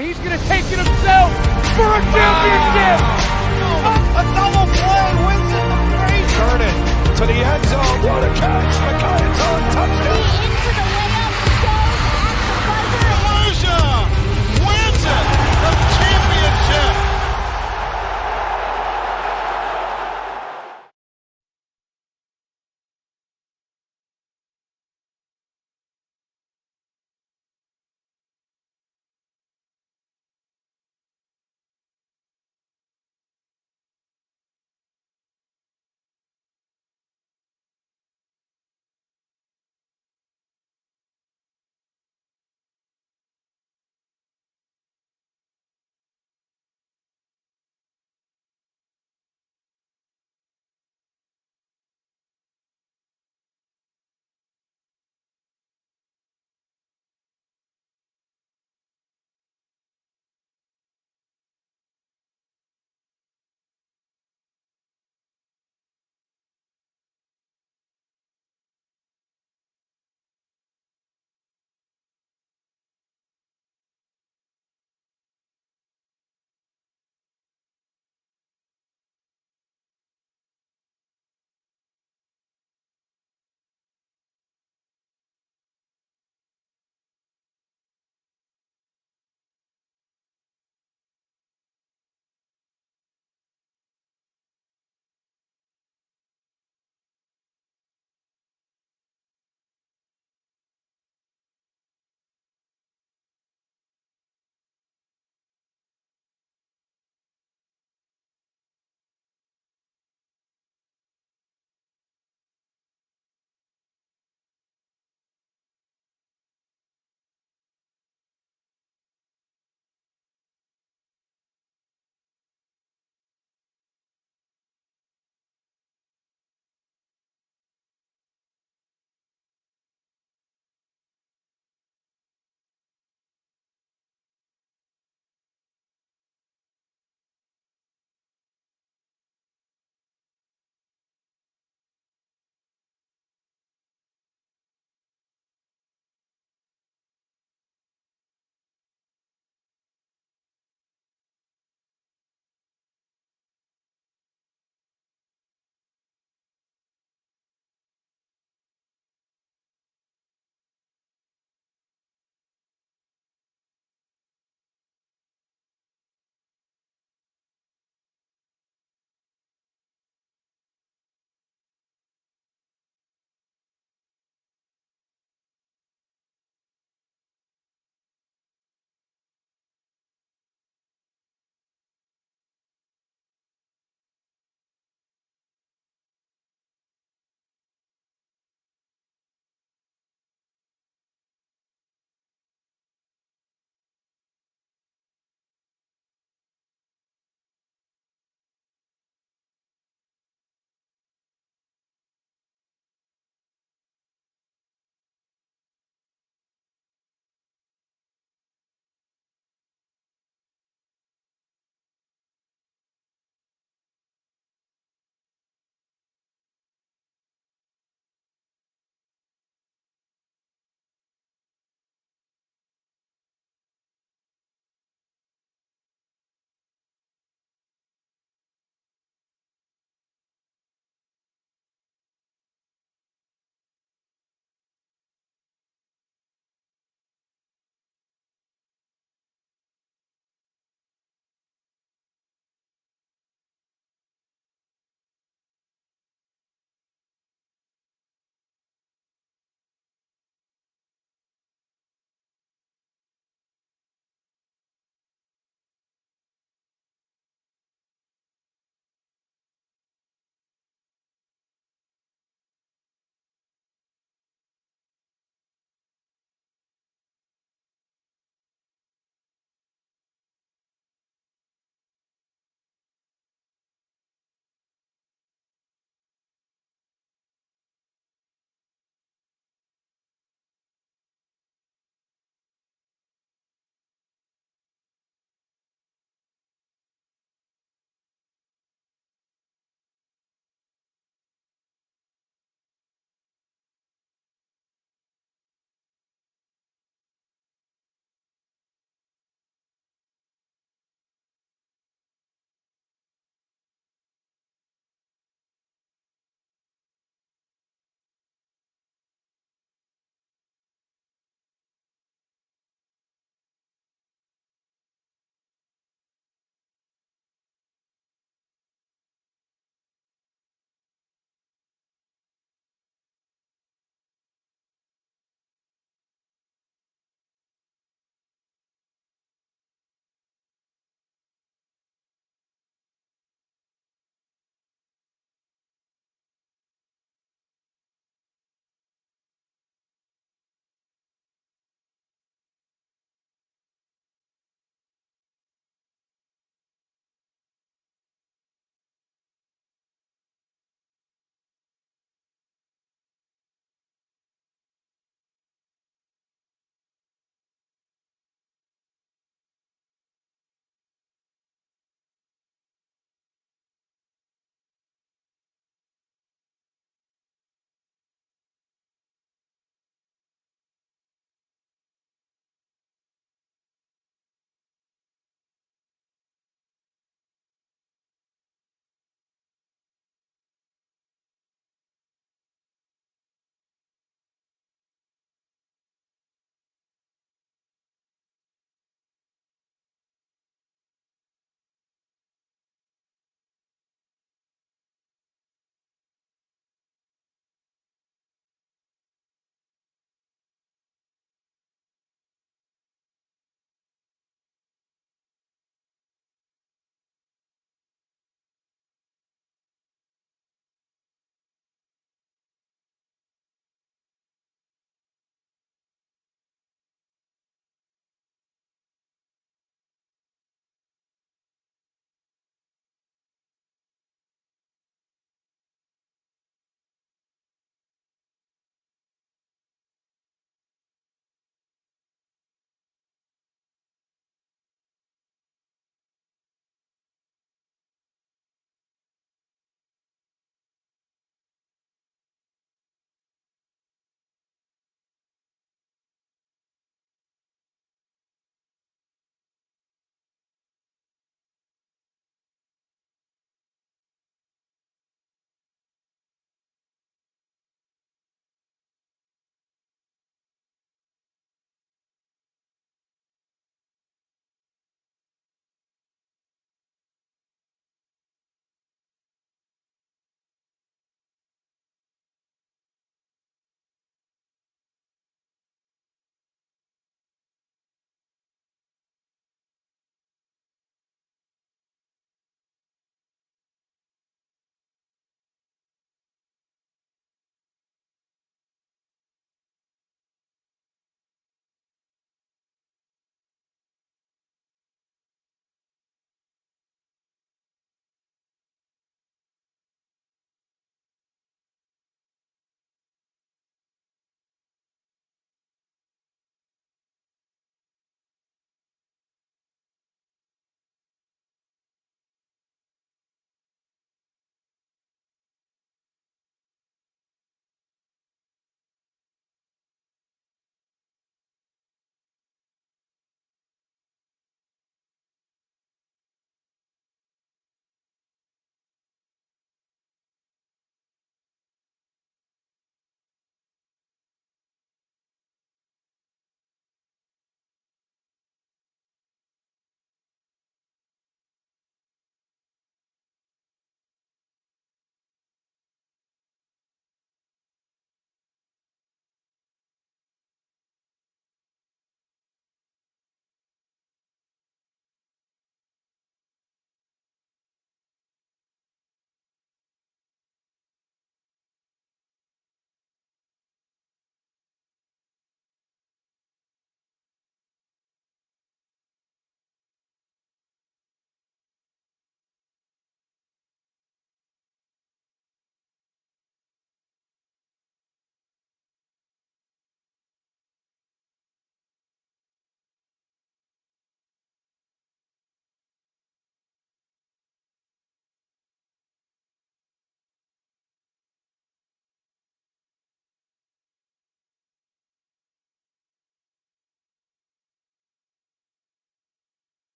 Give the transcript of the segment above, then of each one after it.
He's going to take it himself for a championship. A double play wins it the race. Turn it to the end zone. What a catch. McKay's on touchdown.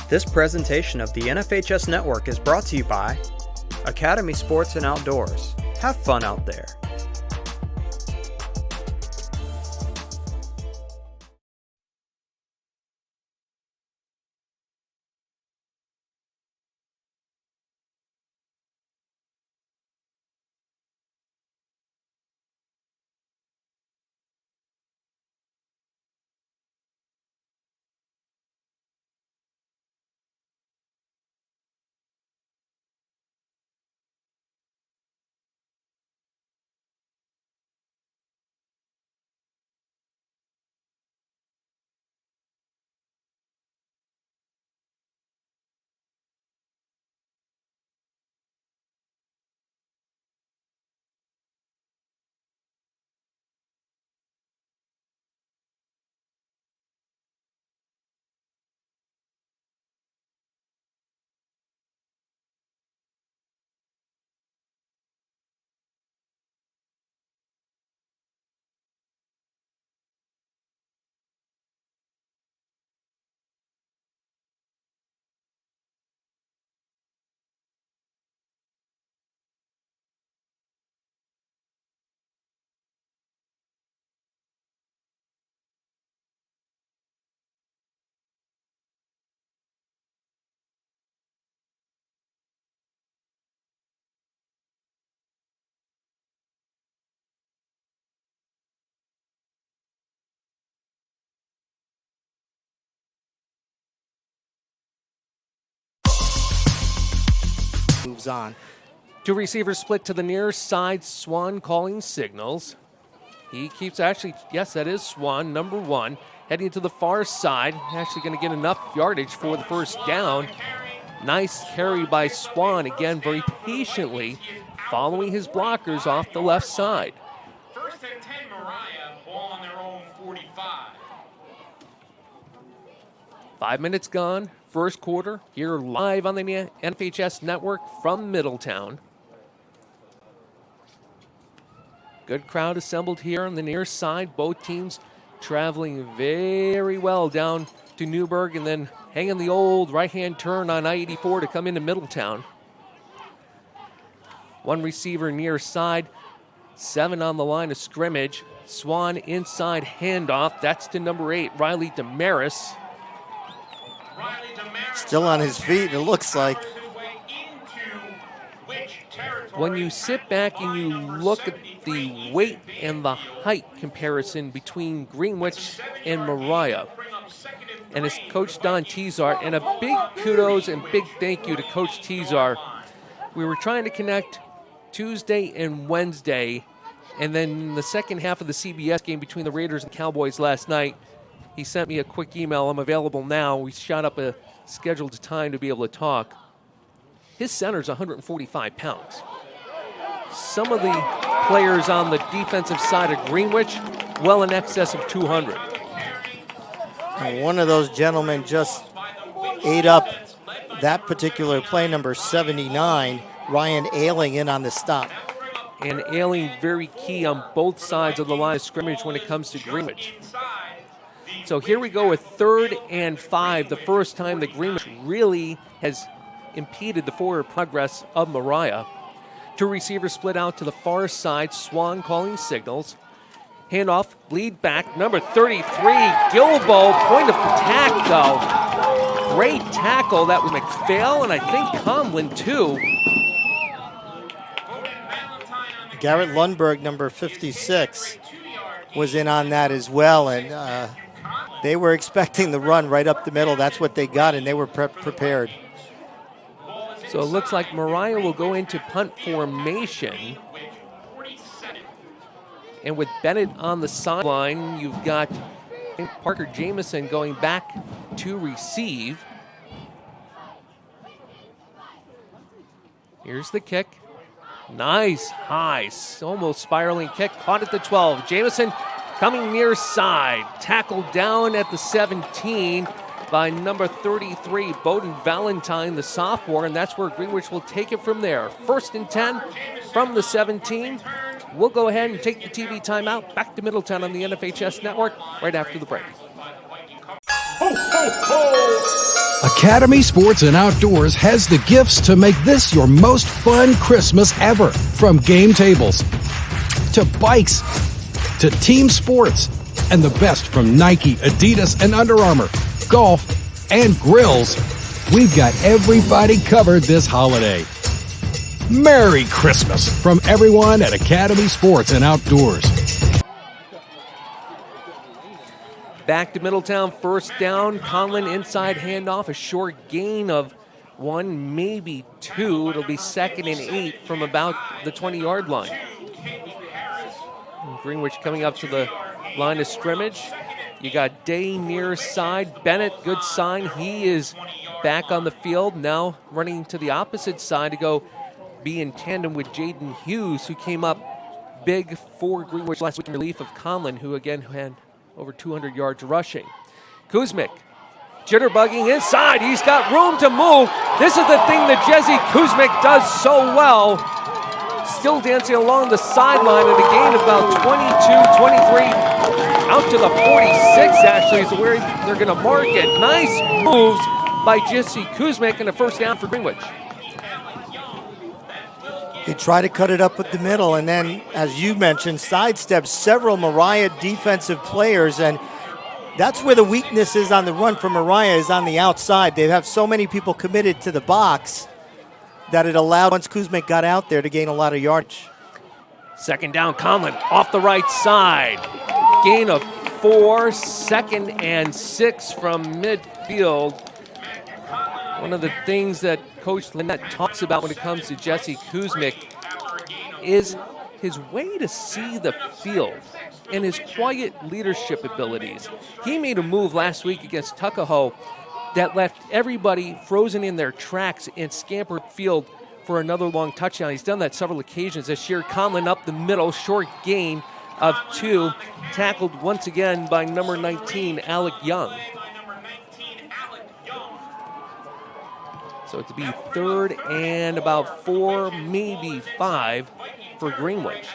This presentation of the NFHS Network is brought to you by Academy Sports and Outdoors. Have fun out there. Moves on. Two receivers split to the near side. Swan calling signals. He keeps yes, that is Swan, number one. Heading to the far side. Actually going to get enough yardage for the first down. Nice carry by Swan. Again, very patiently following his blockers off the left side. First and 10, Moriah, ball on their own 45. 5 minutes gone. First quarter, here live on the NFHS Network from Middletown. Good crowd assembled here on the near side. Both teams traveling very well down to Newburgh and then hanging the old right-hand turn on I-84 to come into Middletown. One receiver near side, 7 on the line of scrimmage. Swan inside handoff. That's to number 8, Riley Damaris. Still on his feet, it looks like. When you sit back and you look at the weight and the height comparison between Greenwich and Moriah, and it's Coach Don Tezar, and a big kudos and big thank you to Coach Tezar. We were trying to connect Tuesday and Wednesday, and then in the second half of the CBS game between the Raiders and Cowboys last night, he sent me a quick email. I'm available now. We shot up a scheduled time to be able to talk. His center's 145 pounds. Some of the players on the defensive side of Greenwich, well in excess of 200. And one of those gentlemen just ate up that particular play, number 79, Ryan Ailing, in on the stop. And Ailing very key on both sides of the line of scrimmage when it comes to Greenwich. So here we go with 3rd and 5, the first time that Greenwich really has impeded the forward progress of Moriah. Two receivers split out to the far side. Swan calling signals. Handoff, lead back, number 33, Gilbo, point of attack though. Great tackle. That was McPhail and I think Conlin too. Garrett Lundberg, number 56, was in on that as well, and they were expecting the run right up the middle. That's what they got, and they were prepared. So it looks like Moriah will go into punt formation. And with Bennett on the sideline, you've got Parker Jamison going back to receive. Here's the kick. Nice, high, almost spiraling kick. Caught at the 12. Jamison coming near side. Tackled down at the 17 by number 33, Bowden Valentine, the sophomore, and that's where Greenwich will take it from there. 1st and 10 from the 17. We'll go ahead and take the TV timeout. Back to Middletown on the NFHS Network right after the break. Ho, ho, ho! Academy Sports and Outdoors has the gifts to make this your most fun Christmas ever. From game tables to bikes to team sports and the best from Nike, Adidas, and Under Armour, golf, and grills. We've got everybody covered this holiday. Merry Christmas from everyone at Academy Sports and Outdoors. Back to Middletown, first down. Conlon inside handoff, a short gain of 1, maybe 2. It'll be 2nd and 8 from about the 20-yard line. Greenwich coming up to the line of scrimmage. You got Day near side. Bennett, good sign. He is back on the field, now running to the opposite side to go be in tandem with Jaden Hughes, who came up big for Greenwich last week in relief of Conlon, who again had over 200 yards rushing. Kuzmic, jitterbugging inside. He's got room to move. This is the thing that Jesse Kuzmic does so well. Still dancing along the sideline at a gain of about 22, 23, out to the 46 actually is where they're going to mark it. Nice moves by Jesse Kuzmic and a first down for Greenwich. He tried to cut it up with the middle and then, as you mentioned, sidestepped several Moriah defensive players, and that's where the weakness is on the run for Moriah, is on the outside. They have so many people committed to the box that it allowed, once Kuzmic got out there, to gain a lot of yardage. Second down, Conlon off the right side. Gain of 4, 2nd and 6 from midfield. One of the things that Coach Lynette talks about when it comes to Jesse Kuzmic is his way to see the field and his quiet leadership abilities. He made a move last week against Tuckahoe that left everybody frozen in their tracks and scampered field for another long touchdown. He's done that several occasions this year. Conlon up the middle, short gain of 2, tackled once again by number 19, Alec Young. So it's to be 3rd and about 4, maybe 5 for Greenwich.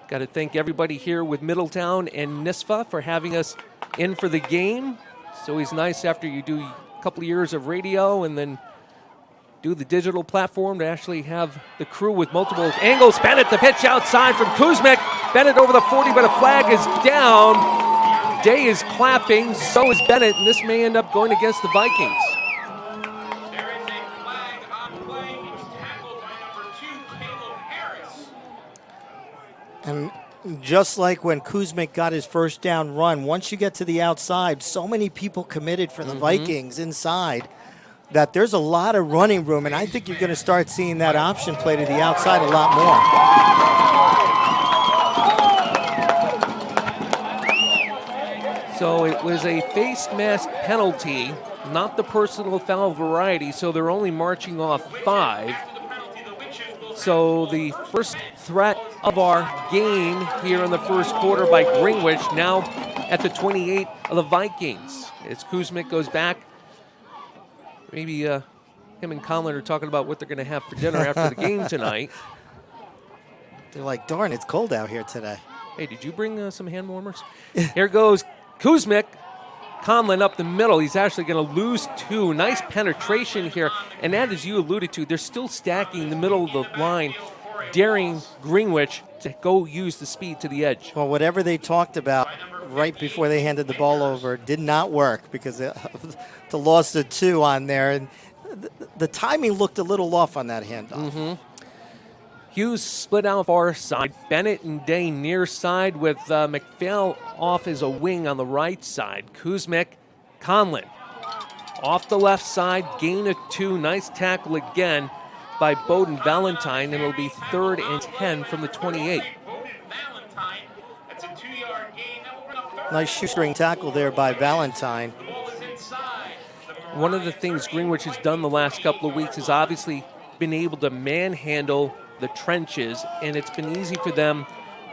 Got to thank everybody here with Middletown and NYSPHAA for having us in for the game. It's always nice after you do a couple of years of radio and then do the digital platform to actually have the crew with multiple angles. Bennett, the pitch outside from Kuzmic. Bennett over the 40, but a flag is down. Day is clapping, so is Bennett, and this may end up going against the Vikings. There is a flag on play. He was tackled by number 2, Caleb Harris. And just like when Kuzmic got his first down run, once you get to the outside, so many people committed for the Vikings inside that there's a lot of running room, and I think you're going to start seeing that option play to the outside a lot more. So it was a face mask penalty, not the personal foul variety, so they're only marching off 5. So the first threat of our game here in the first quarter by Greenwich, now at the 28 of the Vikings. As Kuzmic goes back, maybe him and Conlon are talking about what they're going to have for dinner after the game tonight. They're like, darn, it's cold out here today. Hey, did you bring some hand warmers? Here goes Kuzmic. Conlon up the middle. He's actually going to lose 2. Nice penetration here. And that, as you alluded to, they're still stacking the middle of the line, daring Greenwich to go use the speed to the edge. Well, whatever they talked about right before they handed the ball over did not work because of the loss of 2 on there. And the timing looked a little off on that handoff. Hughes split out far side. Bennett and Day near side with McPhail off as a wing on the right side. Kuzmic, Conlon off the left side, gain of 2. Nice tackle again by Bowden Valentine, and it'll be 3rd and 10 from the 28. Nice shoestring tackle there by Valentine. One of the things Greenwich has done the last couple of weeks is obviously been able to manhandle the trenches, and it's been easy for them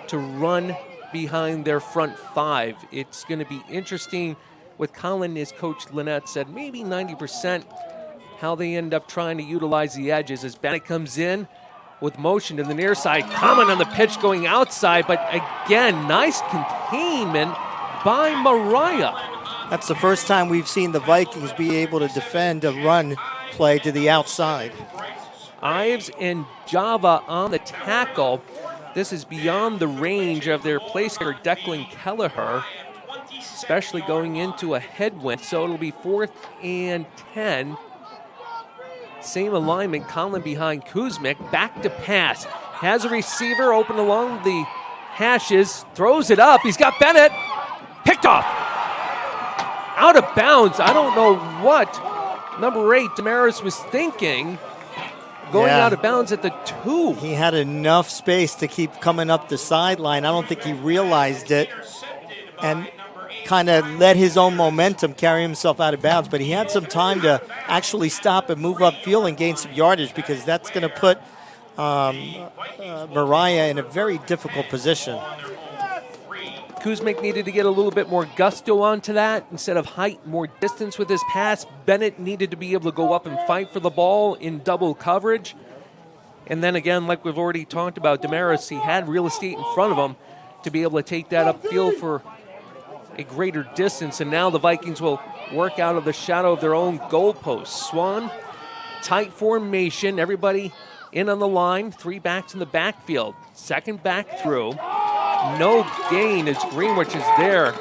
to run behind their front 5. It's going to be interesting with Conlon, as Coach Lynette said, maybe 90%, how they end up trying to utilize the edges as Bennett comes in with motion to the near side. Conlon on the pitch going outside, but again, nice containment by Moriah. That's the first time we've seen the Vikings be able to defend a run play to the outside. Ives and Java on the tackle. This is beyond the range of their place here, Declan Kelleher, especially going into a headwind. So it'll be 4th and 10. Same alignment, Conlon behind Kuzmic. Back to pass. Has a receiver open along the hashes. Throws it up. He's got Bennett. Picked off. Out of bounds. I don't know what number 8, Damaris, was thinking. Going out of bounds at the 2. He had enough space to keep coming up the sideline. I don't think he realized it and kind of let his own momentum carry himself out of bounds. But he had some time to actually stop and move upfield and gain some yardage, because that's going to put Moriah in a very difficult position. Kuzmic needed to get a little bit more gusto onto that. Instead of height, more distance with his pass. Bennett needed to be able to go up and fight for the ball in double coverage. And then again, like we've already talked about, Damaris, he had real estate in front of him to be able to take that upfield for a greater distance. And now the Vikings will work out of the shadow of their own goalpost. Swan, tight formation, everybody in on the line, 3 backs in the backfield. Second back through. No gain as Greenwich is there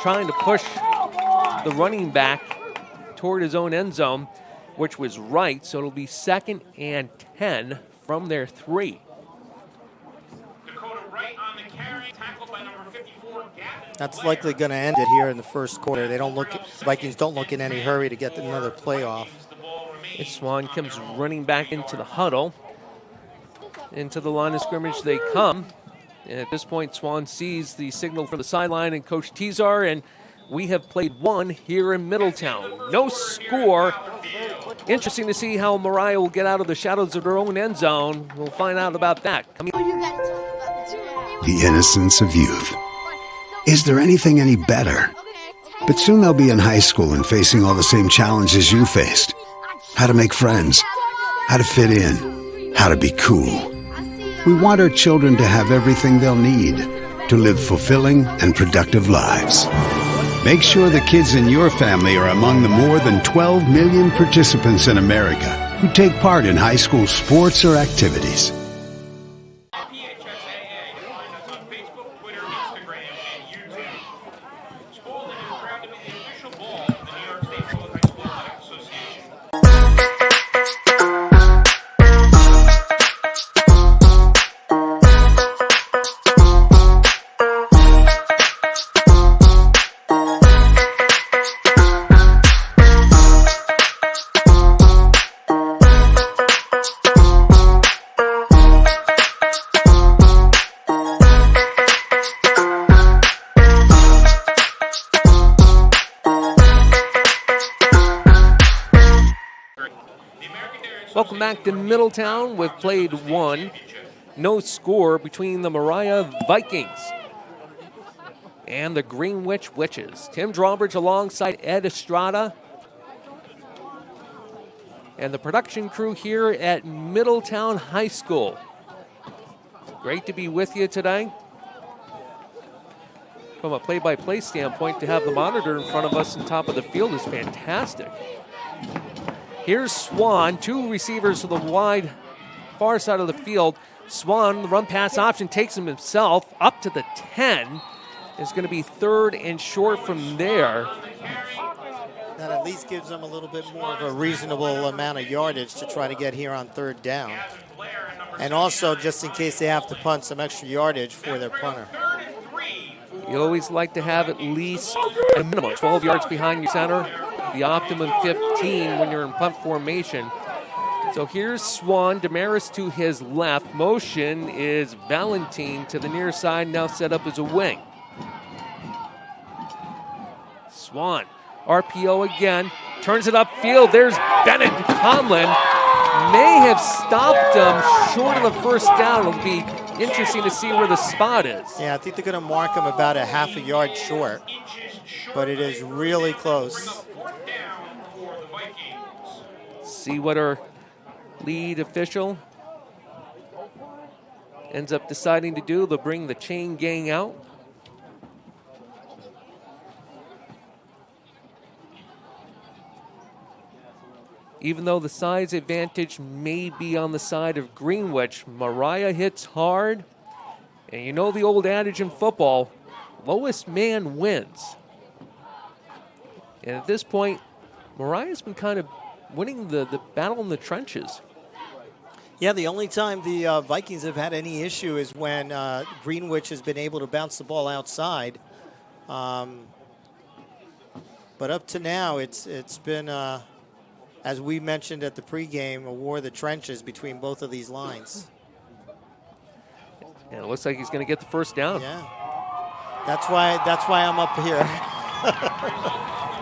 trying to push the running back toward his own end zone, which was right. So it'll be 2nd and 10 from their 3. That's likely going to end it here in the first quarter. Vikings don't look in any hurry to get another playoff. Swan comes running back into the huddle. Into the line of scrimmage they come. And at this point, Swan sees the signal for the sideline and Coach Tizar, and we have played 1 here in Middletown. No score. Interesting to see how Moriah will get out of the shadows of their own end zone. We'll find out about that. The innocence of youth. Is there anything any better? But soon they'll be in high school and facing all the same challenges you faced. How to make friends, how to fit in, how to be cool. We want our children to have everything they'll need to live fulfilling and productive lives. Make sure the kids in your family are among the more than 12 million participants in America who take part in high school sports or activities. Welcome back to Middletown. We've played 1. No score between the Moriah Vikings and the Greenwich Witches. Tim Drawbridge alongside Ed Estrada and the production crew here at Middletown High School. Great to be with you today. From a play-by-play standpoint, to have the monitor in front of us on top of the field is fantastic. Here's Swan, 2 receivers to the wide far side of the field. Swan, the run pass option, takes him himself up to the 10. It's going to be 3rd and short from there. That at least gives them a little bit more of a reasonable amount of yardage to try to get here on 3rd down. And also, just in case they have to punt, some extra yardage for their punter. You always like to have at least a minimum 12 yards behind your center. The optimum 15 when you're in punt formation. So here's Swan, Damaris to his left. Motion is Valentine to the near side, now set up as a wing. Swan, RPO again, turns it upfield. There's Bennett and Conlon. May have stopped him short of the first down. It'll be interesting to see where the spot is. Yeah, I think they're going to mark him about a half a yard short, but it is really close. See what our lead official ends up deciding to do. They'll bring the chain gang out. Even though the size advantage may be on the side of Greenwich, Moriah hits hard. And you know the old adage in football, lowest man wins. And at this point, Moriah's been kind of winning the battle in the trenches. Yeah, the only time the Vikings have had any issue is when Greenwich has been able to bounce the ball outside. But up to now, it's been, as we mentioned at the pregame, a war of the trenches between both of these lines. And it looks like he's going to get the first down. Yeah, that's why I'm up here.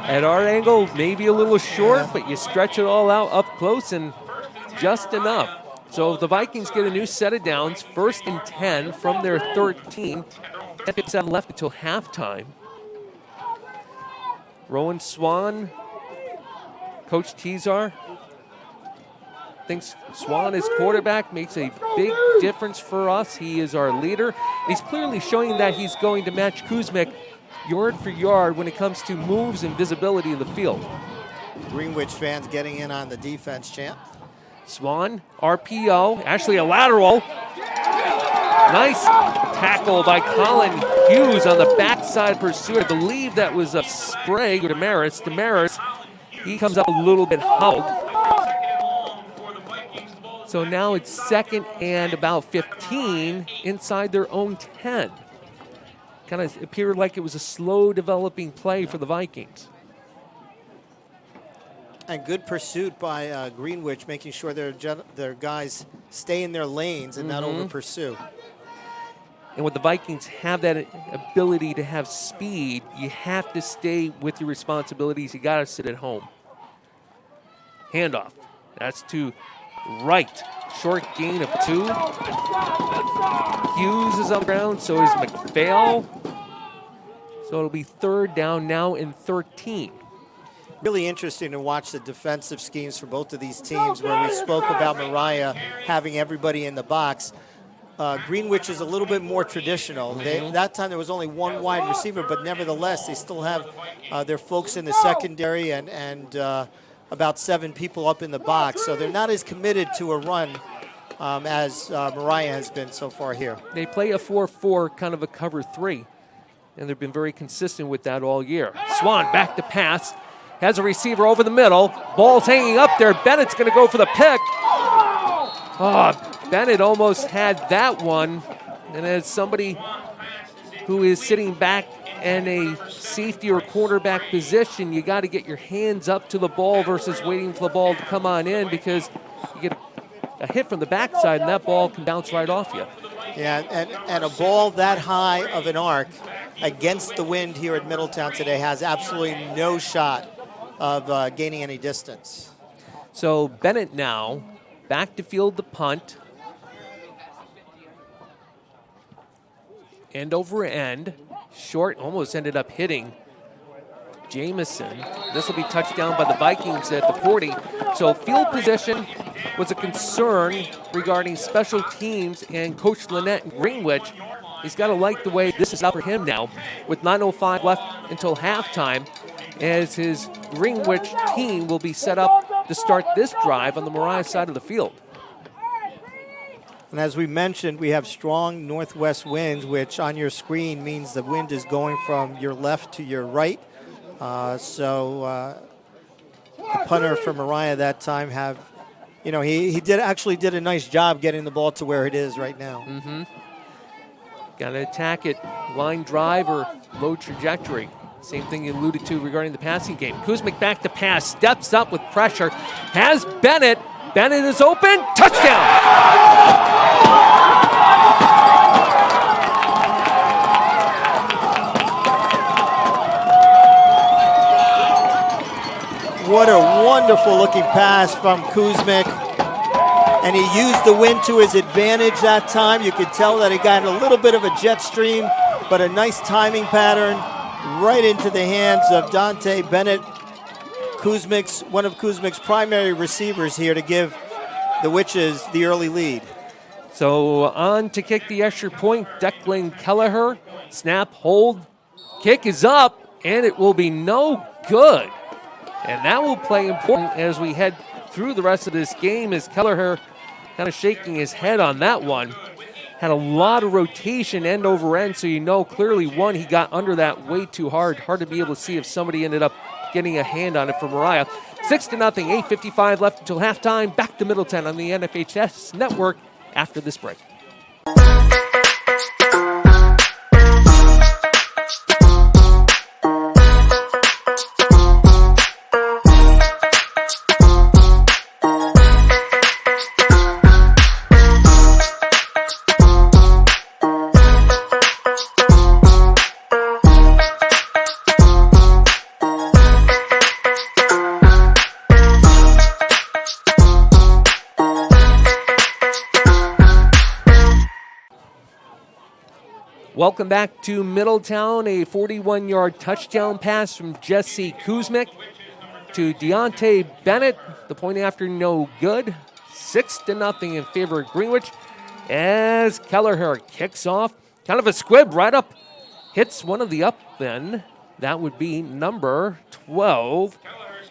At our angle, maybe a little short, but you stretch it all out up close and just enough. So the Vikings get a new set of downs, 1st and 10 from their 13. 57 left until halftime. Rowan Swan, Coach Tezar, thinks Swan as quarterback makes a big difference for us. He is our leader. He's clearly showing that he's going to match Kuzmic yard for yard when it comes to moves and visibility of the field. Greenwich fans getting in on the defense, champ. Swan, RPO, actually a lateral. Nice tackle by Colin Hughes on the backside pursuit. I believe that was a spray to Damaris. Damaris, he comes up a little bit hobbled. So now it's 2nd and about 15 inside their own 10. Kind of appeared like it was a slow developing play for the Vikings. And good pursuit by Greenwich, making sure their guys stay in their lanes and not over pursue. And when the Vikings have that ability to have speed, you have to stay with your responsibilities. You got to sit at home. Handoff. That's to right. Short gain of 2. Hughes is on the ground, so is McPhail. So it'll be 3rd down now in 13. Really interesting to watch the defensive schemes for both of these teams, where we spoke about Moriah having everybody in the box. Greenwich is a little bit more traditional. That time there was only one wide receiver, but nevertheless they still have their folks in the secondary and about 7 people up in the box. So they're not as committed to a run as Moriah has been so far here. They play a 4-4, kind of a cover 3, and they've been very consistent with that all year. Swan back to pass. Has a receiver over the middle. Ball's hanging up there. Bennett's going to go for the pick. Bennett almost had that one. And as somebody who is sitting back in a safety or quarterback position, you got to get your hands up to the ball versus waiting for the ball to come on in, because you get a hit from the backside and that ball can bounce right off you. Yeah, and a ball that high of an arc against the wind here at Middletown today has absolutely no shot of gaining any distance. So Bennett now back to field the punt. End over end. Short, almost ended up hitting Jamison. This will be touchdown by the Vikings at the 40. So field position was a concern regarding special teams, and Coach Lynette in Greenwich, he's got to like the way this is up for him now with 9:05 left until halftime, as his Greenwich team will be set up to start this drive on the Moriah side of the field. And as we mentioned, we have strong northwest winds, which on your screen means the wind is going from your left to your right. The punter for Moriah that time he did a nice job getting the ball to where it is right now. Got to attack it, line drive or low trajectory. Same thing you alluded to regarding the passing game. Kuzmic back to pass, steps up with pressure, has Bennett. Bennett is open, touchdown! What a wonderful looking pass from Kuzmic. And he used the wind to his advantage that time. You could tell that he got a little bit of a jet stream, but a nice timing pattern right into the hands of Dante Bennett, one of Kuzmic's primary receivers here to give the Witches the early lead. So on to kick the extra point, Declan Kelleher. Snap, hold, kick is up, and it will be no good. And that will play important as we head through the rest of this game as Kelleher kind of shaking his head on that one. Had a lot of rotation end over end, so you know clearly, one, he got under that way too hard. Hard to be able to see if somebody ended up getting a hand on it for Moriah. 6-0, 8:55 left until halftime. Back to Middletown on the NFHS network after this break. Welcome back to Middletown. A 41-yard touchdown pass from Jesse Kuzmic to Deontay Bennett. The point after no good. 6-0 in favor of Greenwich as Kelleher kicks off. Kind of a squib right up. Hits one of the up then. That would be number 12.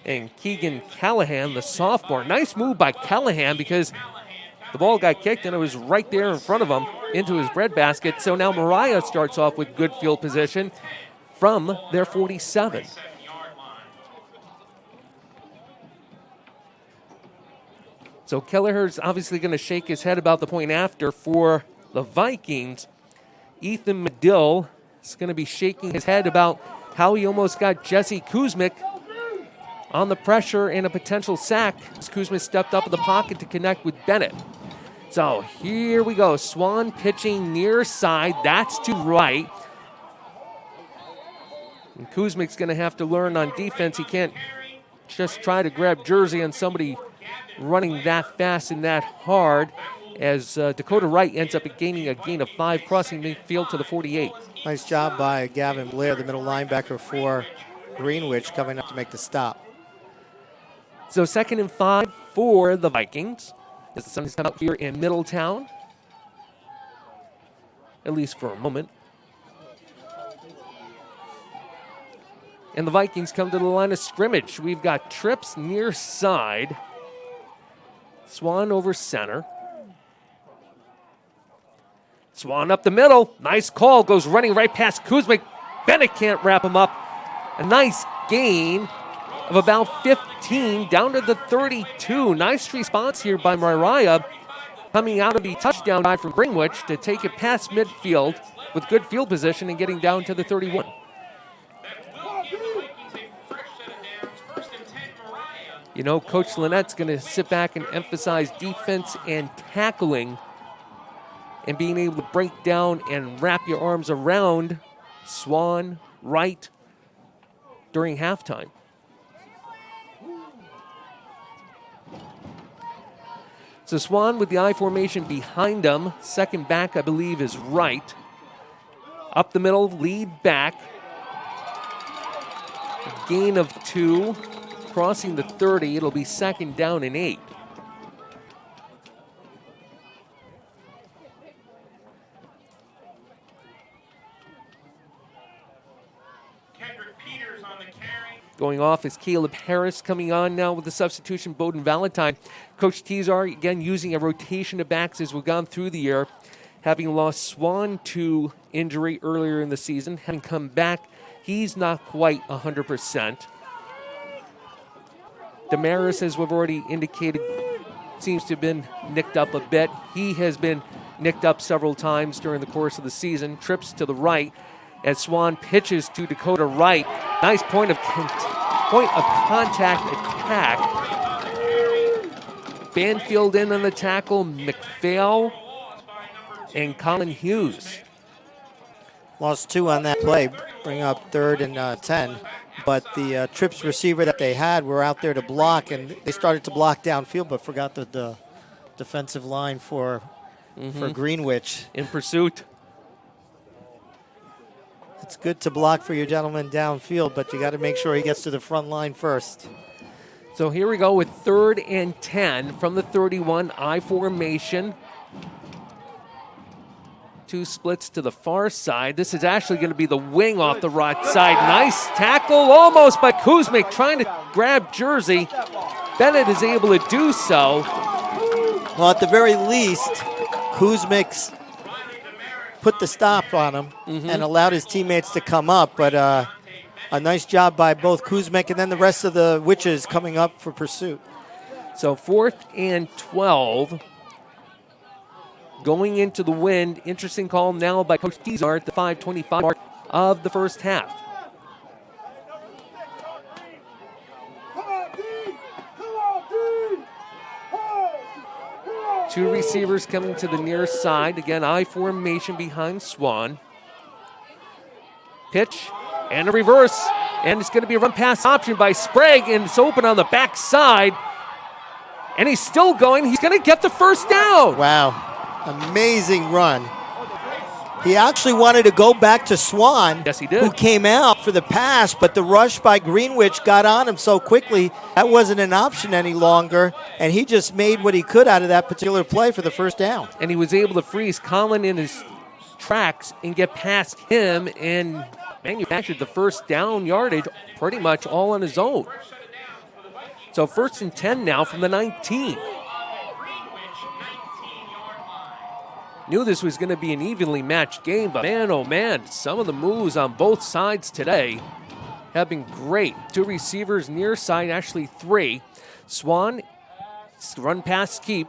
And Keegan Callahan, the sophomore. Nice move by Callahan because the ball got kicked and it was right there in front of him into his breadbasket. So now Moriah starts off with good field position from their 47. So Kelleher's obviously going to shake his head about the point after for the Vikings. Ethan Medill is going to be shaking his head about how he almost got Jesse Kuzmic on the pressure and a potential sack as Kuzmic stepped up in the pocket to connect with Bennett. So here we go. Swan pitching near side. That's to right. And Kuzmic's going to have to learn on defense. He can't just try to grab jersey on somebody running that fast and that hard as Dakota Wright ends up gaining a gain of 5, crossing midfield to the 48. Nice job by Gavin Blair, the middle linebacker for Greenwich, coming up to make the stop. So 2nd and 5 for the Vikings. As the sun's come out here in Middletown, at least for a moment. And the Vikings come to the line of scrimmage. We've got trips near side. Swan over center. Swan up the middle. Nice call. Goes running right past Kuzmic. Bennett can't wrap him up. A nice gain of about 15 down to the 32. Nice response here by Moriah, coming out of the touchdown drive from Greenwich to take it past midfield with good field position and getting down to the 31. You know, Coach Lynette's going to sit back and emphasize defense and tackling and being able to break down and wrap your arms around Swan, Wright during halftime. So Swan with the I formation behind him. Second back, I believe, is Wright. Up the middle, lead back. A gain of 2. Crossing the 30, it'll be 2nd down and 8. Going off is Caleb Harris. Coming on now with the substitution, Bowden Valentine. Coach Tezar, again, using a rotation of backs as we've gone through the year. Having lost Swan to injury earlier in the season. Having come back, he's not quite 100%. Damaris, as we've already indicated, seems to have been nicked up a bit. He has been nicked up several times during the course of the season. Trips to the right as Swan pitches to Dakota Wright. Nice point of contact attack. Banfield in on the tackle, McPhail and Colin Hughes. Lost 2 on that play, bring up 3rd and 10. But the trips receiver that they had were out there to block, and they started to block downfield, but forgot the defensive line for Greenwich. In pursuit. It's good to block for your gentleman downfield, but you got to make sure he gets to the front line first. So here we go with 3rd and 10 from the 31, I formation. 2 splits to the far side. This is actually going to be the wing off the right side. Nice tackle almost by Kuzmic trying to grab jersey. Bennett is able to do so. Well, at the very least, Kuzmic's put the stop on him and allowed his teammates to come up. But a nice job by both Kuzmic and then the rest of the Witches coming up for pursuit. So 4th and 12. Going into the wind. Interesting call now by Coach Tizar at the 5:25 mark of the first half. Two receivers coming to the near side. Again, I formation behind Swan. Pitch and a reverse. And it's going to be a run pass option by Sprague. And it's open on the backside. And he's still going. He's going to get the first down. Wow. Amazing run. He actually wanted to go back to Swan. Yes, he did. Who came out for the pass, but the rush by Greenwich got on him so quickly, that wasn't an option any longer, and he just made what he could out of that particular play for the first down. And he was able to freeze Colin in his tracks and get past him and manufactured the first down yardage pretty much all on his own. So 1st and 10 now from the 19. Knew this was going to be an evenly matched game, but man, oh man, some of the moves on both sides today have been great. Two receivers near side, actually three. Swan, run pass keep.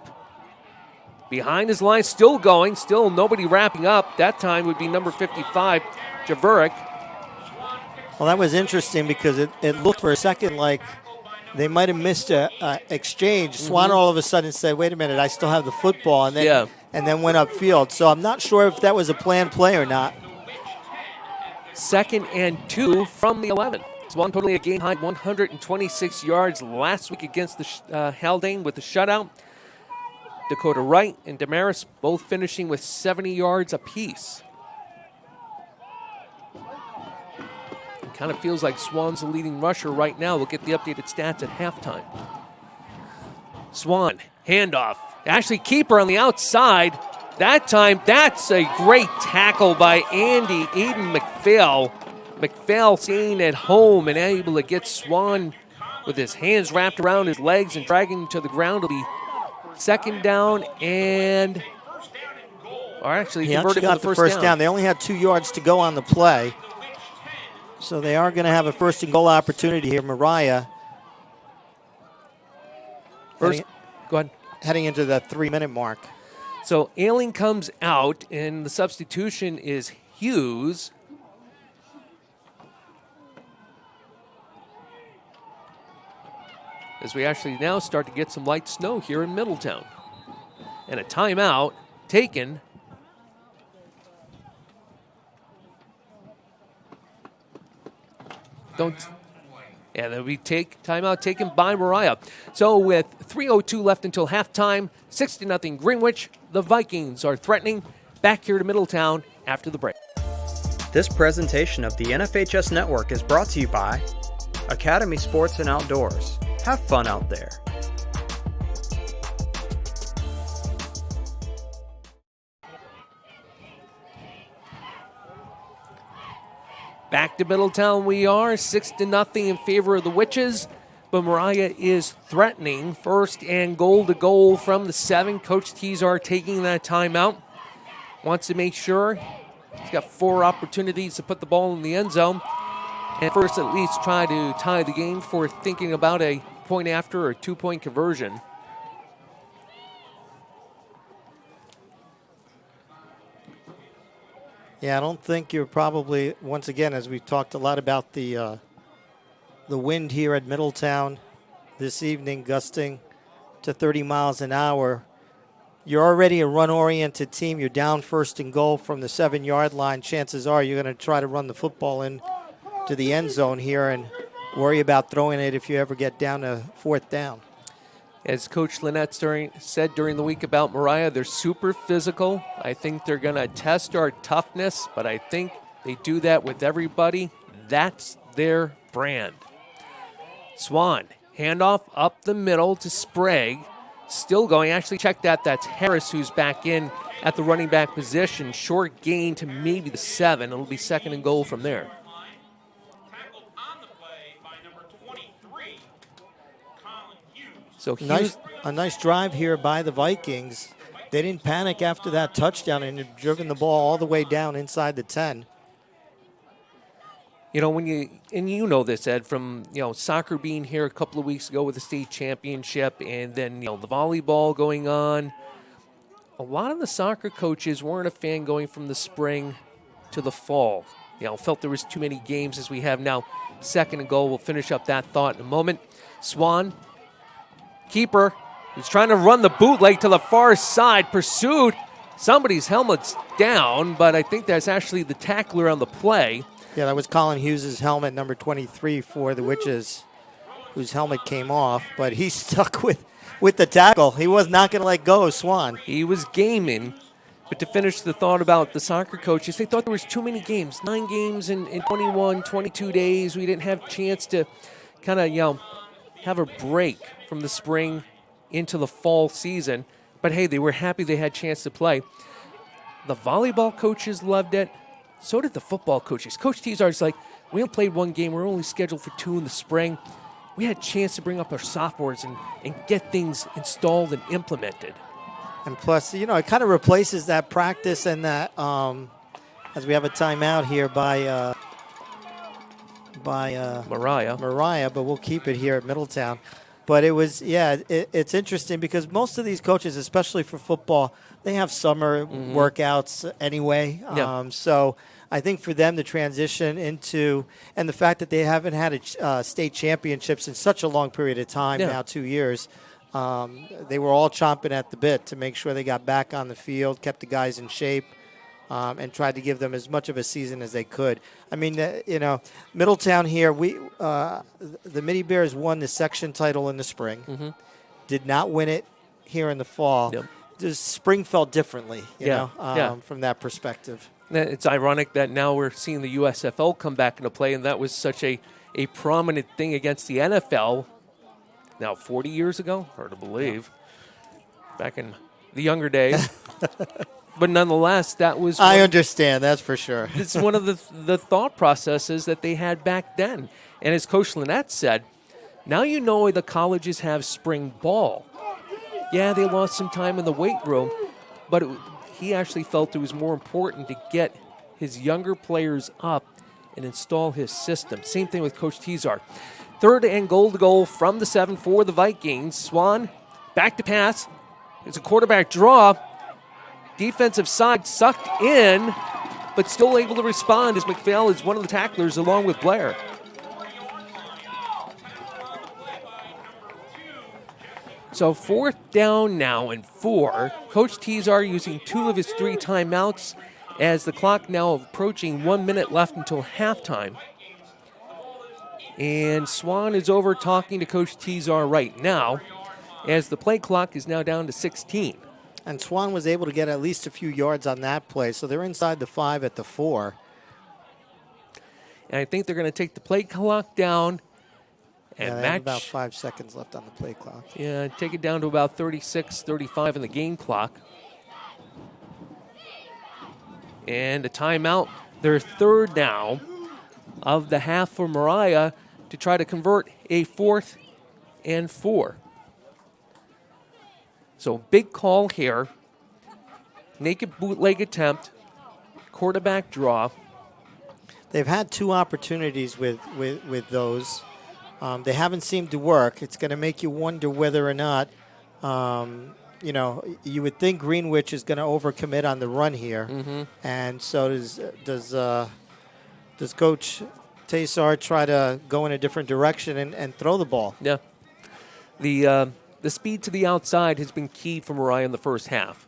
Behind his line, still going, still nobody wrapping up. That time would be number 55, Javuric. Well, that was interesting because it looked for a second like they might have missed an exchange. Swan all of a sudden said, wait a minute, I still have the football, and then went upfield. So I'm not sure if that was a planned play or not. 2nd and 2 from the 11. Swan totally a game-high 126 yards last week against the Haldane with the shutout. Dakota Wright and Damaris both finishing with 70 yards apiece. It kind of feels like Swan's the leading rusher right now. We'll get the updated stats at halftime. Swan, handoff. Ashley Keeper on the outside. That time, that's a great tackle by Andy Eden McPhail. McPhail staying at home and able to get Swan with his hands wrapped around his legs and dragging him to the ground. It'll be 2nd down and... Or actually, he actually got the first down. They only had 2 yards to go on the play. So they are going to have a 1st and goal opportunity here. Moriah. Go ahead. Heading into the 3-minute mark. So Ailing comes out, and the substitution is Hughes. As we actually now start to get some light snow here in Middletown. And a timeout taken. Yeah, there'll be timeout taken by Moriah. So with 3:02 left until halftime, 6-0 Greenwich. The Vikings are threatening. Back here to Middletown after the break. This presentation of the NFHS Network is brought to you by Academy Sports and Outdoors. Have fun out there. Back to Middletown we are, 6-0 in favor of the Witches, but Moriah is threatening. 1st and goal from the 7. Coach Tizar taking that timeout. Wants to make sure he's got 4 opportunities to put the ball in the end zone. And first at least try to tie the game for thinking about a point after or 2-point conversion. Yeah, I don't think you're probably, once again, as we've talked a lot about the wind here at Middletown this evening, gusting to 30 miles an hour. You're already a run-oriented team. You're down 1st and goal from the 7-yard line. Chances are you're going to try to run the football in to the end zone here and worry about throwing it if you ever get down to 4th down. As Coach Lynette said during the week about Moriah, they're super physical. I think they're going to test our toughness, but I think they do that with everybody. That's their brand. Swan, handoff up the middle to Sprague. Still going. Actually, check that. That's Harris who's back in at the running back position. Short gain to maybe the 7. It'll be 2nd and goal from there. So Hughes, a nice drive here by the Vikings. They didn't panic after that touchdown and had driven the ball all the way down inside the 10. you know, when you know this, Ed, from, soccer being here a couple of weeks ago with the state championship and then, the volleyball going on, a lot of the soccer coaches weren't a fan going from the spring to the fall. Felt there was too many games as we have now. Second and goal. We'll finish up that thought in a moment. Swan, keeper, he's trying to run the bootleg to the far side. Pursued. Somebody's helmet's down, but I think that's actually the tackler on the play. Yeah, that was Colin Hughes' helmet, number 23 for the Witches, whose helmet came off, but he stuck with the tackle. He was not going to let go of Swan. He was gaming. But to finish the thought about the soccer coaches, they thought there was too many games. 9 games in 21, 22 days. We didn't have a chance to kind of, have a break from the spring into the fall season. But, hey, they were happy they had a chance to play. The volleyball coaches loved it. So did the football coaches. Coach Tezar's like, we only played 1 game. We're only scheduled for 2 in the spring. We had a chance to bring up our sophomores and get things installed and implemented. And plus, it kind of replaces that practice and that, as we have a timeout here by Moriah, but we'll keep it here at Middletown. But it was, it's interesting because most of these coaches, especially for football, they have summer workouts anyway. Yeah. So I think for them to transition into, and the fact that they haven't had a state championships in such a long period of time, now 2 years, they were all chomping at the bit to make sure they got back on the field, kept the guys in shape, and tried to give them as much of a season as they could. I mean, Middletown here, the Midi Bears won the section title in the spring, did not win it here in the fall. Yep. The spring felt differently, from that perspective. It's ironic that now we're seeing the USFL come back into play, and that was such a prominent thing against the NFL. Now, 40 years ago, hard to believe, back in the younger days. But nonetheless, that was... I understand, that's for sure. It's one of the thought processes that they had back then. And as Coach Lynette said, now the colleges have spring ball. Yeah, they lost some time in the weight room, but he actually felt it was more important to get his younger players up and install his system. Same thing with Coach Tezar. 3rd and goal to goal from the 7 for the Vikings. Swan back to pass. It's a quarterback draw. Defensive side sucked in, but still able to respond as McPhail is one of the tacklers along with Blair. So 4th down now and 4. Coach Tezar using 2 of his 3 timeouts as the clock now approaching 1 minute left until halftime. And Swan is over talking to Coach Tezar right now as the play clock is now down to 16. And Swan was able to get at least a few yards on that play, so they're inside the 5 at the 4. And I think they're going to take the play clock down and they match. have about 5 seconds left on the play clock. Yeah, take it down to about 36, 35 in the game clock. And a timeout. Their 3rd now of the half for Moriah to try to convert a 4th and 4. So big call here. Naked bootleg attempt. Quarterback draw. They've had 2 opportunities with those. They haven't seemed to work. It's going to make you wonder whether or not, you would think Greenwich is going to overcommit on the run here. And so does Coach Tezar try to go in a different direction and throw the ball? Yeah. The speed to the outside has been key for Moriah in the first half.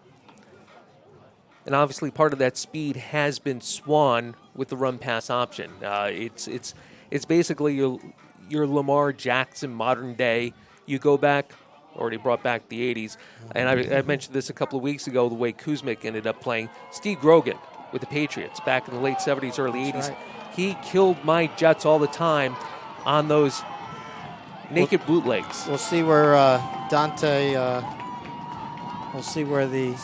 And obviously part of that speed has been Swan with the run-pass option. It's basically your Lamar Jackson modern day. You go back, already brought back the 80s. And I mentioned this a couple of weeks ago, the way Kuzmic ended up playing. Steve Grogan with the Patriots back in the late 70s, early 80s. Right. He killed my Jets all the time on those naked bootlegs. We'll see where Dante, we'll see where the,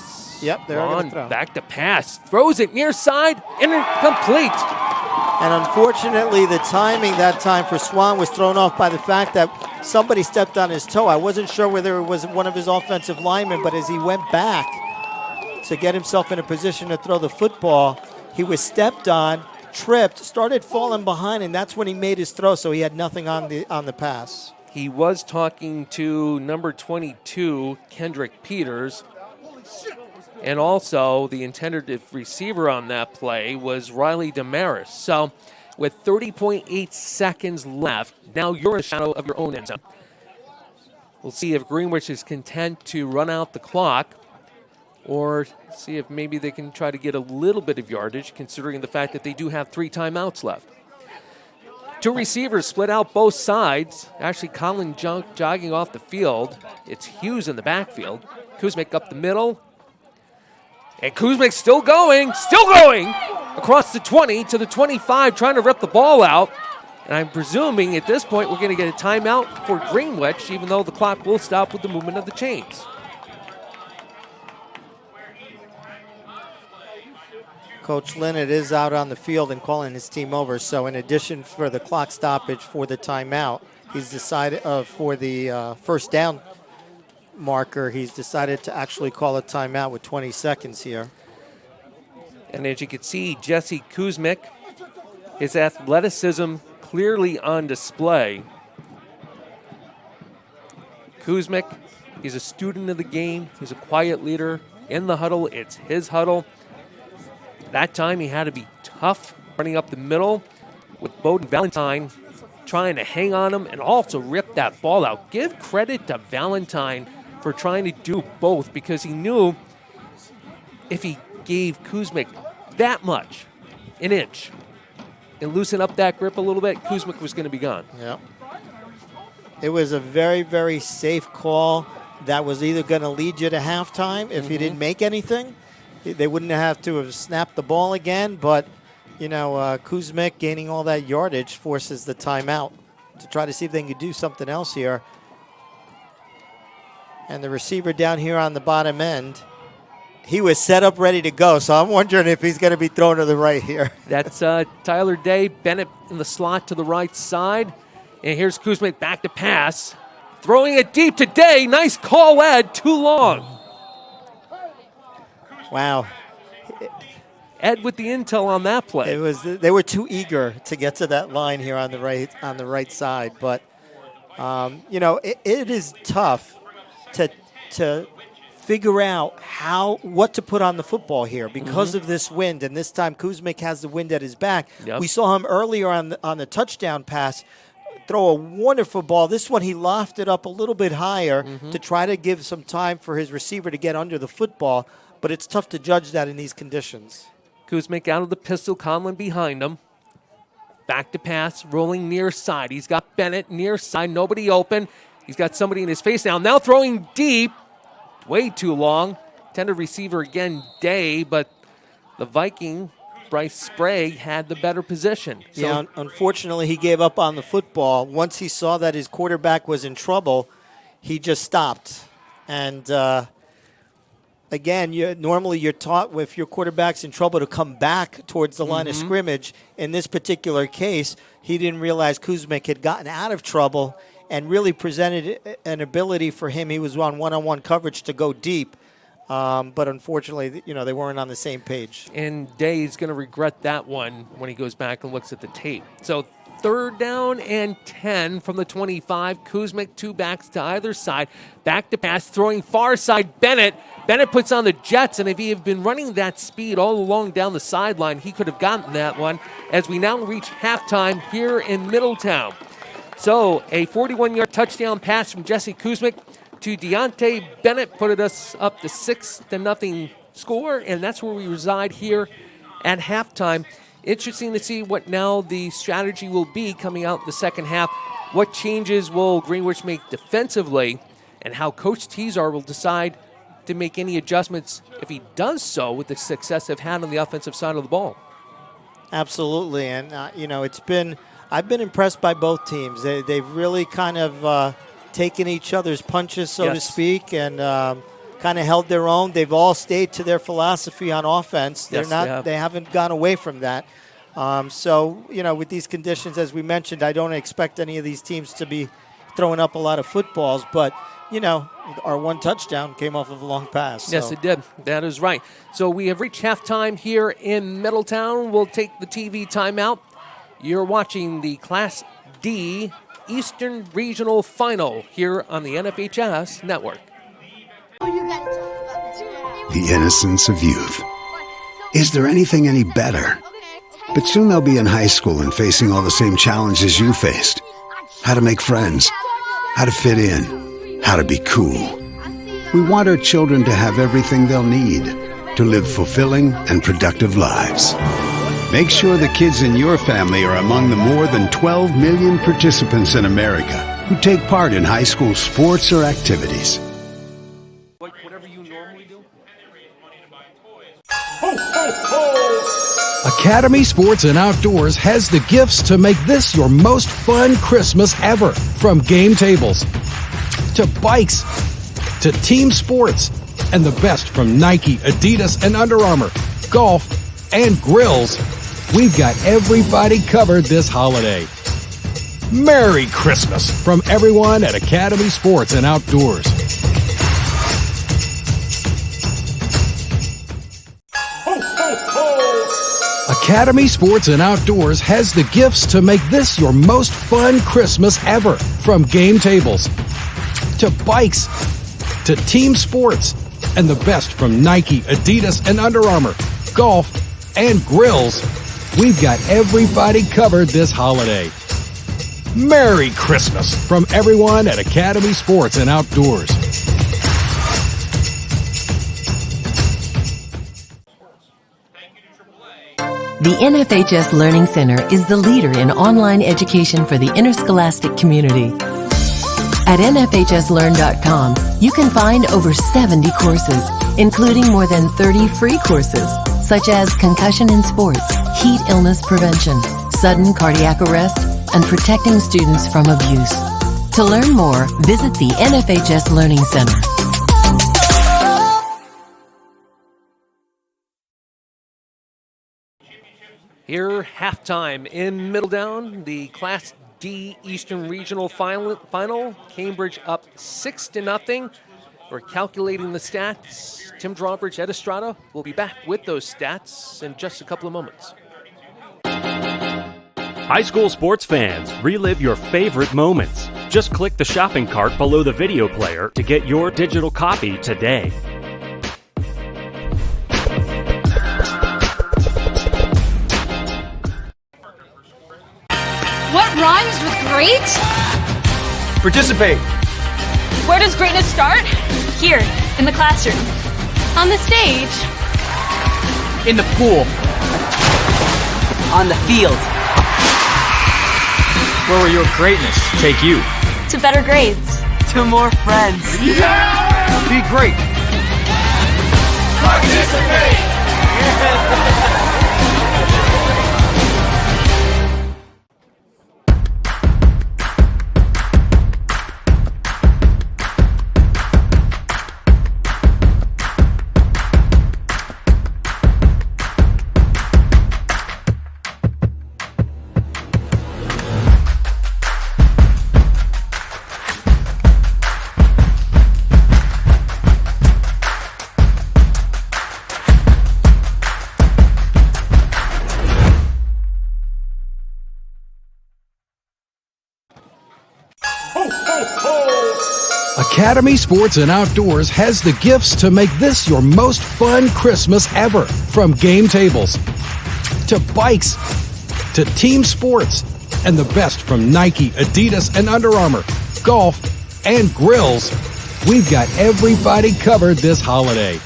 yep, they're going to throw. Back to pass, throws it near side, incomplete. And unfortunately, the timing that time for Swan was thrown off by the fact that somebody stepped on his toe. I wasn't sure whether it was one of his offensive linemen, but as he went back to get himself in a position to throw the football, he was stepped on, tripped, started falling behind, and that's when he made his throw, so he had nothing on the pass. He was talking to number 22, Kendrick Peters. And also, the intended receiver on that play was Riley Damaris. So, with 30.8 seconds left, now you're in the shadow of your own end zone. We'll see if Greenwich is content to run out the clock or see if maybe they can try to get a little bit of yardage, considering the fact that they do have 3 timeouts left. 2 receivers split out both sides. Actually, Colin jogging off the field. It's Hughes in the backfield. Kuzmic up the middle. And Kuzmic's still going across the 20 to the 25, trying to rip the ball out. And I'm presuming at this point we're going to get a timeout for Greenwich, even though the clock will stop with the movement of the chains. Coach Linnett is out on the field and calling his team over. So in addition for the clock stoppage for the timeout, he's decided for the first down marker, he's decided to actually call a timeout with 20 seconds here. And as you can see, Jesse Kuzmic, his athleticism clearly on display. Kuzmic, he's a student of the game. He's a quiet leader. In the huddle, it's his huddle. That time he had to be tough, running up the middle with Bowden Valentine trying to hang on him and also rip that ball out. Give credit to Valentine for trying to do both, because he knew if he gave Kuzmic that much, an inch, and loosen up that grip a little bit, Kuzmic was going to be gone. Yeah. It was a very, very safe call that was either going to lead you to halftime if he didn't make anything. They wouldn't have to have snapped the ball again, but, you know, Kuzmic gaining all that yardage forces the timeout to try to see if they can do something else here. And the receiver down here on the bottom end, he was set up ready to go, so I'm wondering if he's going to be thrown to the right here. That's Tyler Day. Bennett in the slot to the right side. And here's Kuzmic back to pass. Throwing it deep to Day. Nice call, Ed. Too long. Wow. Ed with the intel on that play. They were too eager to get to that line here on the right side. But, you know, it is tough to figure out what to put on the football here because of this wind, and this time Kuzmic has the wind at his back. Yep. We saw him earlier on the touchdown pass throw a wonderful ball. This one he lofted up a little bit higher to try to give some time for his receiver to get under the football, but it's tough to judge that in these conditions. Kuzmic out of the pistol, Conlon behind him. Back to pass, rolling near side. He's got Bennett near side, nobody open. He's got somebody in his face now. Now throwing deep. Way too long. Tended receiver again, Day, but the Viking, Bryce Sprague, had the better position. So yeah, unfortunately, he gave up on the football. Once he saw that his quarterback was in trouble, he just stopped. And, again, normally you're taught if your quarterback's in trouble to come back towards the line of scrimmage. In this particular case, he didn't realize Kuzmic had gotten out of trouble and really presented an ability for him. He was on one-on-one coverage to go deep. But unfortunately, you know, they weren't on the same page. And Day is going to regret that one when he goes back and looks at the tape. So 3rd down and 10 from the 25. Kuzmic, 2 backs to either side. Back to pass, throwing far side Bennett. Bennett puts on the Jets, and if he had been running that speed all along down the sideline, he could have gotten that one as we now reach halftime here in Middletown. So a 41-yard touchdown pass from Jesse Kuzmic to Deontay Bennett put us up to 6-0 score, and that's where we reside here at halftime. Interesting to see what now the strategy will be coming out in the second half. What changes will Greenwich make defensively, and how Coach Teasar will decide to make any adjustments if he does so with the success they've had on the offensive side of the ball. Absolutely, and you know, I've been impressed by both teams. They've really kind of taken each other's punches, so to speak, and kind of held their own. They've all stayed to their philosophy on offense. They haven't gone away from that. So, with these conditions, as we mentioned, I don't expect any of these teams to be throwing up a lot of footballs. But, our one touchdown came off of a long pass. So. Yes, it did. That is right. So we have reached halftime here in Middletown. We'll take the TV timeout. You're watching the Class D Eastern Regional Final here on the NFHS Network. The innocence of youth. Is there anything any better? But soon they'll be in high school and facing all the same challenges you faced. How to make friends, how to fit in, how to be cool. We want our children to have everything they'll need to live fulfilling and productive lives. Make sure the kids in your family are among the more than 12 million participants in America who take part in high school sports or activities. Whatever you normally do. Academy Sports and Outdoors has the gifts to make this your most fun Christmas ever. From game tables to bikes to team sports and the best from Nike, Adidas, and Under Armour, golf, and grills. We've got everybody covered this holiday. Merry Christmas from everyone at Academy Sports and Outdoors. Academy Sports and Outdoors has the gifts to make this your most fun Christmas ever. From game tables to bikes to team sports and the best from Nike, Adidas, and Under Armour, golf, and grills. We've got everybody covered this holiday. Merry Christmas from everyone at Academy Sports and Outdoors. The NFHS Learning Center is the leader in online education for the interscholastic community. At NFHSLearn.com, you can find over 70 courses, including more than 30 free courses, such as concussion in sports, heat illness prevention, sudden cardiac arrest, and protecting students from abuse. To learn more, visit the NFHS Learning Center. Here, halftime in Middletown, the Class D Eastern Regional Final. Cambridge up 6-0. We're calculating the stats. Tim Drawbridge, Ed Estrada will be back with those stats in just a couple of moments. High school sports fans, relive your favorite moments. Just click the shopping cart below the video player to get your digital copy today. What rhymes with great? Participate. Where does greatness start? Here, in the classroom. On the stage. In the pool. On the field. Where will your greatness take you? To better grades. To more friends. Yeah! Be great. Participate! Academy Sports and Outdoors has the gifts to make this your most fun Christmas ever. From game tables to bikes to team sports and the best from Nike, Adidas, and Under Armour, golf, and grills. We've got everybody covered this holiday.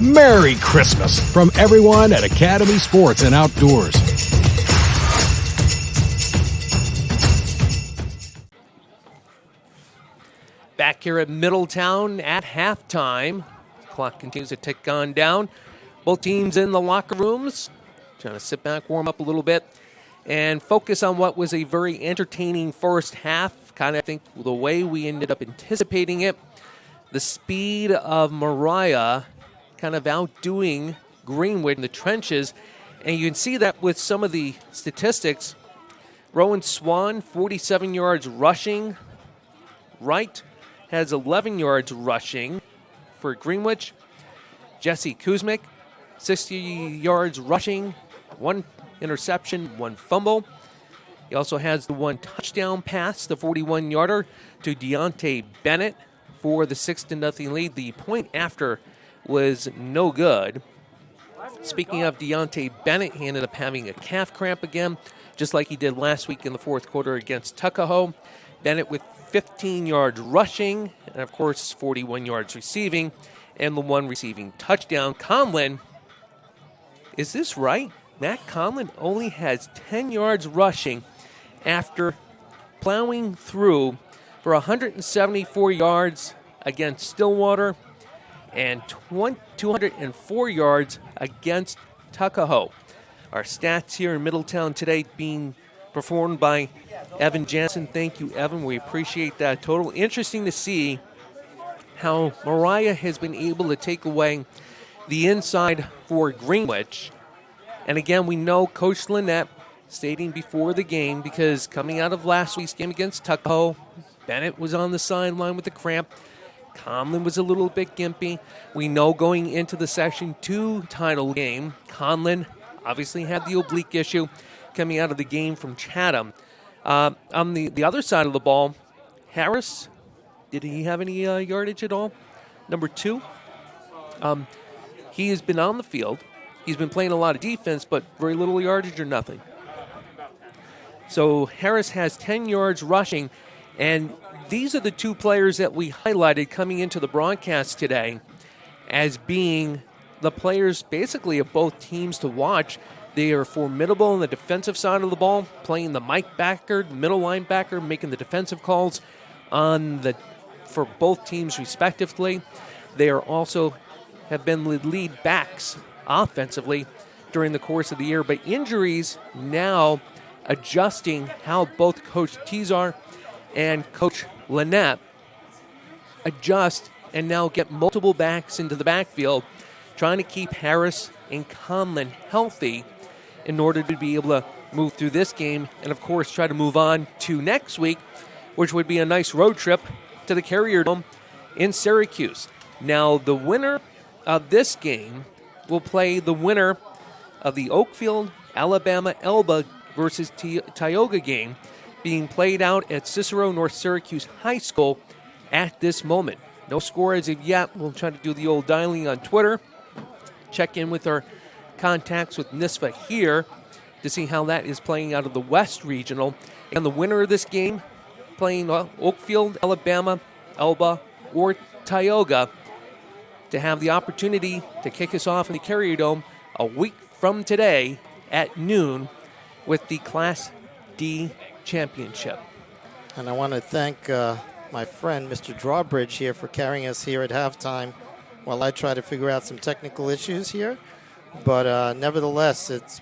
Merry Christmas from everyone at Academy Sports and Outdoors. Back here at Middletown at halftime. Clock continues to tick on down. Both teams in the locker rooms. Trying to sit back, warm up a little bit, and focus on what was a very entertaining first half. Kind of, I think, the way we ended up anticipating it. The speed of Moriah kind of outdoing Greenwich in the trenches. And you can see that with some of the statistics. Rowan Swan, 47 yards rushing. Wright has 11 yards rushing for Greenwich. Jesse Kuzmic, 60 yards rushing, 1 interception, 1 fumble. He also has the 1 touchdown pass, the 41-yarder to Deontay Bennett for the 6-0 lead. The point after was no good. Speaking of Deontay Bennett, he ended up having a calf cramp again, just like he did last week in the fourth quarter against Tuckahoe. Bennett with 15 yards rushing, and of course 41 yards receiving, and the 1 receiving touchdown. Conlin, is this right? Matt Conlin only has 10 yards rushing after plowing through for 174 yards against Stillwater and 204 yards against Tuckahoe. Our stats here in Middletown today being performed by Evan Jansen. Thank you, Evan. We appreciate that total. Interesting to see how Moriah has been able to take away the inside for Greenwich. And again, we know Coach Lynette stating before the game, because coming out of last week's game against Tuckahoe, Bennett was on the sideline with a cramp. Conlin was a little bit gimpy. We know going into the Section 2 title game, Conlin obviously had the oblique issue coming out of the game from Chatham. On the other side of the ball, Harris, did he have any yardage at all? Number 2, he has been on the field. He's been playing a lot of defense, but very little yardage or nothing. So Harris has 10 yards rushing, and these are the 2 players that we highlighted coming into the broadcast today as being the players basically of both teams to watch. They are formidable on the defensive side of the ball, playing the Mike backer, middle linebacker, making the defensive calls for both teams respectively. They are also have been the lead backs offensively during the course of the year, but injuries now adjusting how both Coach Tizar and Coach Lynette adjust and now get multiple backs into the backfield, trying to keep Harris and Conlin healthy in order to be able to move through this game and, of course, try to move on to next week, which would be a nice road trip to the Carrier Dome in Syracuse. Now, the winner of this game will play the winner of the Oakfield, Alabama Elba versus Tioga game being played out at Cicero North Syracuse High School at this moment. No score as of yet. We'll try to do the old dialing on Twitter. Check in with our contacts with NYSPHAA here to see how that is playing out of the West Regional. And the winner of this game playing Oakfield, Alabama, Elba, or Tioga to have the opportunity to kick us off in the Carrier Dome a week from today at noon with the Class D Championship. And I want to thank my friend, Mr. Drawbridge, here for carrying us here at halftime while I try to figure out some technical issues here. But nevertheless, it's,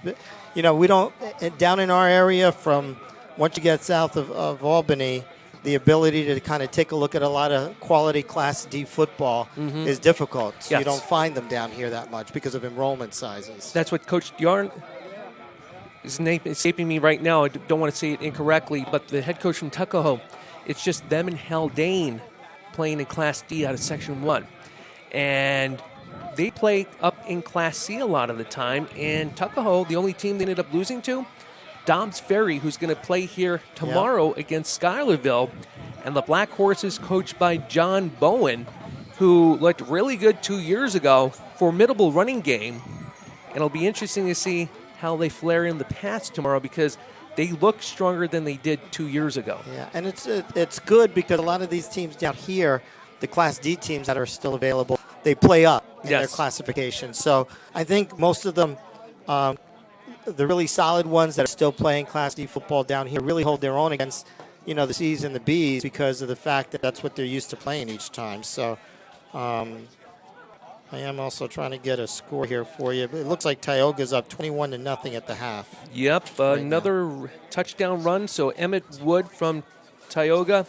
we don't, down in our area from once you get south of Albany, the ability to kind of take a look at a lot of quality Class D football is difficult. Yes. You don't find them down here that much because of enrollment sizes. That's what Coach Yarn, his name is escaping me right now. I don't want to say it incorrectly, but the head coach from Tuckahoe, it's just them and Haldane playing in Class D out of Section 1. And they play up in Class C a lot of the time. And Tuckahoe, the only team they ended up losing to, Dobbs Ferry, who's going to play here tomorrow against Schuylerville. And the Black Horses, coached by John Bowen, who looked really good 2 years ago. Formidable running game. And it'll be interesting to see how they flare in the pass tomorrow, because they look stronger than they did 2 years ago. Yeah, and it's good because a lot of these teams down here, the Class D teams that are still available, they play up in their classification. So I think most of them, the really solid ones that are still playing Class D football down here, really hold their own against, the C's and the B's because of the fact that that's what they're used to playing each time. So I am also trying to get a score here for you. It looks like Tioga's up 21-0 at the half. Yep, another touchdown run. So Emmett Wood from Tioga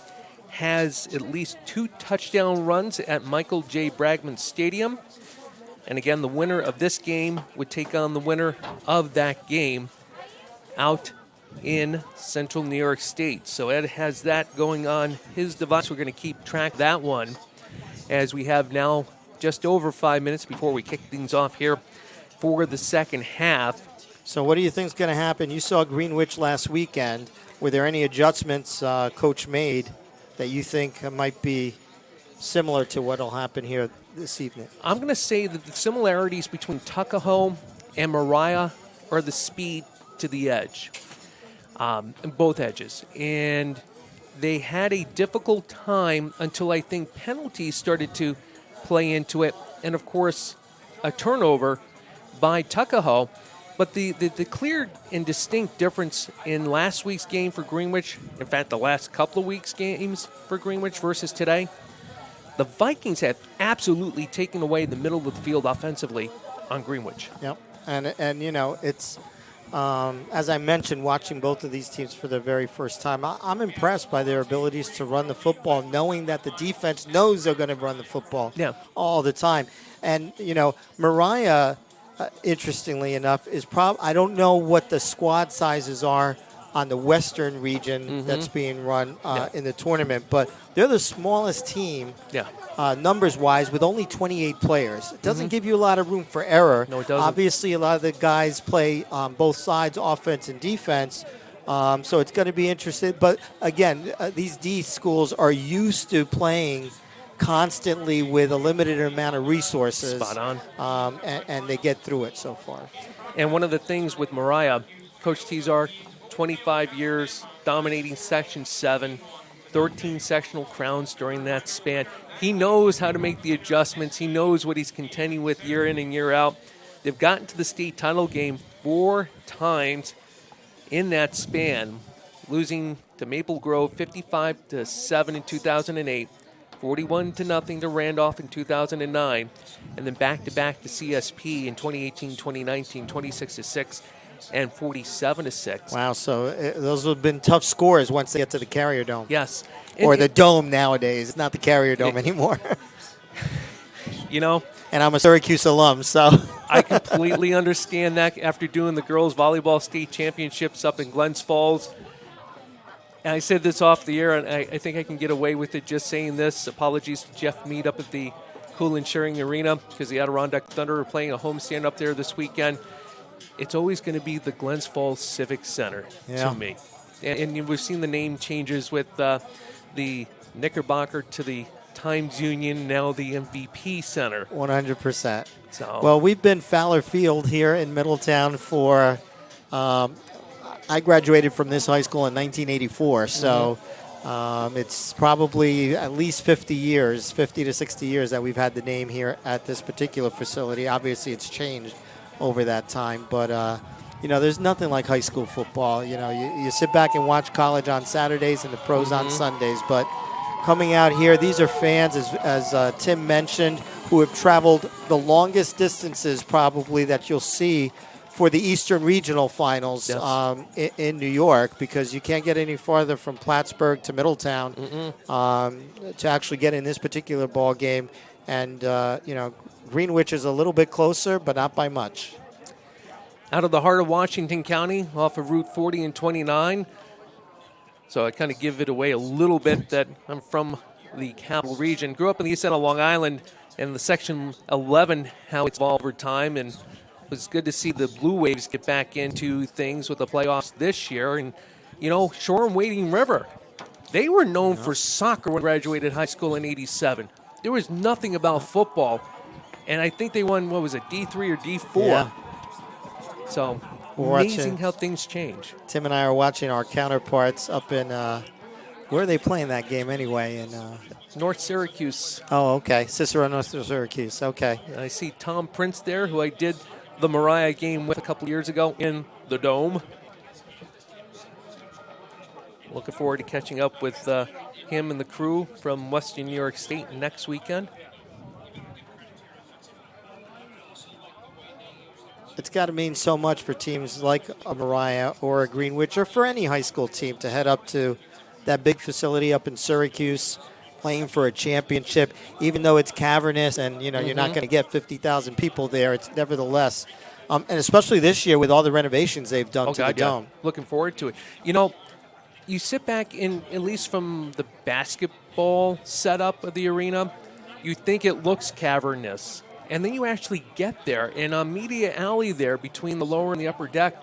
has at least 2 touchdown runs at Michael J. Bragman Stadium. And again, the winner of this game would take on the winner of that game out in central New York State. So Ed has that going on his device. We're going to keep track of that one as we have now just over 5 minutes before we kick things off here for the second half. So what do you think is going to happen? You saw Greenwich last weekend. Were there any adjustments Coach made that you think might be similar to what will happen here this evening? I'm going to say that the similarities between Tuckahoe and Moriah are the speed to the edge, both edges. And they had a difficult time until I think penalties started to play into it. And, of course, a turnover by Tuckahoe. But the clear and distinct difference in last week's game for Greenwich, in fact, the last couple of weeks' games for Greenwich versus today, the Vikings have absolutely taken away the middle of the field offensively on Greenwich. Yep. And you know, it's, as I mentioned, watching both of these teams for the very first time, I'm impressed by their abilities to run the football, knowing that the defense knows they're going to run the football all the time. And, you know, Moriah, interestingly enough, is I don't know what the squad sizes are on the Western region that's being run in the tournament, but they're the smallest team numbers-wise with only 28 players. It doesn't give you a lot of room for error. No, it doesn't. Obviously, a lot of the guys play on both sides, offense and defense, so it's going to be interesting. But, again, these D schools are used to playing constantly with a limited amount of resources. Spot on. And they get through it so far. And one of the things with Moriah, Coach Tizar, 25 years dominating Section 7, 13 sectional crowns during that span. He knows how to make the adjustments. He knows what he's contending with year in and year out. They've gotten to the state title game 4 times in that span, losing to Maple Grove 55-7 in 2008. 41-0 to Randolph in 2009, and then back-to-back to CSP in 2018, 2019, 26-6 and 47-6. Wow, so those have been tough scores once they get to the Carrier Dome. Yes. Or the Dome nowadays. It's not the Carrier Dome anymore. You know. And I'm a Syracuse alum, so. I completely understand that after doing the girls' volleyball state championships up in Glens Falls. And I said this off the air, and I think I can get away with it just saying this. Apologies to Jeff Mead up at the Cool Sharing Arena because the Adirondack Thunder are playing a homestand up there this weekend. It's always going to be the Glens Falls Civic Center to me. And we've seen the name changes with the Knickerbocker to the Times Union, now the MVP Center. 100%. So. Well, we've been Fowler Field here in Middletown for I graduated from this high school in 1984, so it's probably at least 50 to 60 years that we've had the name here at this particular facility. Obviously, it's changed over that time, but, you know, there's nothing like high school football. You know, you sit back and watch college on Saturdays and the pros on Sundays, but coming out here, these are fans, as Tim mentioned, who have traveled the longest distances probably that you'll see for the Eastern Regional Finals in New York, because you can't get any farther from Plattsburgh to Middletown to actually get in this particular ball game. And, you know, Greenwich is a little bit closer, but not by much. Out of the heart of Washington County, off of Route 40 and 29. So I kind of give it away a little bit that I'm from the capital region. Grew up in the east end of Long Island, and the Section 11, how it's evolved over time, and it was good to see the Blue Waves get back into things with the playoffs this year. And, you know, Shoreham-Wading River, they were known for soccer when I graduated high school in '87. There was nothing about football. And I think they won, what was it, D3 or D4? Yeah. So, amazing how things change. Tim and I are watching our counterparts up in, where are they playing that game anyway? In North Syracuse. Oh, okay. Cicero, North Syracuse. Okay. And I see Tom Prince there, who I did the Moriah game with a couple years ago in the Dome. Looking forward to catching up with him and the crew from Western New York State next weekend. It's got to mean so much for teams like a Moriah or a Greenwich, or for any high school team, to head up to that big facility up in Syracuse, playing for a championship, even though it's cavernous and, you're not going to get 50,000 people there. It's nevertheless, and especially this year with all the renovations they've done to the dome. Looking forward to it. You sit back in, at least from the basketball setup of the arena, you think it looks cavernous. And then you actually get there, and on Media Alley there between the lower and the upper deck,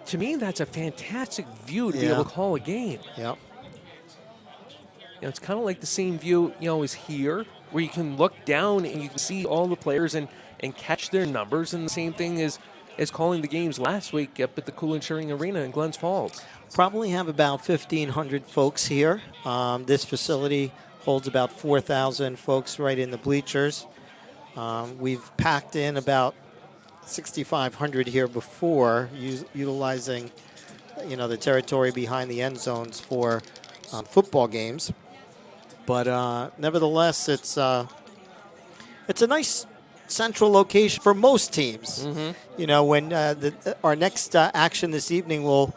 to me, that's a fantastic view to be able to call a game. Yep. It's kind of like the same view, is here, where you can look down and you can see all the players and catch their numbers. And the same thing as calling the games last week up at the Cool & Cheering Arena in Glens Falls. Probably have about 1,500 folks here. This facility holds about 4,000 folks right in the bleachers. We've packed in about 6,500 here before, utilizing, the territory behind the end zones for football games. But nevertheless, it's a nice central location for most teams. When our next action this evening will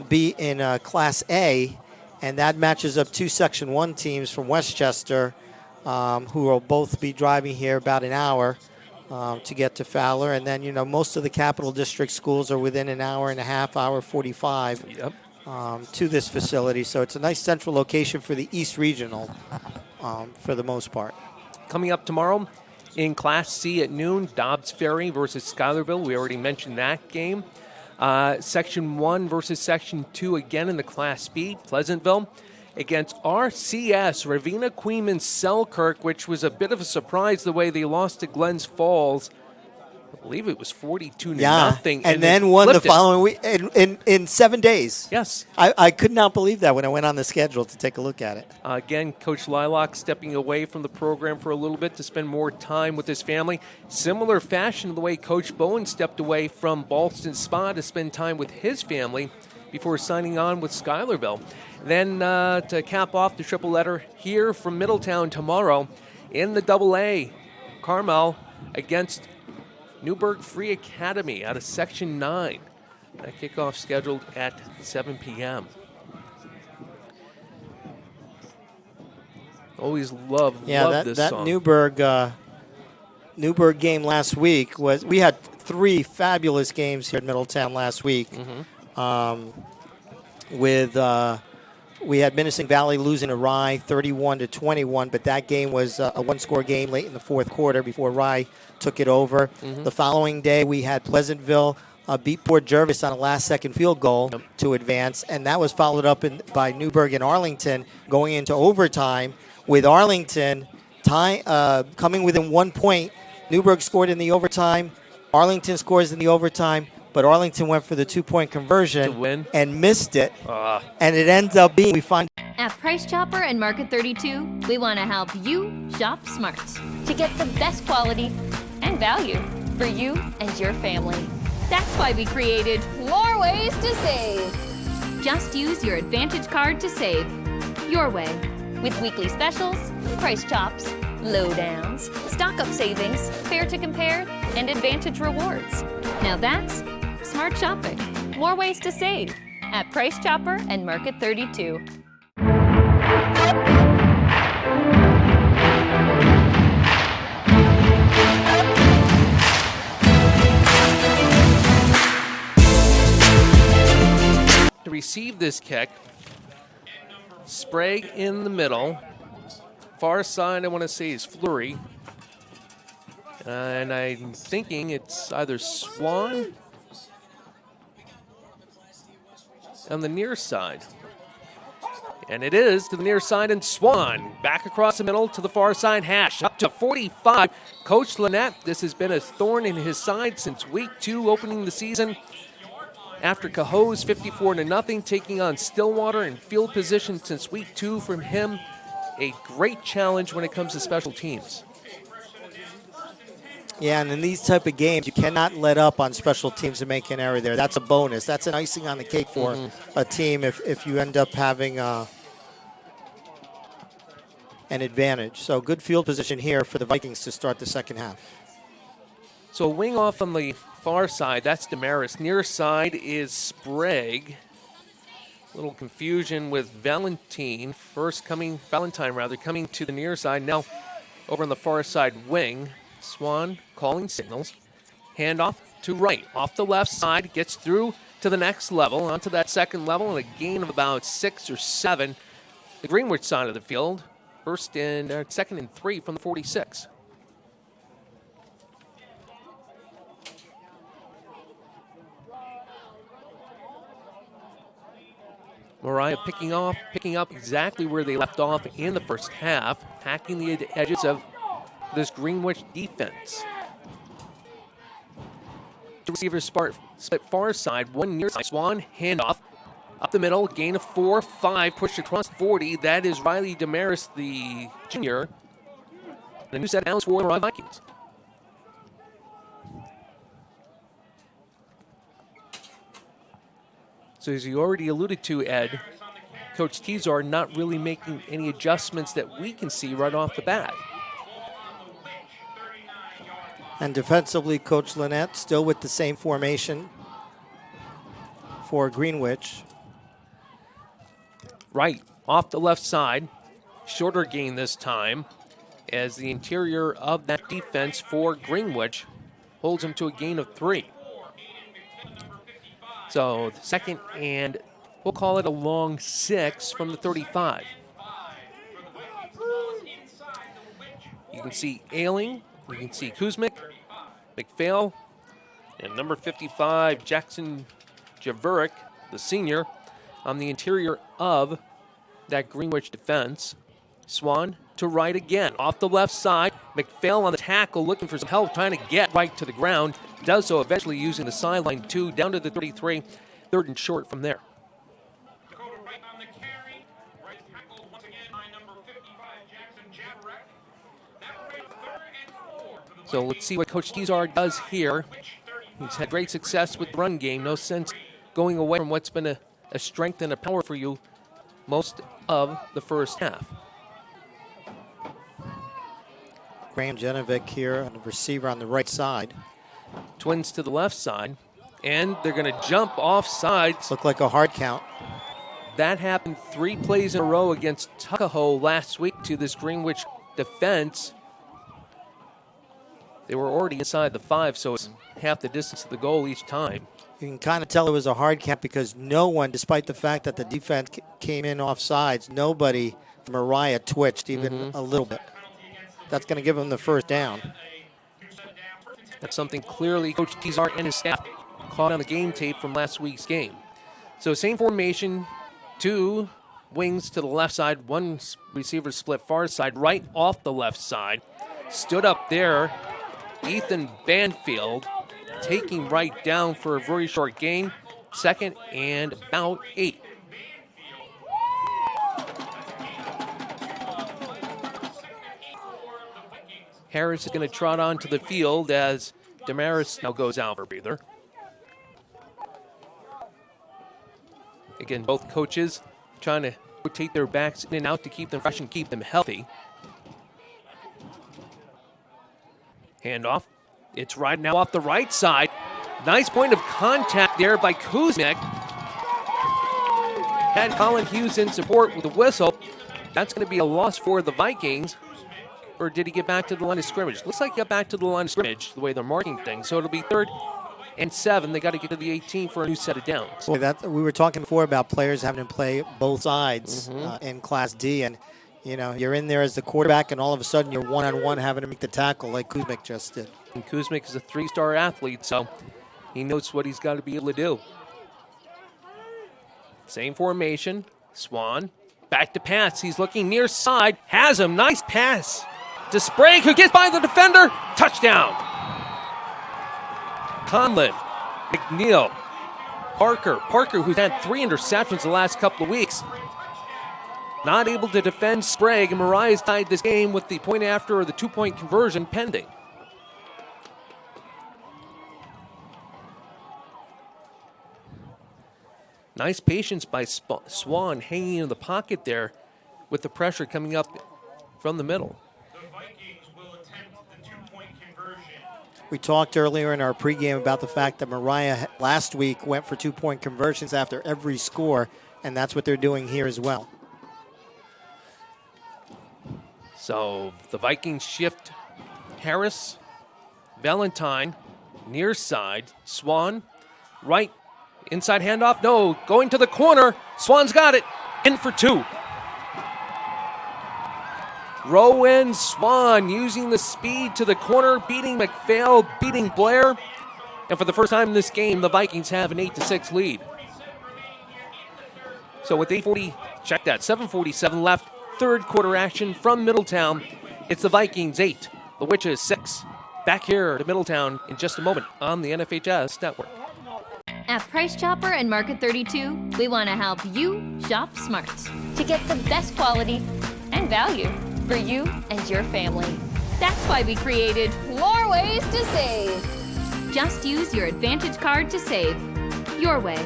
be in Class A, and that matches up two Section 1 teams from Westchester, who will both be driving here about an hour to get to Fowler. And then, most of the Capital District schools are within an hour and a half, hour 45 to this facility. So it's a nice central location for the East Regional for the most part. Coming up tomorrow in Class C at noon, Dobbs Ferry versus Schuylerville. We already mentioned that game. Section 1 versus Section 2 again in the Class B, Pleasantville against RCS, Ravenna Queens Selkirk, which was a bit of a surprise the way they lost to Glens Falls. I believe it was 42-0. And then won the following week in 7 days. Yes. I could not believe that when I went on the schedule to take a look at it. Again, Coach Lilac stepping away from the program for a little bit to spend more time with his family. Similar fashion to the way Coach Bowen stepped away from Ballston Spa to spend time with his family before signing on with Schuylerville. Then to cap off the triple letter here from Middletown tomorrow in the AA, Carmel against Newburgh Free Academy out of Section 9. That kickoff scheduled at 7 p.m. Always love this song. That Newburgh game last week we had 3 fabulous games here at Middletown last week. We had Menacing Valley losing to Rye 31-21, but that game was a one-score game late in the fourth quarter before Rye took it over. The following day, we had Pleasantville beat Port Jervis on a last-second field goal to advance, and that was followed up by Newburgh and Arlington going into overtime, with Arlington coming within 1 point. Newburgh scored in the overtime. Arlington scores in the overtime. But Arlington went for the 2-point conversion to win and missed it. And it ends up being, we find. At Price Chopper and Market 32, we want to help you shop smart to get the best quality and value for you and your family. That's why we created more ways to save. Just use your Advantage card to save your way with weekly specials, price chops, lowdowns, stock-up savings, fair to compare, and Advantage rewards. Now that's smart shopping. More ways to save at Price Chopper and Market 32. To receive this kick, Sprague in the middle. Far side, I want to say, is Fleury. And I'm thinking it's either Swan on the near side. And it is to the near side, and Swan back across the middle to the far side hash. Up to 45. Coach Lynette, this has been a thorn in his side since week 2 opening the season. After Cohoes 54-0, taking on Stillwater in field position since week 2 from him. A great challenge when it comes to special teams. Yeah, and in these type of games, you cannot let up on special teams and make an error there. That's a bonus. That's an icing on the cake for a team if you end up having an advantage. So good field position here for the Vikings to start the second half. So wing off on the far side, that's Damaris. Near side is Sprague. Little confusion with Valentine coming to the near side. Now over on the far side wing. Swan calling signals. Handoff to right. Off the left side. Gets through to the next level. Onto that second level. And a gain of about 6 or 7. The Greenwich side of the field. Second and 3 from the 46. Moriah picking up exactly where they left off in the first half, hacking the edges of this Greenwich defense. To receiver split far side, one near side. Swan handoff up the middle, gain of 4, 5, pushed across 40. That is Riley Damaris, the junior. And a new set of downs for the Moriah Vikings. So as you already alluded to, Ed, Coach Tizar not really making any adjustments that we can see right off the bat. And defensively, Coach Lynette still with the same formation for Greenwich. Right, off the left side, shorter gain this time, as the interior of that defense for Greenwich holds him to a gain of 3. So the second and we'll call it a long 6 from the 35. You can see Ailing, you can see Kuzmic, McPhail, and number 55, Jackson Javuric, the senior, on the interior of that Greenwich defense. Swan to right again, off the left side. McPhail on the tackle, looking for some help, trying to get right to the ground. Does so eventually using the sideline 2, down to the 33, third and short from there. So let's see what Coach Tizar does here. He's had great success with the run game. No sense going away from what's been a strength and a power for you most of the first half. Graham Genovic here on the receiver on the right side. Twins to the left side, and they're going to jump off sides. Look like a hard count. That happened 3 plays in a row against Tuckahoe last week to this Greenwich defense. They were already inside the 5, so it's half the distance to the goal each time. You can kind of tell it was a hard count because no one, despite the fact that the defense came in off sides, nobody from Moriah twitched even a little bit. That's going to give them the first down. That's something clearly Coach Tizar and his staff caught on the game tape from last week's game. So same formation, 2 wings to the left side, 1 receiver split far side, right off the left side. Stood up there, Ethan Banfield taking right down for a very short gain, second and about 8. Harris is going to trot onto the field as Damaris now goes out for a breather. Again, both coaches trying to rotate their backs in and out to keep them fresh and keep them healthy. Handoff. It's right now off the right side. Nice point of contact there by Kuzmic. Had Colin Hughes in support with a whistle. That's going to be a loss for the Vikings. Or did he get back to the line of scrimmage? Looks like he got back to the line of scrimmage, the way they're marking things. So it'll be 3rd and 7. They got to get to the 18 for a new set of downs. Well, we were talking before about players having to play both sides in Class D. And, you know, you're in there as the quarterback, and all of a sudden you're one-on-one having to make the tackle like Kuzmic just did. And Kuzmic is a 3-star athlete, so he knows what he's got to be able to do. Same formation. Swan. Back to pass. He's looking near side. Has him. Nice pass to Sprague, who gets by the defender. Touchdown. Conlon, McNeil, Parker, who's had 3 interceptions the last couple of weeks. Not able to defend Sprague, and Moriah's tied this game with the point after or the 2-point conversion pending. Nice patience by Swan hanging in the pocket there with the pressure coming up from the middle. We talked earlier in our pregame about the fact that Moriah last week went for 2-point conversions after every score. and that's what they're doing here as well. So the Vikings shift Harris, Valentine, near side, Swan, right, inside handoff, no, going to the corner, Swan's got it, in for 2. Rowan Swan using the speed to the corner, beating McPhail, beating Blair, and for the first time in this game, the Vikings have an 8-6 lead. So with 7:47 left, third quarter action from Middletown. It's the Vikings 8, the Witches 6. Back here to Middletown in just a moment on the NFHS Network. At Price Chopper and Market 32, we want to help you shop smart to get the best quality and value for you and your family. That's why we created more ways to save. Just use your Advantage card to save your way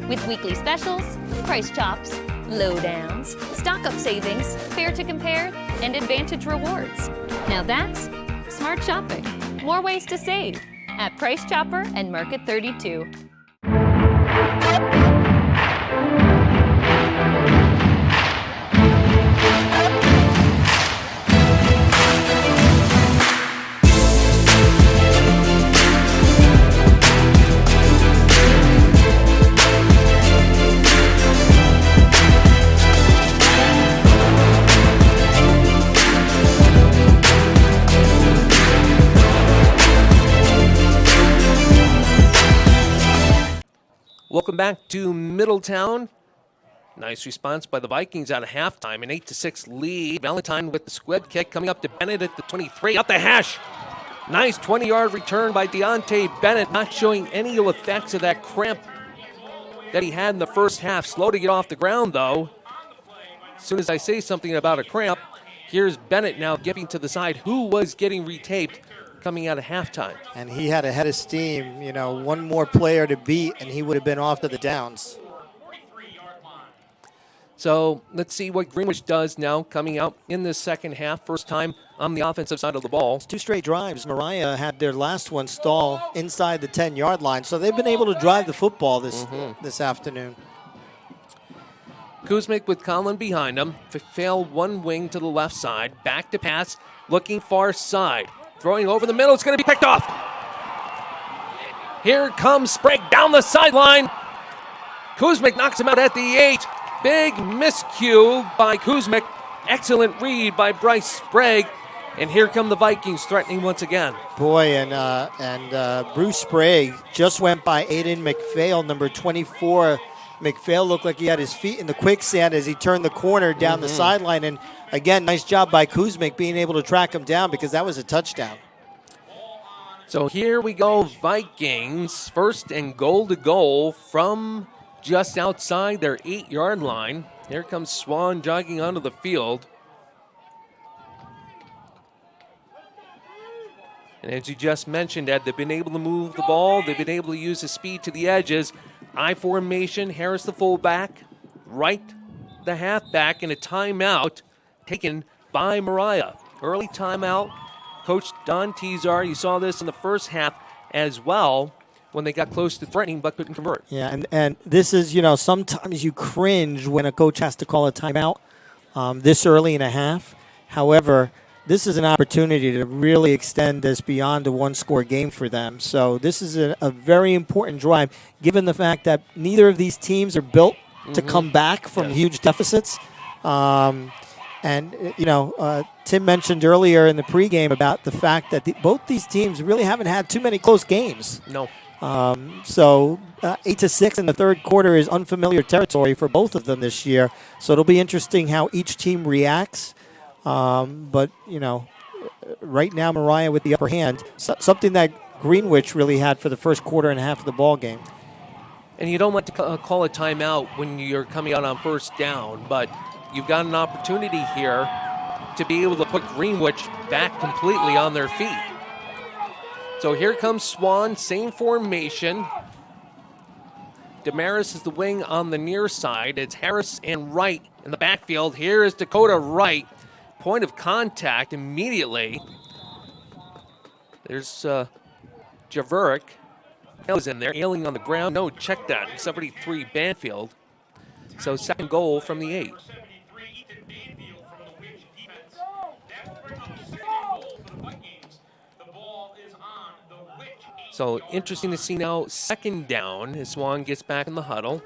with weekly specials, price chops, lowdowns, stock-up savings, fair to compare, and Advantage rewards. Now that's smart shopping. More ways to save at Price Chopper and Market 32. Welcome back to Middletown. Nice response by the Vikings out of halftime. An 8-6 lead. Valentine with the squib kick coming up to Bennett at the 23. Up the hash. Nice 20-yard return by Deontay Bennett. Not showing any ill effects of that cramp that he had in the first half. Slow to get off the ground, though. As soon as I say something about a cramp, here's Bennett now getting to the side, who was getting retaped coming out of halftime. And he had a head of steam, one more player to beat, and he would have been off to the downs. So let's see what Greenwich does now coming out in this second half. First time on the offensive side of the ball. It's 2 straight drives. Moriah had their last one stall inside the 10-yard line, so they've been able to drive the football this afternoon. Kuzmic with Colin behind him. Fail one wing to the left side. Back to pass, looking far side. Throwing over the middle, it's going to be picked off. Here comes Sprague down the sideline. Kuzmic knocks him out at the 8. Big miscue by Kuzmic. Excellent read by Bryce Sprague. And here come the Vikings threatening once again. Boy, and Bruce Sprague just went by Aiden McPhail, number 24. McPhail looked like he had his feet in the quicksand as he turned the corner down the sideline. And again, nice job by Kuzmic being able to track him down because that was a touchdown. So here we go, Vikings. First and goal to goal from just outside their 8-yard line. Here comes Swan jogging onto the field. And as you just mentioned, Ed, they've been able to move the ball. They've been able to use the speed to the edges. I formation, Harris the fullback, Wright the halfback, and a timeout taken by Moriah. Early timeout. Coach Don Tizar, you saw this in the first half as well when they got close to threatening but couldn't convert. Yeah, and this is, sometimes you cringe when a coach has to call a timeout this early in a half. However, this is an opportunity to really extend this beyond a one-score game for them. So this is a very important drive, given the fact that neither of these teams are built to come back from huge deficits. Tim mentioned earlier in the pregame about the fact that both these teams really haven't had too many close games. No. 8-6 in the third quarter is unfamiliar territory for both of them this year. So it'll be interesting how each team reacts. But right now Moriah with the upper hand, something that Greenwich really had for the first quarter and a half of the ball game. And you don't want to call a timeout when you're coming out on first down, but you've got an opportunity here to be able to put Greenwich back completely on their feet. So here comes Swan, same formation. Damaris is the wing on the near side. It's Harris and Wright in the backfield. Here is Dakota Wright. Point of contact immediately. There's Javerick. Is in there, ailing on the ground. No, check that. 73 Banfield. So second goal from the 8. So interesting to see now, second down as Swan gets back in the huddle.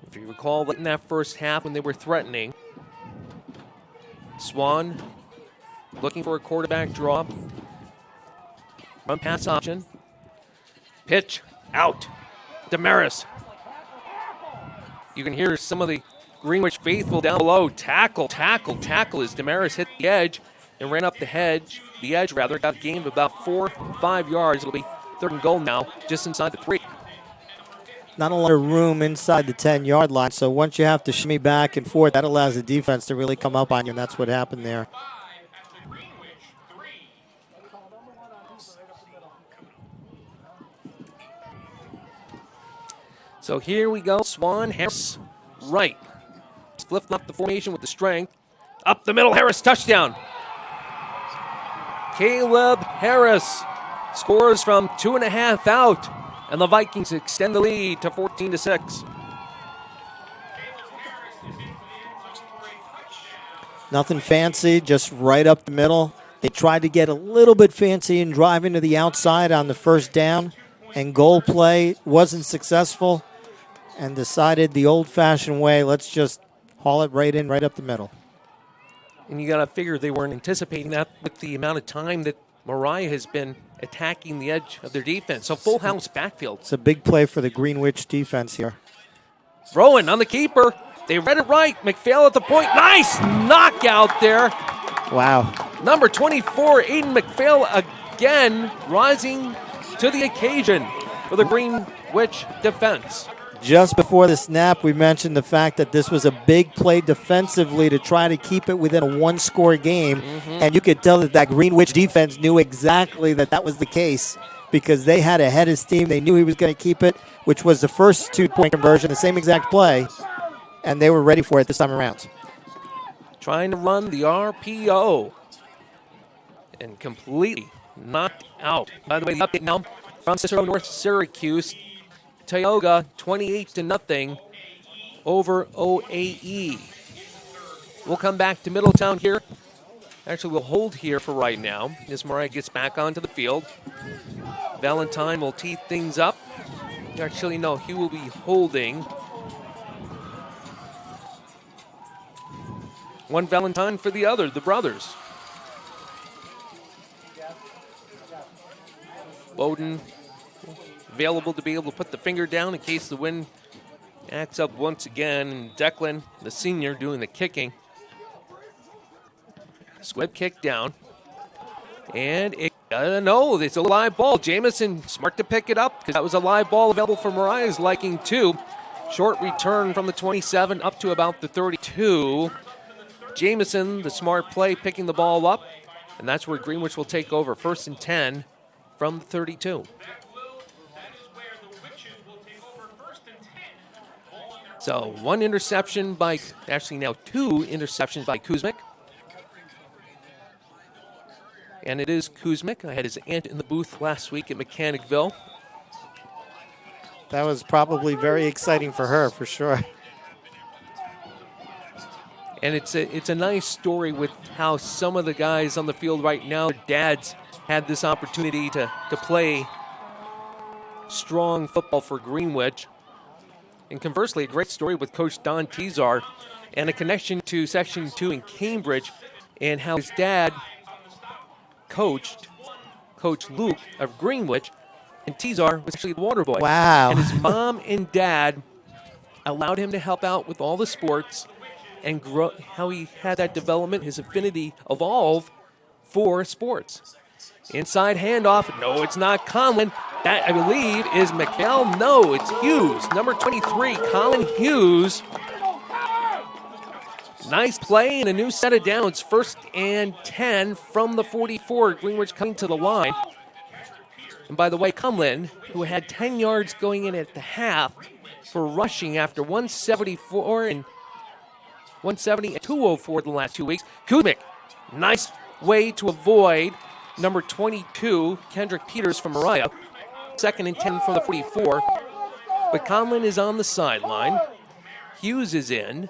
If you recall, in that first half when they were threatening, Swan looking for a quarterback draw. Run pass option. Pitch out. Damaris. You can hear some of the Greenwich faithful down below. Tackle as Damaris hit the edge and ran up the edge. The edge, got a gain of about 4 or 5 yards. It'll be third and goal now, just inside the 3. Not a lot of room inside the 10-yard line, so once you have to shimmy back and forth, that allows the defense to really come up on you, and that's what happened there. So here we go. Swan, Harris, right. Flipped up the formation with the strength. Up the middle, Harris, touchdown. Caleb Harris scores from 2.5 out, and the Vikings extend the lead to 14-6. Nothing fancy, just right up the middle. They tried to get a little bit fancy and drive into the outside on the first down, and goal play wasn't successful, and decided the old-fashioned way, let's just haul it right in, right up the middle. And you got to figure they weren't anticipating that with the amount of time that Moriah has been attacking the edge of their defense. So full house backfield. It's a big play for the Greenwich defense here. Rowan on the keeper. They read it right. McPhail at the point. Nice knockout there. Wow. Number 24, Aiden McPhail again rising to the occasion for the Greenwich defense. Just before the snap, we mentioned the fact that this was a big play defensively to try to keep it within a one-score game. And you could tell that Greenwich defense knew exactly that was the case because they had a head of steam. They knew he was going to keep it, which was the first 2-point conversion, the same exact play, and they were ready for it this time around. Trying to run the RPO and completely knocked out. By the way, the update now from Cicero North Syracuse. Tioga 28-0 over OAE. We'll come back to Middletown here. Actually, we'll hold here for right now as Moriah gets back onto the field. Valentine will tee things up. Actually, no, he will be holding. One Valentine for the other, the brothers. Bowden available to be able to put the finger down in case the wind acts up once again. And Declan, the senior, doing the kicking. Squib kick down. And it's a live ball. Jamison smart to pick it up because that was a live ball available for Moriah's liking too. Short return from the 27 up to about the 32. Jamison, the smart play, picking the ball up. And that's where Greenwich will take over. 1st and 10 from the 32. So one interception by, actually now 2 interceptions by Kuzmic. And it is Kuzmic. I had his aunt in the booth last week at Mechanicville. That was probably very exciting for her, for sure. And it's a nice story with how some of the guys on the field right now, their dads had this opportunity to play strong football for Greenwich. And conversely, a great story with Coach Don Tezar and a connection to Section 2 in Cambridge and how his dad coached Coach Luke of Greenwich, and Tezar was actually the water boy. Wow. And his mom and dad allowed him to help out with all the sports and grow, how he had that development, his affinity evolve for sports. Inside handoff. No, it's not Conlon. That, I believe, is McPhail. No, it's Hughes. Number 23, Colin Hughes. Nice play and a new set of downs. 1st and 10 from the 44. Greenwich coming to the line. And by the way, Conlon, who had 10 yards going in at the half for rushing after 174 and 170 and 204 the last 2 weeks. Kuzmic, nice way to avoid number 22, Kendrick Peters from Moriah. 2nd and 10 from the 44. But Conlon is on the sideline. Hughes is in.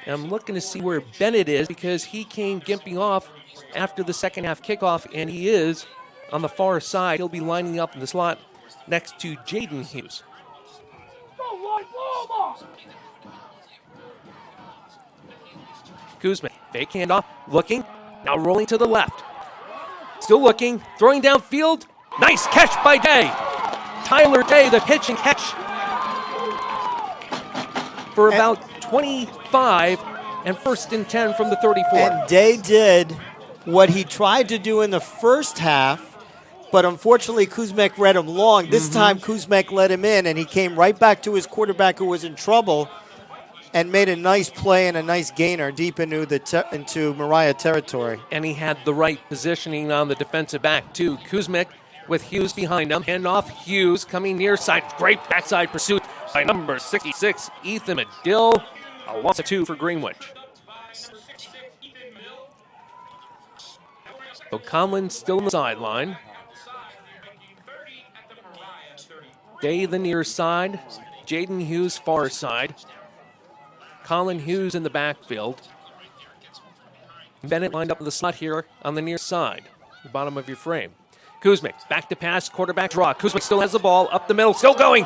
And I'm looking to see where Bennett is because he came gimping off after the second half kickoff, and he is on the far side. He'll be lining up in the slot next to Jaden Hughes. Kuzma, fake handoff, looking, now rolling to the left. Still looking, throwing downfield. Nice catch by Day. Tyler Day, the pitch and catch for about 25 and 1st and 10 from the 34. And Day did what he tried to do in the first half, but unfortunately Kuzmek read him long. This time Kuzmek let him in, and he came right back to his quarterback who was in trouble and made a nice play and a nice gainer deep into Moriah territory. And he had the right positioning on the defensive back too. Kuzmek with Hughes behind him. Handoff, Hughes coming near side. Great backside pursuit by number 66, Ethan Medill. A loss of 2 for Greenwich. So Conlon still on the sideline. Day the near side. Jaden Hughes far side. Colin Hughes in the backfield. Bennett lined up in the slot here on the near side, the bottom of your frame. Kuzmic, back to pass, quarterback draw. Kuzmic still has the ball, up the middle, still going.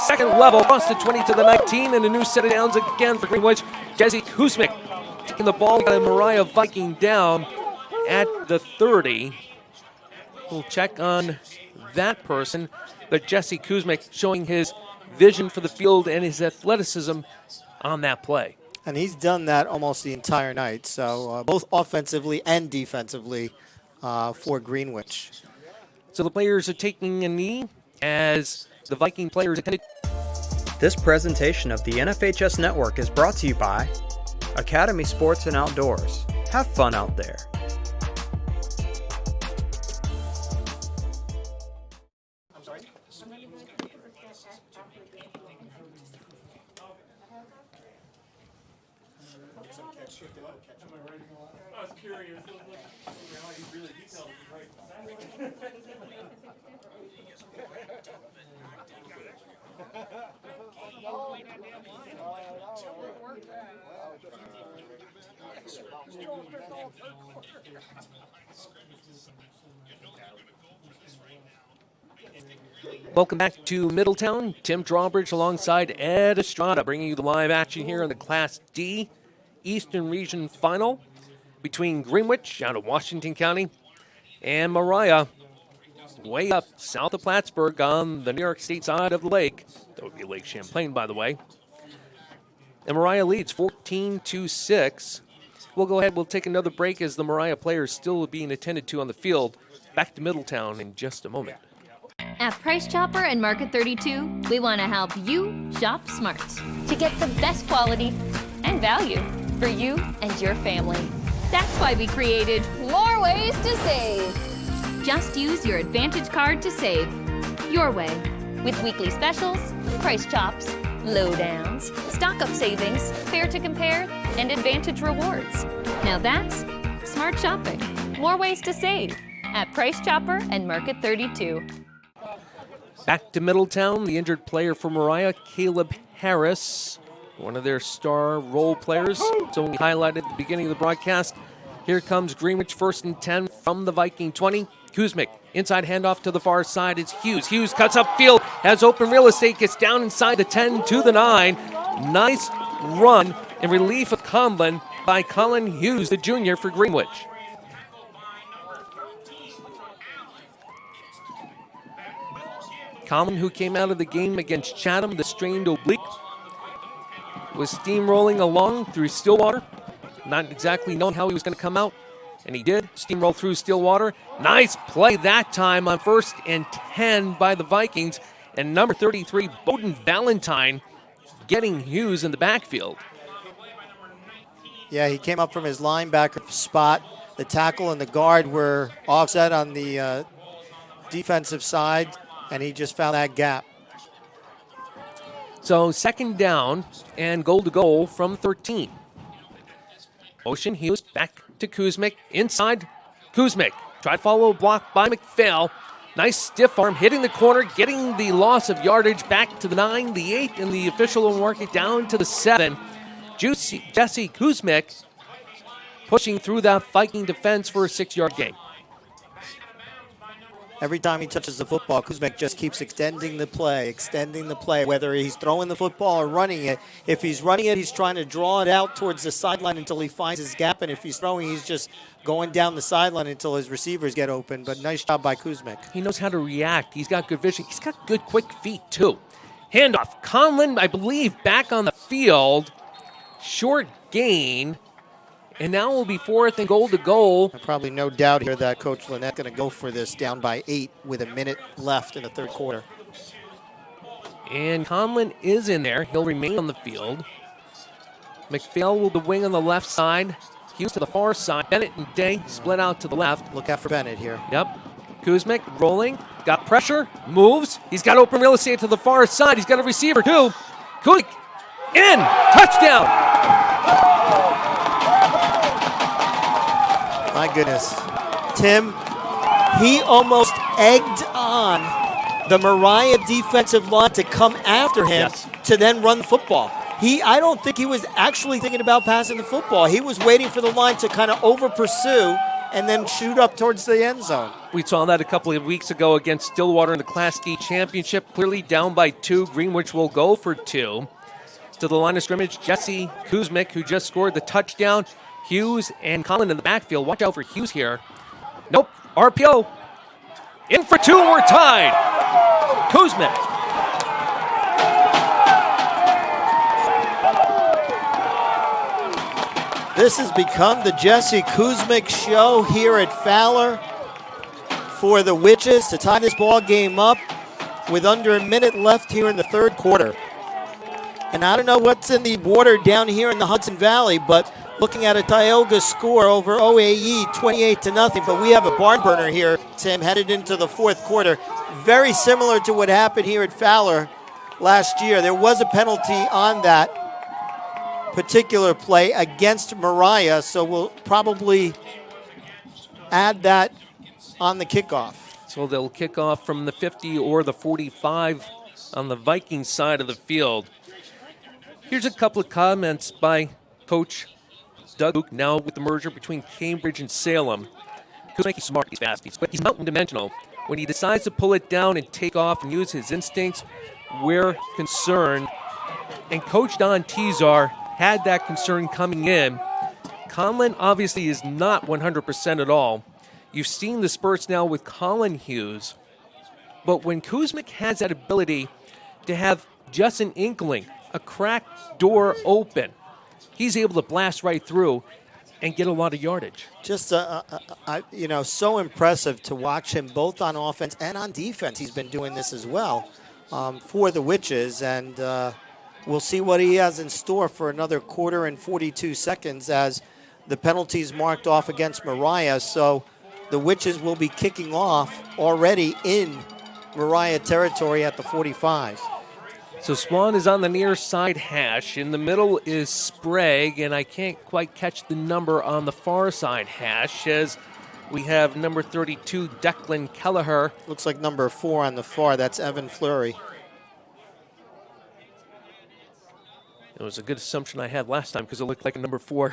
Second level, across the 20 to the 19, and a new set of downs again for Greenwich. Jesse Kuzmic taking the ball, got a Moriah Viking down at the 30. We'll check on that person, but Jesse Kuzmic showing his vision for the field and his athleticism on that play. And he's done that almost the entire night, so both offensively and defensively for Greenwich. So the players are taking a knee as the Viking players attended. This presentation of the NFHS Network is brought to you by Academy Sports and Outdoors. Have fun out there. Welcome back to Middletown. Tim Drawbridge alongside Ed Estrada, bringing you the live action here in the Class D Eastern Region Final between Greenwich out of Washington County and Moriah way up south of Plattsburgh on the New York State side of the lake. That would be Lake Champlain, by the way. And Moriah leads 14-6. We'll go ahead, we'll take another break as the Moriah players still being attended to on the field. Back to Middletown in just a moment. At Price Chopper and Market 32, we want to help you shop smart to get the best quality and value for you and your family. That's why we created more ways to save. Just use your Advantage card to save your way with weekly specials, price chops, lowdowns, stock-up savings, fair to compare, and Advantage rewards. Now that's smart shopping. More ways to save at Price Chopper and Market 32. Back to Middletown, the injured player for Moriah, Caleb Harris, one of their star role players. So we highlighted at the beginning of the broadcast. Here comes Greenwich 1st and 10 from the Viking 20. Kuzmic, inside handoff to the far side. It's Hughes. Hughes cuts upfield, has open real estate, gets down inside the 10 to the 9. Nice run in relief of Conlon by Colin Hughes, the junior for Greenwich. Conlon, who came out of the game against Chatham, the strained oblique, was steamrolling along through Stillwater, not exactly knowing how he was going to come out, and he did steamroll through Stillwater. Nice play that time on 1st and 10 by the Vikings, and number 33, Bowden Valentine, getting Hughes in the backfield. Yeah, he came up from his linebacker spot. The tackle and the guard were offset on the defensive side, and he just found that gap. So 2nd down and goal to goal from 13. Motion, Hughes back to Kuzmic. Inside, Kuzmic. Tried to follow a block by McPhail. Nice stiff arm, hitting the corner, getting the loss of yardage back to the 9, the 8, and the official will mark it down to the 7. Jesse Kuzmic pushing through that Viking defense for a 6-yard gain. Every time he touches the football, Kuzmic just keeps extending the play, whether he's throwing the football or running it. If he's running it, he's trying to draw it out towards the sideline until he finds his gap, and if he's throwing, he's just going down the sideline until his receivers get open. But nice job by Kuzmic. He knows how to react. He's got good vision. He's got good quick feet, too. Handoff. Conlon, I believe, back on the field. Short gain. And now will be 4th and goal to goal. Probably no doubt here that Coach Lynette going to go for this down by 8 with a minute left in the third quarter. And Conlon is in there. He'll remain on the field. McPhail will the wing on the left side. Hughes to the far side. Bennett and Day split out to the left. Look out for Bennett here. Yep. Kuzmic rolling. Got pressure. Moves. He's got open real estate to the far side. He's got a receiver too. Kuzmic in. Touchdown. My goodness. Tim, he almost egged on the Moriah defensive line to come after him to then run the football. I don't think he was actually thinking about passing the football. He was waiting for the line to kind of over-pursue and then shoot up towards the end zone. We saw that a couple of weeks ago against Stillwater in the Class D championship. Clearly down by 2. Greenwich will go for 2. To the line of scrimmage, Jesse Kuzmic, who just scored the touchdown. Hughes and Conlon in the backfield. Watch out for Hughes here. Nope. RPO. In for 2. We're tied. Kuzmic. This has become the Jesse Kuzmic show here at Fowler for the Witches to tie this ball game up with under a minute left here in the third quarter. And I don't know what's in the water down here in the Hudson Valley, but looking at a Tioga score over OAE 28-0, but we have a barn burner here, Tim, headed into the fourth quarter. Very similar to what happened here at Fowler last year. There was a penalty on that particular play against Moriah, so we'll probably add that on the kickoff. So they'll kick off from the 50 or the 45 on the Viking side of the field. Here's a couple of comments by Coach Doug Luke, now with the merger between Cambridge and Salem. He's smart, he's fast, he's quick, he's multi-dimensional. When he decides to pull it down and take off and use his instincts, we're concerned. And Coach Don Tizar had that concern coming in. Conlon obviously is not 100% at all. You've seen the spurts now with Colin Hughes. But when Kuzmic has that ability to have just an inkling, a cracked door open, he's able to blast right through and get a lot of yardage. Just, so impressive to watch him both on offense and on defense. He's been doing this as well for the Witches, and we'll see what he has in store for another quarter and 42 seconds as the penalties marked off against Moriah. So the Witches will be kicking off already in Moriah territory at the 45. So Swan is on the near side hash. In the middle is Sprague, and I can't quite catch the number on the far side hash as we have number 32, Declan Kelleher. Looks like number 4 on the far. That's Evan Fleury. It was a good assumption I had last time because it looked like a number 4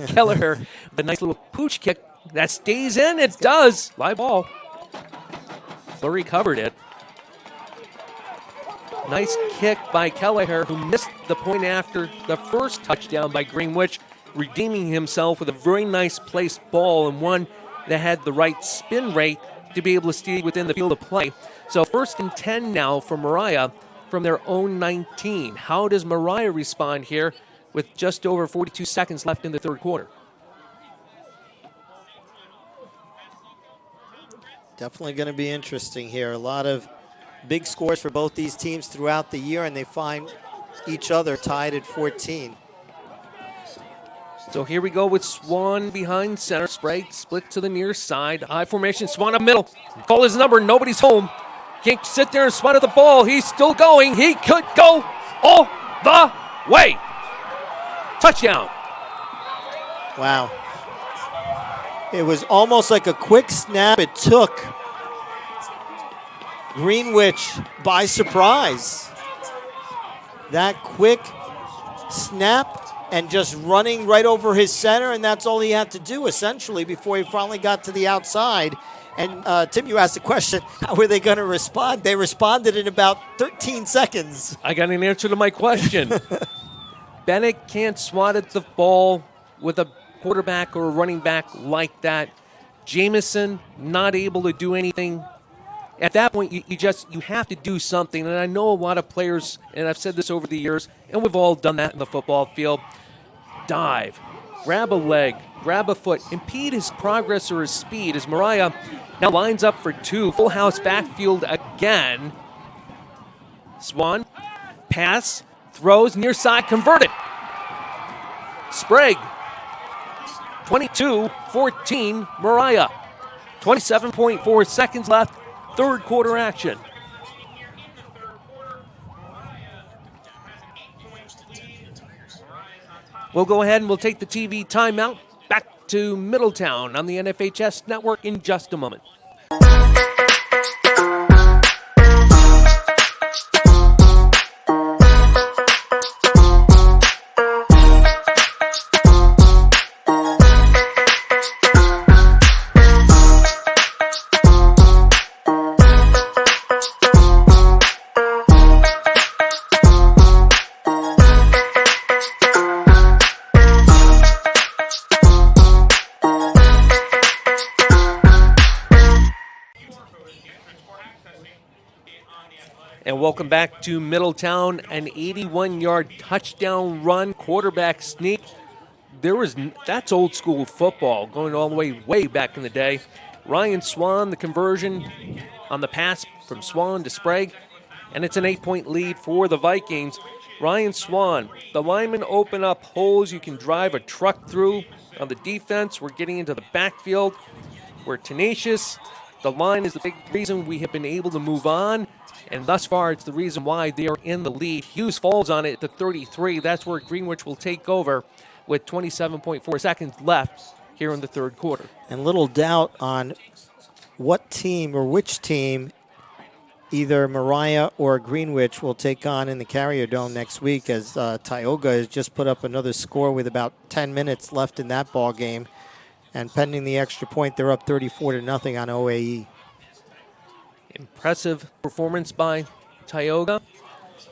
Kelleher. The nice little pooch kick that stays in. It does. Live ball. Fleury covered it. Nice kick by Kelleher, who missed the point after the first touchdown by Greenwich, redeeming himself with a very nice placed ball and one that had the right spin rate to be able to stay within the field of play. So 1st and 10 now for Moriah from their own 19. How does Moriah respond here with just over 42 seconds left in the third quarter? Definitely going to be interesting here. A lot of big scores for both these teams throughout the year, and they find each other tied at 14. So here we go with Swan behind center. Sprague split to the near side. I formation, Swan up middle. Call his number, nobody's home. Can't sit there and swat at the ball. He's still going. He could go all the way. Touchdown. Wow. It was almost like a quick snap. It took Greenwich by surprise. That quick snap and just running right over his center, and that's all he had to do essentially before he finally got to the outside. And Tim, you asked the question, how were they going to respond? They responded in about 13 seconds. I got an answer to my question. Bennett can't swat at the ball with a quarterback or a running back like that. Jamison not able to do anything. At that point, you have to do something. And I know a lot of players, and I've said this over the years, and we've all done that in the football field. Dive, grab a leg, grab a foot, impede his progress or his speed as Moriah now lines up for two. Full house backfield again. Swan, pass, throws, near side, converted. Sprague, 22-14, Moriah. 27.4 seconds left, third quarter action. We'll go ahead and we'll take the TV timeout. Back to Middletown on the NFHS network in just a moment. And welcome back to Middletown, an 81-yard touchdown run, quarterback sneak. That's old school football, going all the way back in the day. Ryan Swan, the conversion on the pass from Swan to Sprague, and it's an 8-point lead for the Vikings. Ryan Swan, the linemen open up holes you can drive a truck through. On the defense, we're getting into the backfield. We're tenacious. The line is the big reason we have been able to move on. And thus far, it's the reason why they are in the lead. Hughes falls on it at the 33. That's where Greenwich will take over with 27.4 seconds left here in the third quarter. And little doubt on what team or which team either Moriah or Greenwich will take on in the Carrier Dome next week, as Tioga has just put up another score with about 10 minutes left in that ball game. And pending the extra point, they're up 34-0 on OAE. Impressive performance by Tioga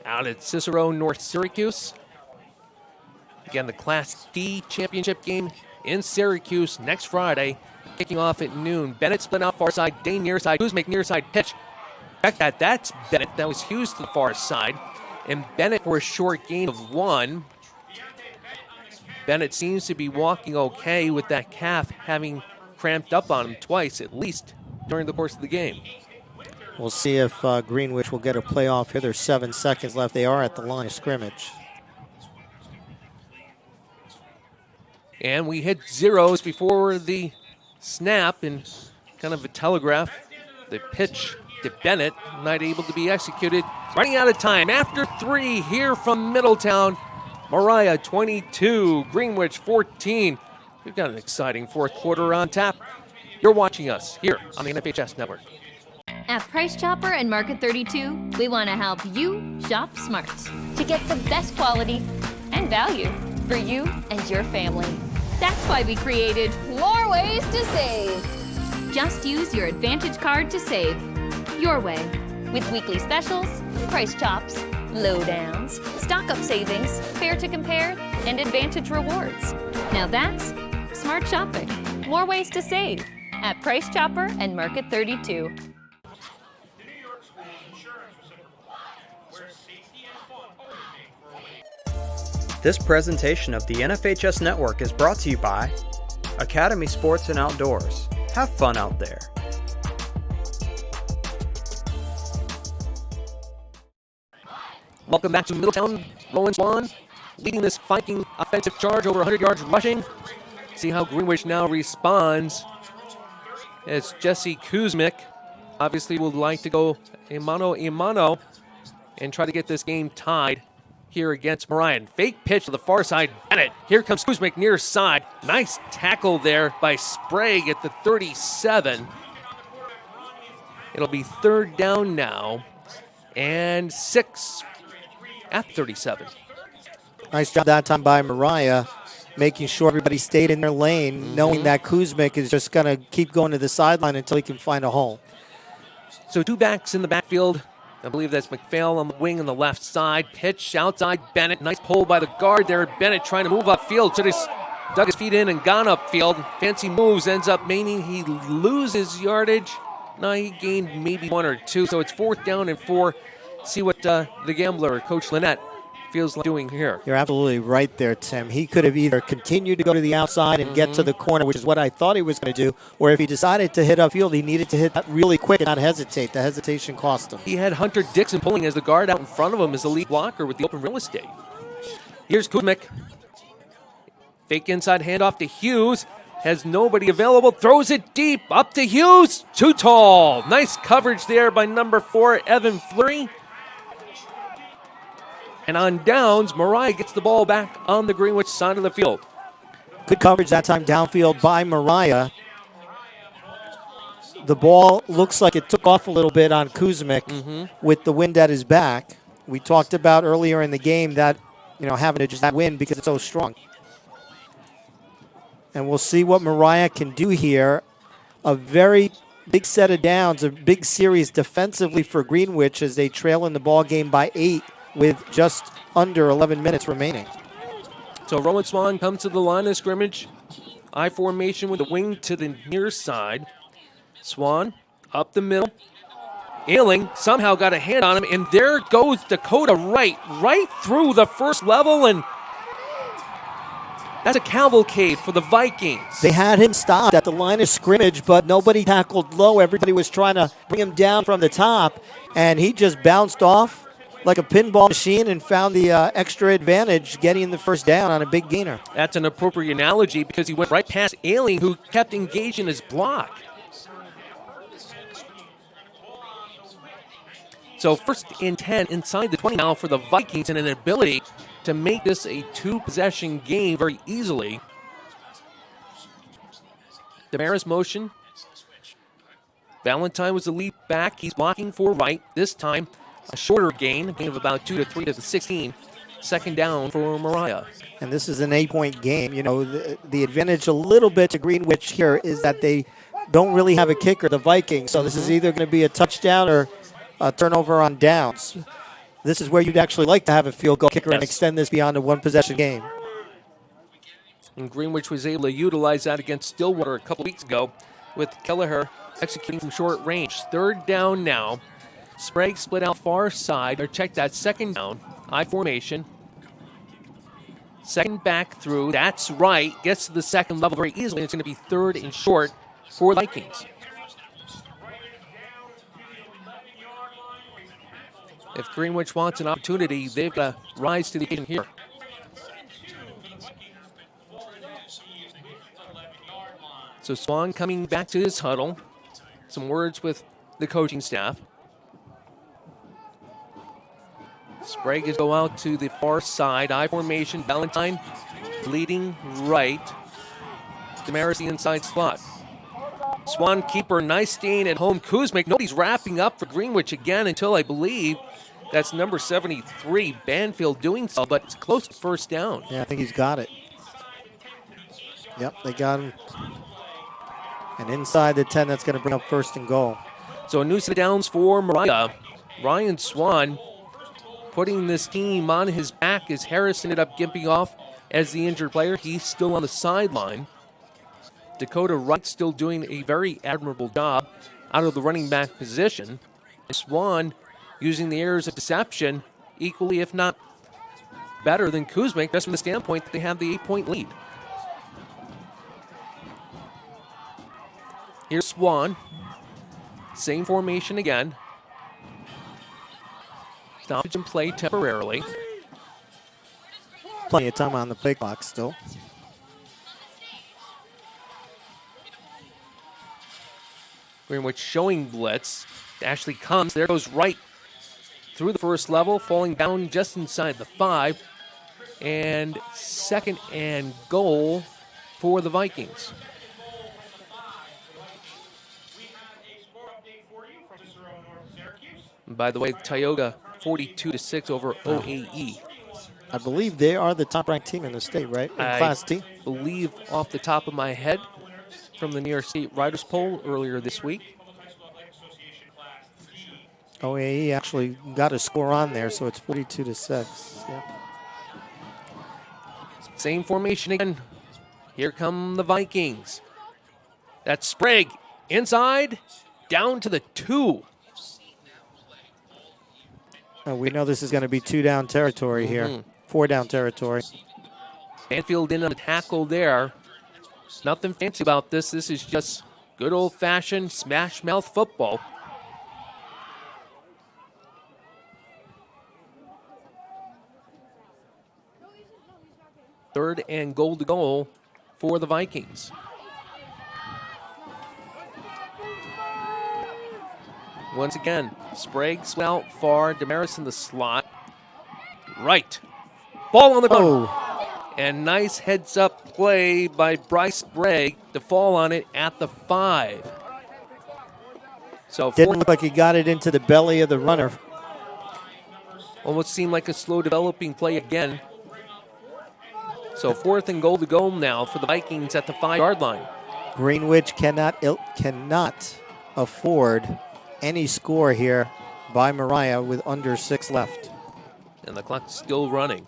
out at Cicero, North Syracuse. Again, the Class D championship game in Syracuse next Friday, kicking off at noon. Bennett split out far side, Dane near side, Kuzmic near side pitch. Back that's Bennett. That was Hughes to the far side. And Bennett for a short gain of 1. Bennett seems to be walking okay with that calf having cramped up on him twice at least during the course of the game. We'll see if Greenwich will get a playoff here. There's 7 seconds left. They are at the line of scrimmage. And we hit zeros before the snap and kind of a telegraph. The pitch to Bennett, not able to be executed. Running out of time after 3 here from Middletown. Moriah 22, Greenwich 14. We've got an exciting fourth quarter on tap. You're watching us here on the NFHS Network. At Price Chopper and Market 32, we want to help you shop smart to get the best quality and value for you and your family. That's why we created more ways to save. Just use your Advantage card to save your way with weekly specials, price chops, lowdowns, stock-up savings, fair to compare, and Advantage rewards. Now that's smart shopping. More ways to save at Price Chopper and Market 32. This presentation of the NFHS Network is brought to you by Academy Sports and Outdoors. Have fun out there. Welcome back to Middletown. Rowan Swan leading this Viking offensive charge, over 100 yards rushing. See how Greenwich now responds. As Jesse Kuzmic obviously would like to go imano and try to get this game tied here against Moriah. Fake pitch to the far side, Bennett. Here comes Kuzmic near side. Nice tackle there by Sprague at the 37. It'll be third down now and 6 at 37. Nice job that time by Moriah, making sure everybody stayed in their lane, knowing that Kuzmic is just going to keep going to the sideline until he can find a hole. So 2 backs in the backfield. I believe that's McPhail on the wing on the left side. Pitch outside Bennett. Nice pull by the guard there. Bennett trying to move upfield. Should have dug his feet in and gone upfield. Fancy moves ends up meaning he loses yardage. No, he gained maybe 1 or 2. So it's 4th down and 4. See what the gambler, Coach Lynette, feels like doing here. You're absolutely right there, Tim. He could have either continued to go to the outside and get to the corner, which is what I thought he was going to do, or if he decided to hit upfield, he needed to hit that really quick and not hesitate. The hesitation cost him. He had Hunter Dixon pulling as the guard out in front of him as the lead blocker with the open real estate. Here's Kuzmic. Fake inside handoff to Hughes. Has nobody available. Throws it deep. Up to Hughes. Too tall. Nice coverage there by number 4, Evan Fleury. And on downs, Moriah gets the ball back on the Greenwich side of the field. Good coverage that time downfield by Moriah. The ball looks like it took off a little bit on Kuzmic with the wind at his back. We talked about earlier in the game that, having to just win because it's so strong. And we'll see what Moriah can do here. A very big set of downs, a big series defensively for Greenwich as they trail in the ball game by 8 with just under 11 minutes remaining. So Rowan Swan comes to the line of scrimmage. I formation with the wing to the near side. Swan up the middle. Ailing somehow got a hand on him, and there goes Dakota Wright right through the first level, and that's a cavalcade for the Vikings. They had him stopped at the line of scrimmage, but nobody tackled low. Everybody was trying to bring him down from the top, and he just bounced off like a pinball machine and found the extra advantage getting the first down on a big gainer. That's an appropriate analogy because he went right past Ailing, who kept engaged in his block. So 1st and 10 inside the 20 now for the Vikings, and an ability to make this a 2-possession game very easily. Damaris motion. Valentine was the lead back. He's blocking for Wright. This time a shorter gain, a gain of about 2 to 3 to the 16. 2nd down for Moriah. And this is an 8-point game. The advantage a little bit to Greenwich here is that they don't really have a kicker, the Vikings. So this is either going to be a touchdown or a turnover on downs. This is where you'd actually like to have a field goal kicker and extend this beyond a 1-possession game. And Greenwich was able to utilize that against Stillwater a couple weeks ago with Kelleher executing from short range. 3rd down now. Sprague split out far side, or check that 2nd down. I formation. 2nd back through. That's right. Gets to the 2nd level very easily. It's going to be 3rd and short for the Vikings. If Greenwich wants an opportunity, they've got to rise to the occasion here. So Swan coming back to his huddle. Some words with the coaching staff. Sprague is go out to the far side. I formation. Valentine leading right. Damaris the inside slot. Swan keeper, nice staying at home. Kuzmic, nobody's wrapping up for Greenwich again until I believe that's number 73, Banfield doing so, but it's close to 1st down. Yeah, I think he's got it. Yep, they got him. And inside the 10, that's going to bring up 1st and goal. So a new set of downs for Moriah. Ryan Swan putting this team on his back as Harris ended up gimping off as the injured player. He's still on the sideline. Dakota Wright still doing a very admirable job out of the running back position. And Swan using the errors of deception equally, if not better than Kuzmic, just from the standpoint that they have the 8-point lead. Here's Swan. Same formation again. Stoppage and play temporarily. Plenty of time on the play clock still. Greenwich showing blitz. Ashley comes. There goes Wright through the first level, falling down just inside the 5. And 2nd and goal for the Vikings. And by the way, Tioga 42-6 over OAE. I believe they are the top-ranked team in the state, right? In Class T? I believe off the top of my head from the New York State Riders Poll earlier this week. OAE actually got a score on there, so it's 42-6. Yeah. Same formation again. Here come the Vikings. That's Sprague inside, down to the 2. We know this is going to be 2-down territory here. 4-down territory. Banfield in on a tackle there. Nothing fancy about this. This is just good old-fashioned smash-mouth football. Third and goal to goal for the Vikings. Once again, Sprague out far, Damaris in the slot. Right. Ball on the ground. And nice heads-up play by Bryce Sprague to fall on it at the 5. So didn't look like he got it into the belly of the runner. Almost seemed like a slow developing play again. So 4th and goal to go now for the Vikings at the 5-yard line. Greenwich cannot afford any score here by Moriah with under 6 left. And the clock's still running.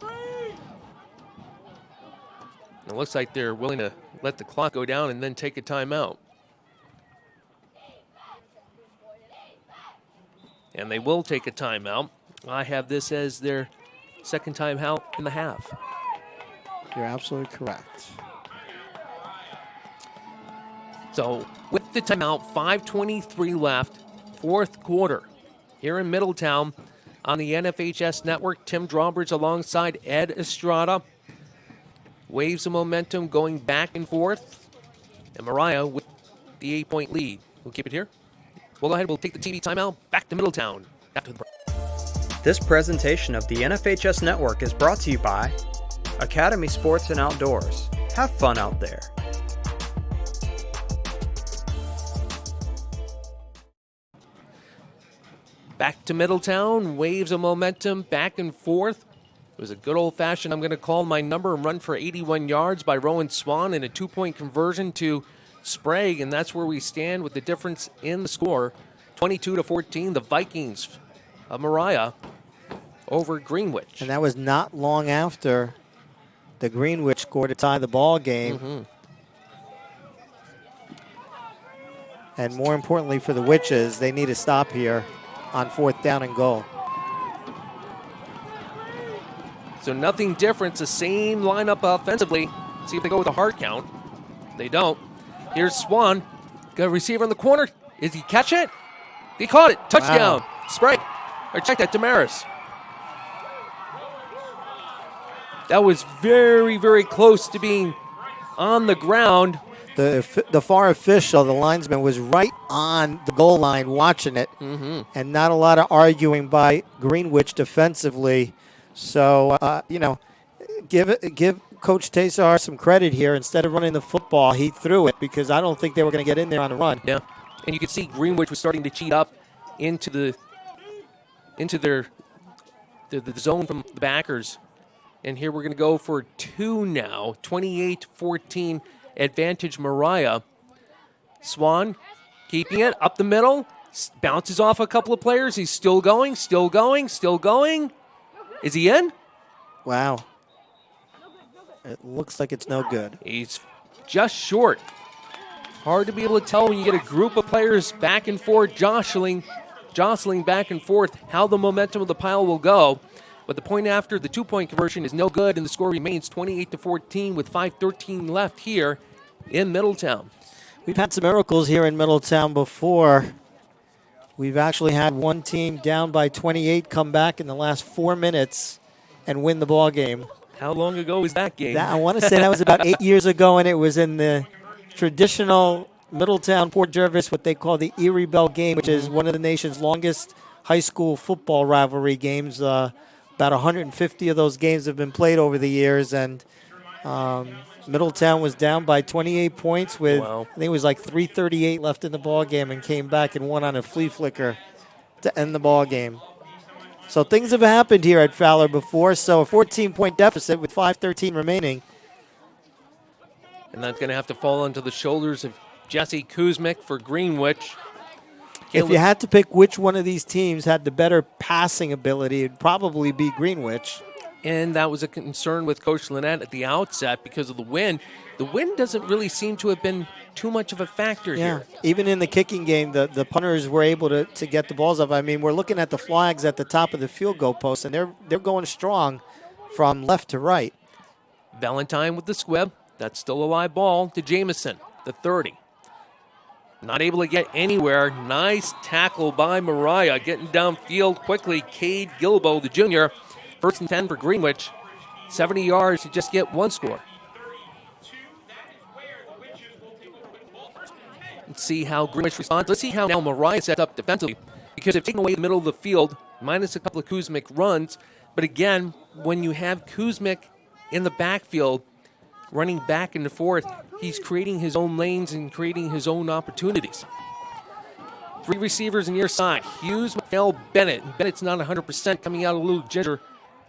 It looks like they're willing to let the clock go down and then take a timeout. And they will take a timeout. I have this as their second timeout in the half. You're absolutely correct. So with the timeout, 5:23 left, 4th quarter. Here in Middletown on the NFHS network, Tim Drawbridge alongside Ed Estrada. Waves of momentum going back and forth. And Moriah with the 8-point lead. We'll keep it here. We'll go ahead, we'll take the TV timeout. Back to Middletown after the break. This presentation of the NFHS network is brought to you by Academy Sports and Outdoors. Have fun out there. Back to Middletown, waves of momentum back and forth. It was a good old-fashioned, I'm going to call my number, and run for 81 yards by Rowan Swan and a 2-point conversion to Sprague, and that's where we stand with the difference in the score. 22-14, the Vikings of Moriah over Greenwich. And that was not long after the Greenwich score to tie the ball game. And more importantly for the Witches, they need a stop here on 4th down and goal. So nothing different. It's the same lineup offensively. See if they go with a hard count. They don't. Here's Swan. Got a receiver in the corner. Is he catch it? He caught it. Touchdown. Wow. Sprague. Or check that, Damaris. That was very, very close to being on the ground. The far official, the linesman, was right on the goal line watching it. And not a lot of arguing by Greenwich defensively. So, give Coach Tesar some credit here. Instead of running the football, he threw it because I don't think they were going to get in there on the run. Yeah, and you could see Greenwich was starting to cheat up into the zone from the backers. And here we're going to go for 2 now. 28-14 advantage Moriah. Swan keeping it up the middle. Bounces off a couple of players. He's still going, still going, still going. Is he in? Wow. It looks like it's no good. He's just short. Hard to be able to tell when you get a group of players back and forth, jostling back and forth, how the momentum of the pile will go. But the point after the 2-point conversion is no good, and the score remains 28-14 with 5:13 left here in Middletown. We've had some miracles here in Middletown before. We've actually had one team down by 28 come back in the last 4 minutes and win the ball game. How long ago was that game? I want to say that was about 8 years ago, and it was in the traditional Middletown-Port Jervis, what they call the Erie Bell game, which is one of the nation's longest high school football rivalry games. About 150 of those games have been played over the years, and Middletown was down by 28 points with, I think it was like 3:38 left in the ball game, and came back and won on a flea flicker to end the ball game. So things have happened here at Fowler before. So a 14-point deficit with 5:13 remaining. And that's going to have to fall onto the shoulders of Jesse Kuzmic for Greenwich. If you had to pick which one of these teams had the better passing ability, it'd probably be Greenwich. And that was a concern with Coach Lynette at the outset because of the wind. The wind doesn't really seem to have been too much of a factor here. Even in the kicking game, the punters were able to get the balls up. I mean, we're looking at the flags at the top of the field goal post, and they're going strong from left to right. Valentine with the squib. That's still a live ball to Jamison, the 30. Not able to get anywhere. Nice tackle by Moriah. Getting downfield quickly. Cade Gilbo, the junior. 1st and 10 for Greenwich. 70 yards to just get one score. Let's see how Greenwich responds. Let's see how now Moriah sets up defensively. Because they've taken away the middle of the field, minus a couple of Kuzmic runs. But again, when you have Kuzmic in the backfield, running back and forth, he's creating his own lanes and creating his own opportunities. 3 receivers near side. Hughes, McPhail, Bennett. And Bennett's not 100%, coming out a little ginger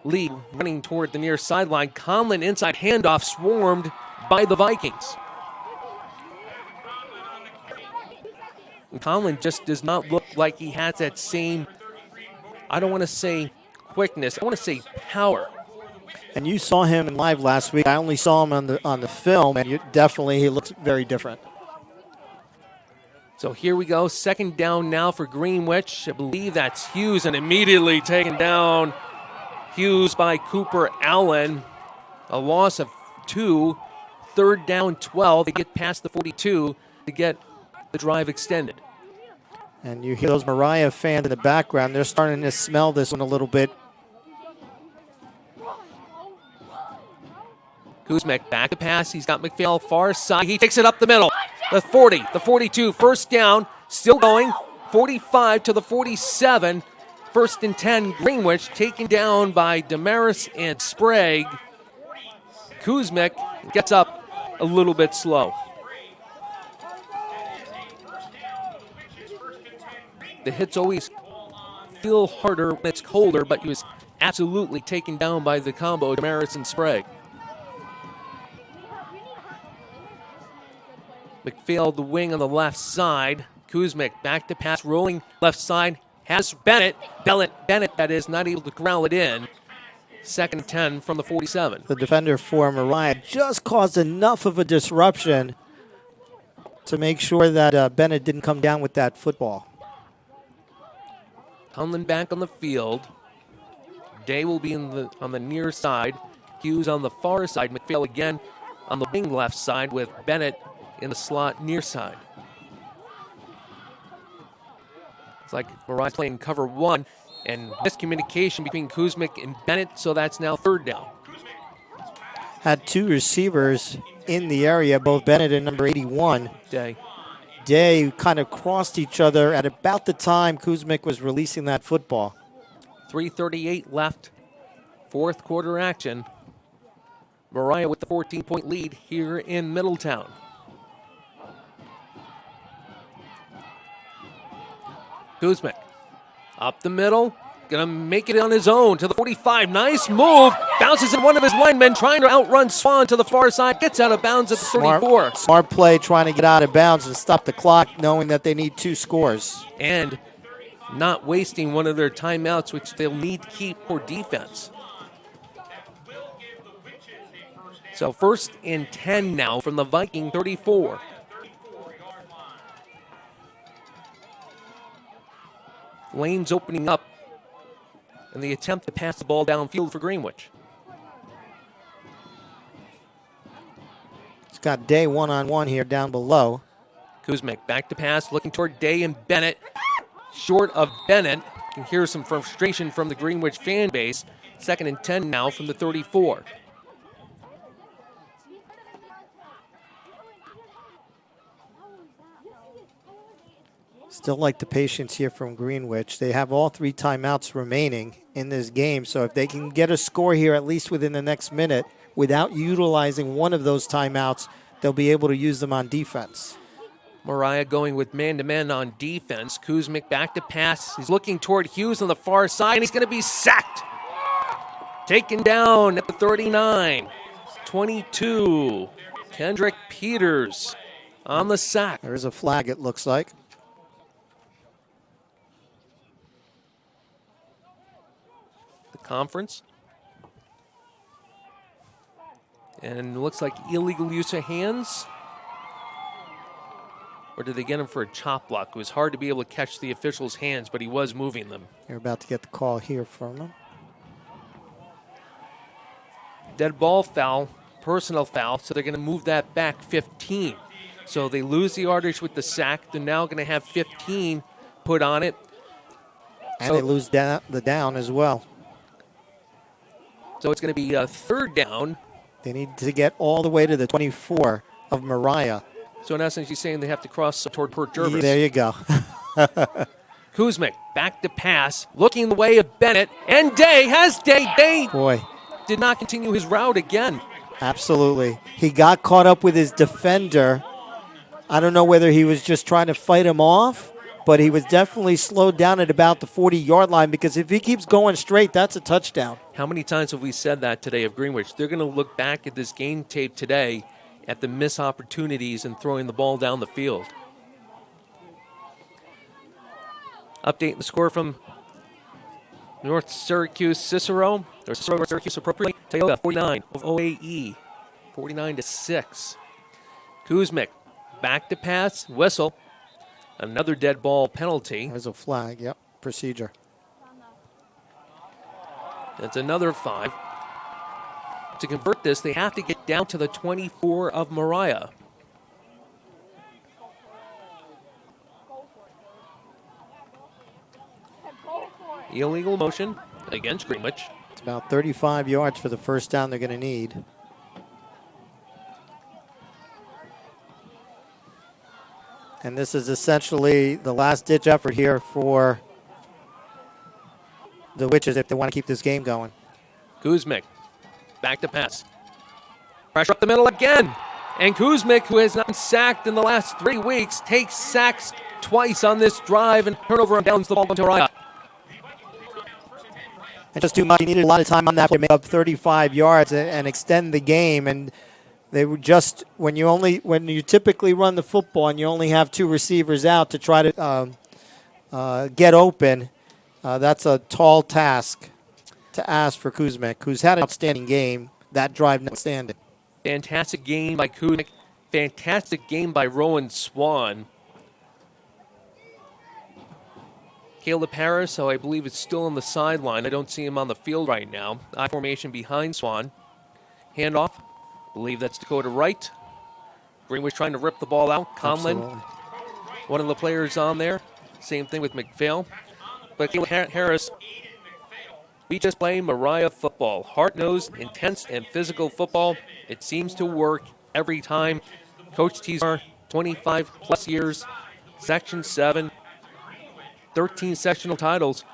lead, running toward the near sideline. Conlon inside handoff, swarmed by the Vikings. And Conlon just does not look like he has that same, I don't want to say quickness, I want to say power. And you saw him live last week. I only saw him on the film, and he looks very different. So here we go, 2nd down now for Greenwich. I believe that's Hughes, and immediately taken down. Hughes by Cooper Allen. A loss of 2. 3rd down, 12. They get past the 42 to get the drive extended. And you hear those Moriah fans in the background. They're starting to smell this one a little bit. Kuzmic back to pass. He's got McPhail far side. He takes it up the middle. The 40, the 42, 1st down. Still going. 45 to the 47. 1st and 10. Greenwich taken down by Damaris and Sprague. Kuzmic gets up a little bit slow. The hits always feel harder when it's colder, but he was absolutely taken down by the combo, Damaris and Sprague. McPhail, the wing on the left side. Kuzmic back to pass, rolling left side. Has Bennett, that is, not able to corral it in. 2nd and 10 from the 47. The defender for Moriah just caused enough of a disruption to make sure that Bennett didn't come down with that football. Conlon back on the field. Day will be on the near side. Hughes on the far side. McPhail again on the wing left side with Bennett in the slot near side. It's like Moriah's playing cover 1 and miscommunication between Kuzmic and Bennett, so that's now 3rd down. Had 2 receivers in the area, both Bennett and number 81. Day kind of crossed each other at about the time Kuzmic was releasing that football. 3:38 left, 4th quarter action. Moriah with the 14-point lead here in Middletown. Kuzmic up the middle, gonna make it on his own to the 45. Nice move, bounces in one of his linemen, trying to outrun Swan to the far side, gets out of bounds at the 34. Smart play, trying to get out of bounds and stop the clock, knowing that they need 2 scores. And not wasting one of their timeouts, which they'll need to keep for defense. So 1st and 10 now from the Viking 34. Lanes opening up in the attempt to pass the ball downfield for Greenwich. It's got Day one-on-one here down below. Kuzmic back to pass, looking toward Day and Bennett. Short of Bennett. You can hear some frustration from the Greenwich fan base. 2nd and 10 now from the 34. Still like the patience here from Greenwich. They have all 3 timeouts remaining in this game, so if they can get a score here at least within the next minute without utilizing one of those timeouts, they'll be able to use them on defense. Moriah going with man-to-man on defense. Kuzmic back to pass. He's looking toward Hughes on the far side, and he's going to be sacked. Taken down at the 39. 22. Kendrick Peters on the sack. There's a flag, it looks like. The conference. And it looks like illegal use of hands. Or did they get him for a chop block? It was hard to be able to catch the official's hands, but he was moving them. You're about to get the call here from him. Dead ball foul, personal foul, so they're going to move that back 15. So they lose the yardage with the sack. They're now going to have 15 put on it. And they lose the down as well. So it's going to be a third down. They need to get all the way to the 24 of Moriah. So in essence, he's saying they have to cross toward Port Jervis. There you go. Kuzmic back to pass, looking the way of Bennett, and Day has Day. Boy, did not continue his route again. Absolutely. He got caught up with his defender. I don't know whether he was just trying to fight him off, but he was definitely slowed down at about the 40-yard line, because if he keeps going straight, that's a touchdown. How many times have we said that today of Greenwich? They're going to look back at this game tape today at the missed opportunities and throwing the ball down the field. Updating the score from North Syracuse Cicero, or Cicero North Syracuse appropriately. Toyota 49 of OAE, 49-6. Kuzmic back to pass, whistle. Another dead ball penalty. There's a flag, yep, procedure. That's another 5. To convert this, they have to get down to the 24 of Moriah. Illegal motion against Greenwich. It's about 35 yards for the first down they're going to need. And this is essentially the last-ditch effort here for the Witches if they want to keep this game going. Kuzmic, back to pass. Pressure up the middle again. And Kuzmic, who has not been sacked in the last 3 weeks, takes sacks twice on this drive and turnover and downs the ball to Moriah. And just too much. He needed a lot of time on that to make up 35 yards and extend the game. And they were just, when you typically run the football and you only have 2 receivers out to try to get open, that's a tall task to ask for Kuzmic, who's had an outstanding game. That drive notwithstanding. Fantastic game by Kuzmic. Fantastic game by Rowan Swan. Caleb Harris, who I believe is still on the sideline. I don't see him on the field right now. I formation behind Swan. Handoff. I believe that's Dakota Wright. Greenwich trying to rip the ball out. Conlon, Absolutely. one of the players on there. Same thing with McPhail. But Caleb Harris, we just play Moriah football. Hard-nosed, intense, and physical football. It seems to work every time. Coach Teasar, 25-plus years, Section 7, 13 sectional titles.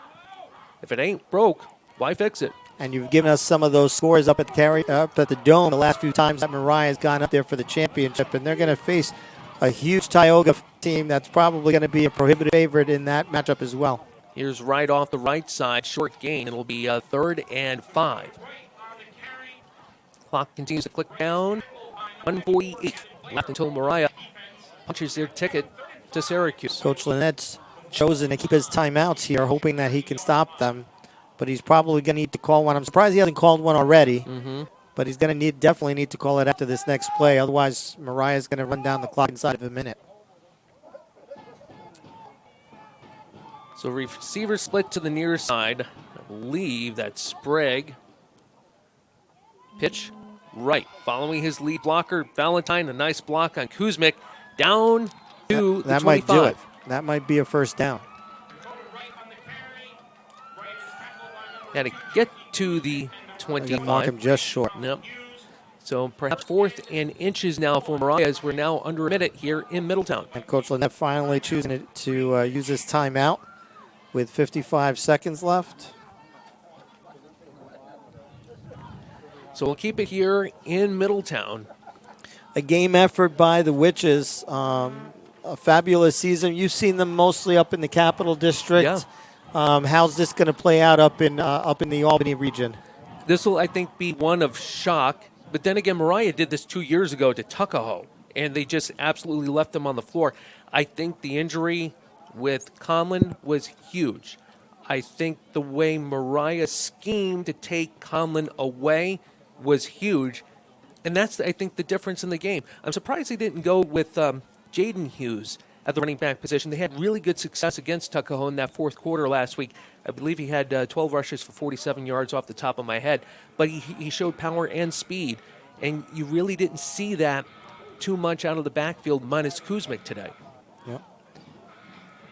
If it ain't broke, why fix it? And you've given us some of those scores up at the Dome the last few times that Moriah has gone up there for the championship, and they're going to face a huge Tioga team that's probably going to be a prohibitive favorite in that matchup as well. Here's right off the right side, short gain. It'll be 3rd and 5. Clock continues to click down. 1:48 left until Moriah punches their ticket to Syracuse. Coach Lynette's chosen to keep his timeouts here, hoping that he can stop them. But he's probably going to need to call one. I'm surprised he hasn't called one already. But he's going to definitely need to call it after this next play. Otherwise, Moriah's going to run down the clock inside of a minute. So receiver split to the near side. I believe that's Sprague. Pitch right. Following his lead blocker, Valentine. A nice block on Kuzmic. Down to the 25. Might do it. That might be a first down. Got to get to the 25. Mark him just short. Yep. So perhaps 4th and inches now for Moriah as we're now under a minute here in Middletown. And Coach Lynette finally choosing to use his timeout with 55 seconds left. So we'll keep it here in Middletown. A game effort by the Witches. a fabulous season. You've seen them mostly up in the Capital District. Yeah. How's this going to play out up in the Albany region? This will, I think, be one of shock. But then again, Moriah did this 2 years ago to Tuckahoe, and they just absolutely left them on the floor. I think the injury with Conlon was huge. I think the way Moriah schemed to take Conlon away was huge. And that's, I think, the difference in the game. I'm surprised they didn't go with Jaden Hughes at the running back position. They had really good success against Tuckahoe in that fourth quarter last week. I believe he had 12 rushes for 47 yards off the top of my head. But he showed power and speed. And you really didn't see that too much out of the backfield minus Kuzmic today. Yep.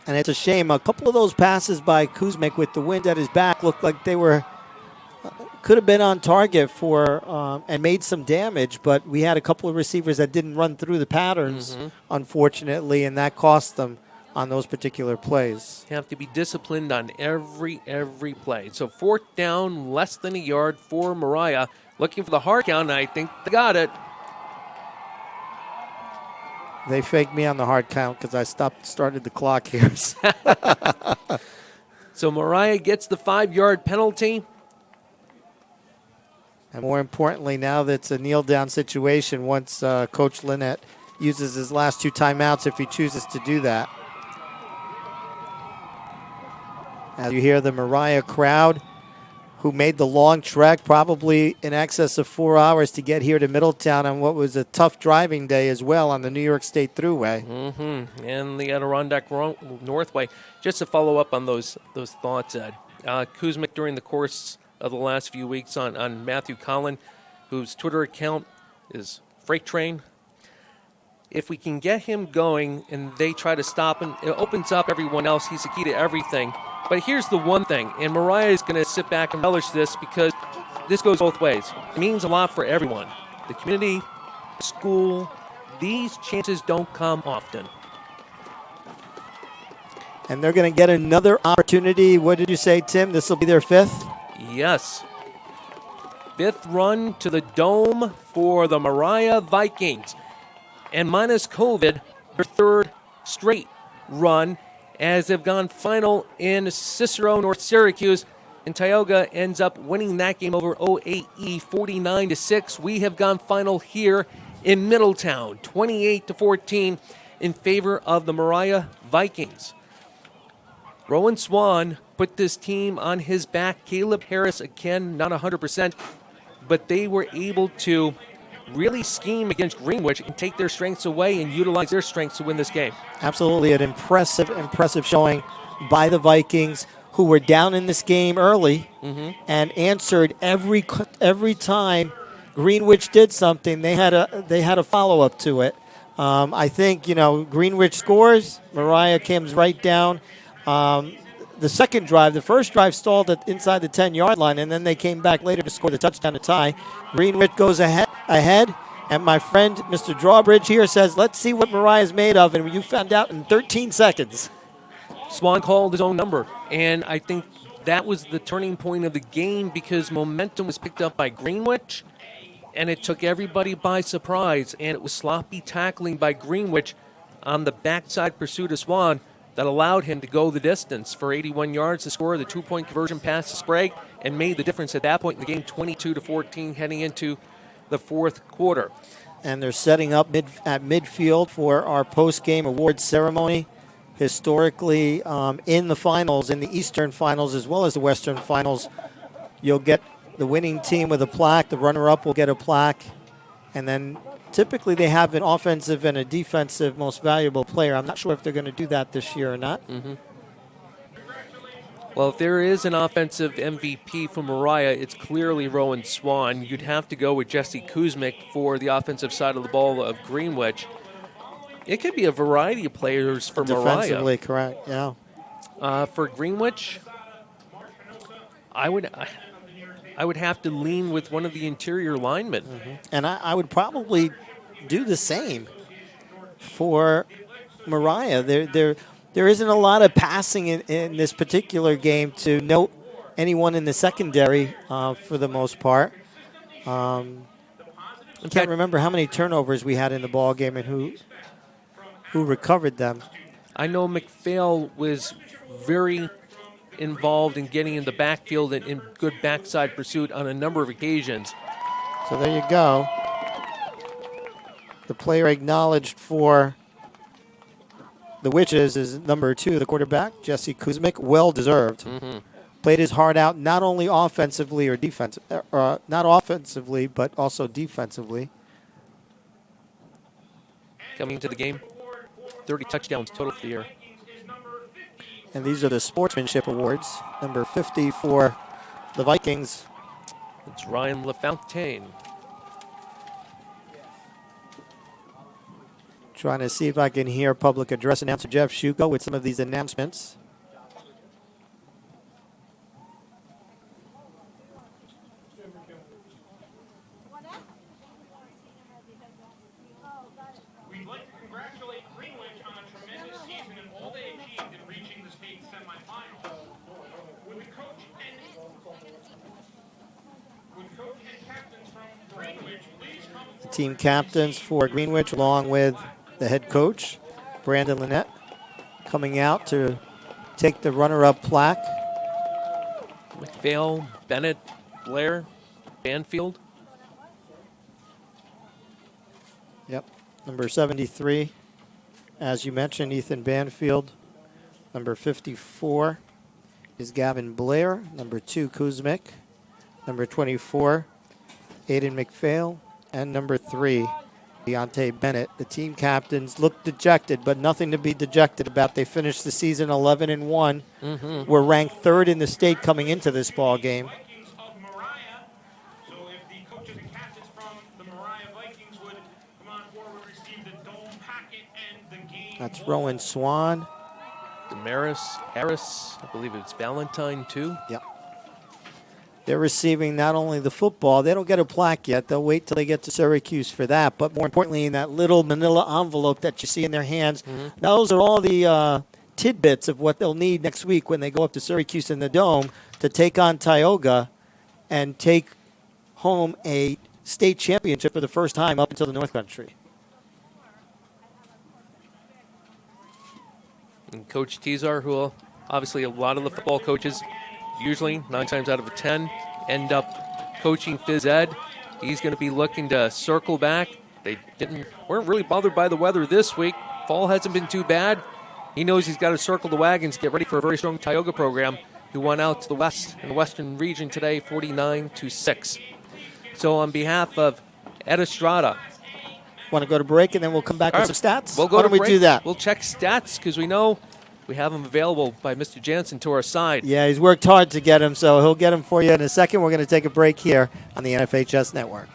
And it's a shame. A couple of those passes by Kuzmic with the wind at his back looked like they were could have been on target for and made some damage, but we had a couple of receivers that didn't run through the patterns, unfortunately, and that cost them on those particular plays. You have to be disciplined on every play. So fourth down, less than a yard for Moriah. Looking for the hard count, and I think they got it. They faked me on the hard count because I started the clock here. So Moriah gets the 5-yard penalty. And more importantly, now that it's a kneel-down situation, once Coach Lynette uses his last 2 timeouts, if he chooses to do that. As you hear the Moriah crowd, who made the long trek, probably in excess of 4 hours to get here to Middletown on what was a tough driving day as well on the New York State Thruway. And the Adirondack Northway. Just to follow up on those thoughts, Ed. Kuzmic, during the course of the last few weeks on Matthew Conlon, whose Twitter account is Freight Train. If we can get him going and they try to stop him, it opens up everyone else. He's the key to everything. But here's the one thing, and Moriah is going to sit back and relish this because this goes both ways. It means a lot for everyone. The community, the school, these chances don't come often. And they're going to get another opportunity. What did you say, Tim? This will be their 5th? Yes. 5th run to the Dome for the Moriah Vikings. And minus COVID, their 3rd straight run as they've gone final in Cicero, North Syracuse. And Tioga ends up winning that game over OAE 49-6. We have gone final here in Middletown, 28-14 in favor of the Moriah Vikings. Rowan Swan put this team on his back. Caleb Harris, again, not 100%, but they were able to really scheme against Greenwich and take their strengths away and utilize their strengths to win this game. Absolutely, an impressive showing by the Vikings, who were down in this game early and answered every time Greenwich did something. They had a follow-up to it. I think, Greenwich scores. Moriah comes right down. The second drive, the first drive stalled inside the 10-yard line, and then they came back later to score the touchdown to tie. Greenwich goes ahead, and my friend, Mr. Drawbridge here, says, let's see what Moriah's made of, and you found out in 13 seconds. Swan called his own number, and I think that was the turning point of the game because momentum was picked up by Greenwich, and it took everybody by surprise, and it was sloppy tackling by Greenwich on the backside pursuit of Swan that allowed him to go the distance for 81 yards to score the 2-point conversion pass to Sprague and made the difference at that point in the game, 22-14, heading into the fourth quarter. And they're setting up at midfield for our post-game awards ceremony. Historically, in the finals, in the Eastern Finals as well as the Western Finals, you'll get the winning team with a plaque. The runner-up will get a plaque. And then typically they have an offensive and a defensive most valuable player. I'm not sure if they're going to do that this year or not. Well, if there is an offensive MVP for Moriah, it's clearly Rowan Swan. You'd have to go with Jesse Kuzmic for the offensive side of the ball of Greenwich. It could be a variety of players for Moriah. Defensively, correct, yeah. For Greenwich, I would have to lean with one of the interior linemen. And I would probably do the same for Moriah. There isn't a lot of passing in this particular game to note anyone in the secondary for the most part. I can't remember how many turnovers we had in the ball game and who recovered them. I know McPhail was very involved in getting in the backfield and in good backside pursuit on a number of occasions. So there you go. The player acknowledged for the Witches is number 2, the quarterback, Jesse Kuzmic. Well deserved. Played his heart out, not only offensively or not offensively, but also defensively. Coming into the game, 30 touchdowns total for the year. And these are the sportsmanship awards. Number 50 for the Vikings. It's Ryan LaFontaine. Trying to see if I can hear public address announcer Jeff Shuko with some of these announcements. We'd like to congratulate Greenwich on a tremendous season and all they achieved in reaching the state semifinals. Would coach and captains from Greenwich please come The team captains for Greenwich, along with the head coach, Brandon Lynette, coming out to take the runner-up plaque. McPhail, Bennett, Blair, Banfield. Yep. Number 73, as you mentioned, Ethan Banfield. Number 54 is Gavin Blair. Number 2, Kuzmic. Number 24, Aiden McPhail. And number 3, Deontay Bennett. The team captains looked dejected, but nothing to be dejected about. They finished the season 11-1. Were ranked 3rd in the state coming into this ball game. Vikings of Moriah. So if the coaches and captains from the Moriah Vikings would come on forward, receive the dome packet and the game. That's Rowan Swan. Damaris Harris, I believe it's Valentine too. Yep. They're receiving not only the football, they don't get a plaque yet. They'll wait till they get to Syracuse for that. But more importantly, in that little manila envelope that you see in their hands, those are all the tidbits of what they'll need next week when they go up to Syracuse in the Dome to take on Tioga and take home a state championship for the first time up until the North Country. And Coach Tizar, who obviously a lot of the football coaches usually 9 times out of 10 end up coaching phys ed. He's going to be looking to circle back. They weren't really bothered by the weather this week. Fall hasn't been too bad. He knows he's got to circle the wagons, get ready for a very strong Tioga program who won out to the west in the western region today, 49-6. So on behalf of Ed Estrada, want to go to break and then we'll come back with some stats? We'll go Why to don't we break. do that? We'll check stats because we know we have them available by Mr. Jansen to our side. Yeah, he's worked hard to get him, so he'll get him for you in a second. We're going to take a break here on the NFHS Network.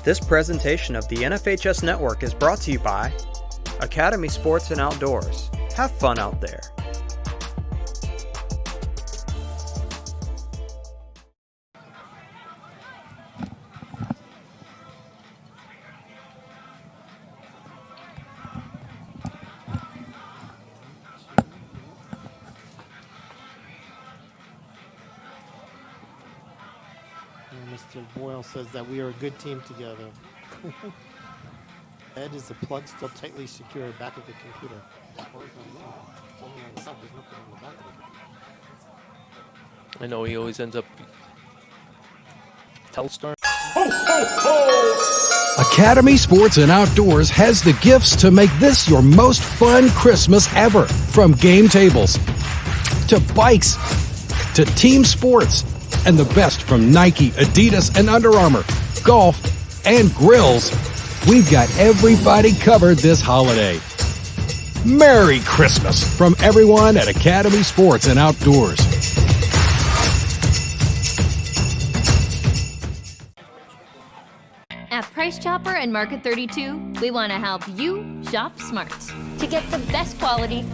This presentation of the NFHS Network is brought to you by Academy Sports and Outdoors. Have fun out there. Mr. Boyle says that we are a good team together. Ed, is the plug still tightly secured back of the computer? I know he always ends up Telstar. Academy Sports and Outdoors has the gifts to make this your most fun Christmas ever. From game tables to bikes to team sports and the best from Nike, Adidas, and Under Armour, golf, and grills. We've got everybody covered this holiday. Merry Christmas from everyone at Academy Sports and Outdoors. At Price Chopper and Market 32, we want to help you shop smart to get the best quality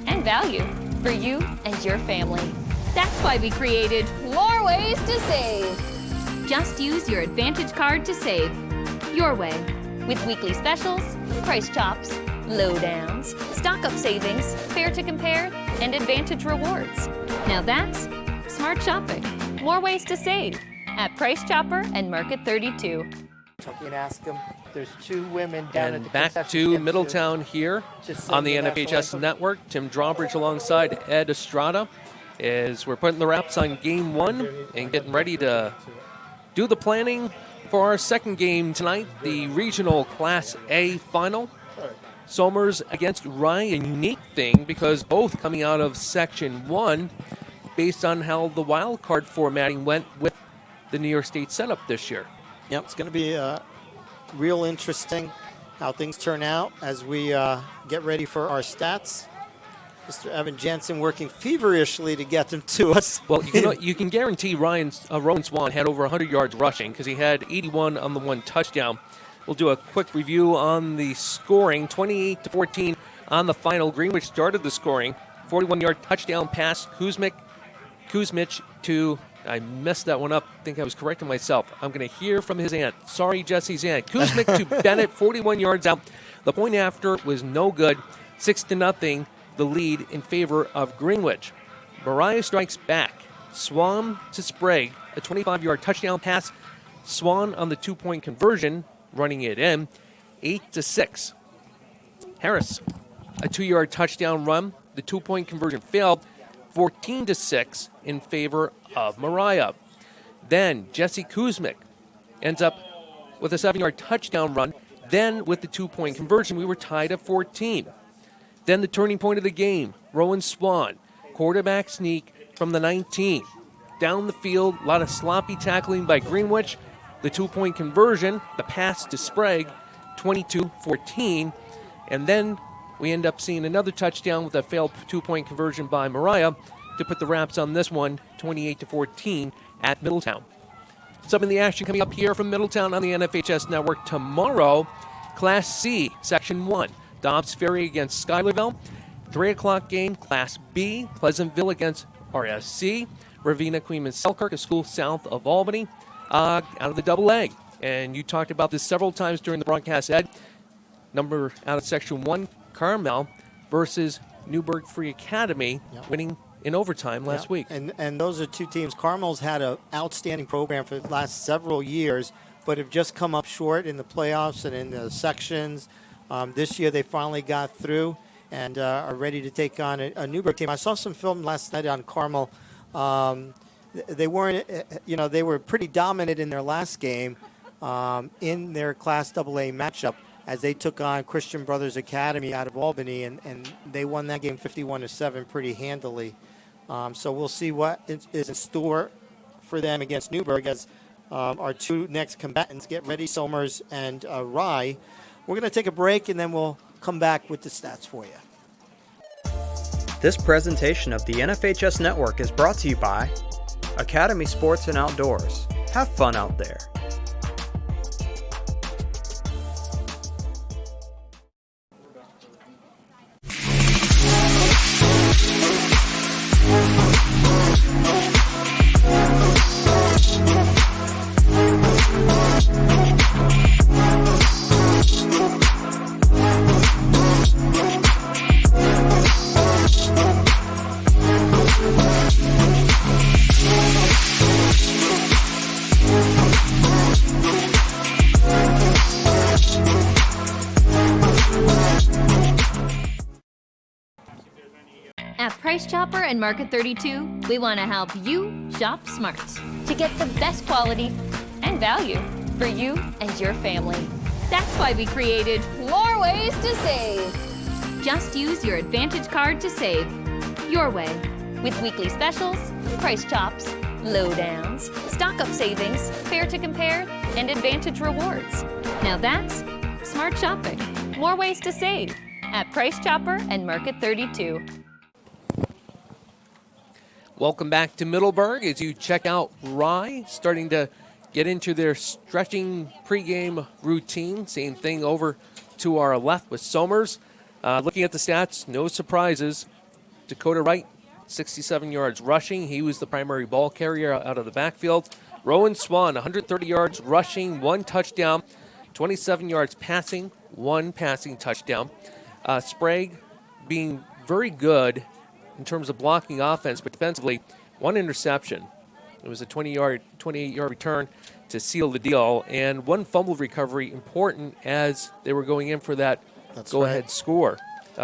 and value for you and your family. That's why we created more ways to save. Just use your Advantage card to save your way with weekly specials, price chops, lowdowns, stock-up savings, fair to compare, and Advantage rewards. Now that's smart shopping. More ways to save at Price Chopper and Market 32. Chucky and ask him. There's 2 women down at And the back concession to stand, Middletown here Just on the singing the national NFHS anthem. network. Tim Drawbridge alongside Ed Estrada as we're putting the wraps on game 1 and getting ready to do the planning for our second game tonight, the regional Class A final. Somers against Rye, a unique thing because both coming out of Section 1 based on how the wild card formatting went with the New York State setup this year. Yep, it's going to be real interesting how things turn out as we get ready for our stats. Mr. Evan Jansen working feverishly to get them to us. Well, you can guarantee Rowan Swan had over 100 yards rushing because he had 81 on the 1 touchdown. We'll do a quick review on the scoring. 28-14 on the final. Greenwich started the scoring. 41-yard touchdown pass. Kuzmich to, I messed that one up. I think I was correcting myself. I'm going to hear from his aunt. Sorry, Jesse's aunt. Kuzmich to Bennett, 41 yards out. The point after was no good. 6-0, the lead in favor of Greenwich. Moriah strikes back. Swan to Sprague, a 25-yard touchdown pass. Swan on the 2-point conversion, running it in, 8-6. Harris, a 2-yard touchdown run. The 2-point conversion failed, 14-6 in favor of Moriah. Then Jesse Kuzmich ends up with a 7-yard touchdown run. Then with the 2-point conversion, we were tied at 14. Then the turning point of the game, Rowan Swan, quarterback sneak from the 19. Down the field, a lot of sloppy tackling by Greenwich. The 2-point conversion, the pass to Sprague, 22-14. And then we end up seeing another touchdown with a failed 2-point conversion by Moriah to put the wraps on this one, 28-14 at Middletown. Some of the action coming up here from Middletown on the NFHS network tomorrow. Class C, Section 1. Dobbs Ferry against Schuylerville. 3 o'clock game, Class B. Pleasantville against RSC. Ravenna, Queen, and Selkirk, a school south of Albany, out of the double A. And you talked about this several times during the broadcast, Ed. Number out of Section 1, Carmel versus Newburgh Free Academy, winning in overtime last week. And those are 2 teams. Carmel's had an outstanding program for the last several years, but have just come up short in the playoffs and in the sections. This year they finally got through and are ready to take on a Newburgh team. I saw some film last night on Carmel. They weren't, they were pretty dominant in their last game in their Class AA matchup as they took on Christian Brothers Academy out of Albany, and they won that game 51-7 pretty handily. So we'll see what is in store for them against Newburgh as our 2 next combatants get ready, Somers and Rye. We're going to take a break, and then we'll come back with the stats for you. This presentation of the NFHS Network is brought to you by Academy Sports and Outdoors. Have fun out there. At Price Chopper and Market 32, we want to help you shop smart to get the best quality and value for you and your family. That's why we created more ways to save. Just use your Advantage card to save your way with weekly specials, price chops, lowdowns, stock-up savings, fair to compare, and Advantage rewards. Now that's smart shopping. More ways to save at Price Chopper and Market 32. Welcome back to Middleburg as you check out Rye starting to get into their stretching pregame routine. Same thing over to our left with Somers. Looking at the stats, no surprises. Dakota Wright, 67 yards rushing. He was the primary ball carrier out of the backfield. Rowan Swan, 130 yards rushing, 1 touchdown, 27 yards passing, 1 passing touchdown. Sprague being very good in terms of blocking offense, but defensively, 1 interception. It was a 28-yard return to seal the deal. And one fumble recovery important as they were going in for that go-ahead score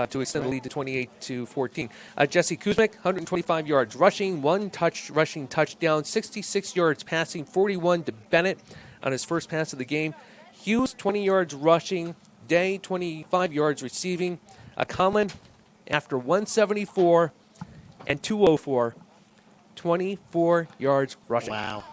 to extend the lead to 28-14. Jesse Kuzmic, 125 yards rushing, 1 rushing touchdown, 66 yards passing, 41 to Bennett on his first pass of the game. Hughes, 20 yards rushing, Day, 25 yards receiving. Conlon, after 174 and 204, 24 yards rushing. Wow.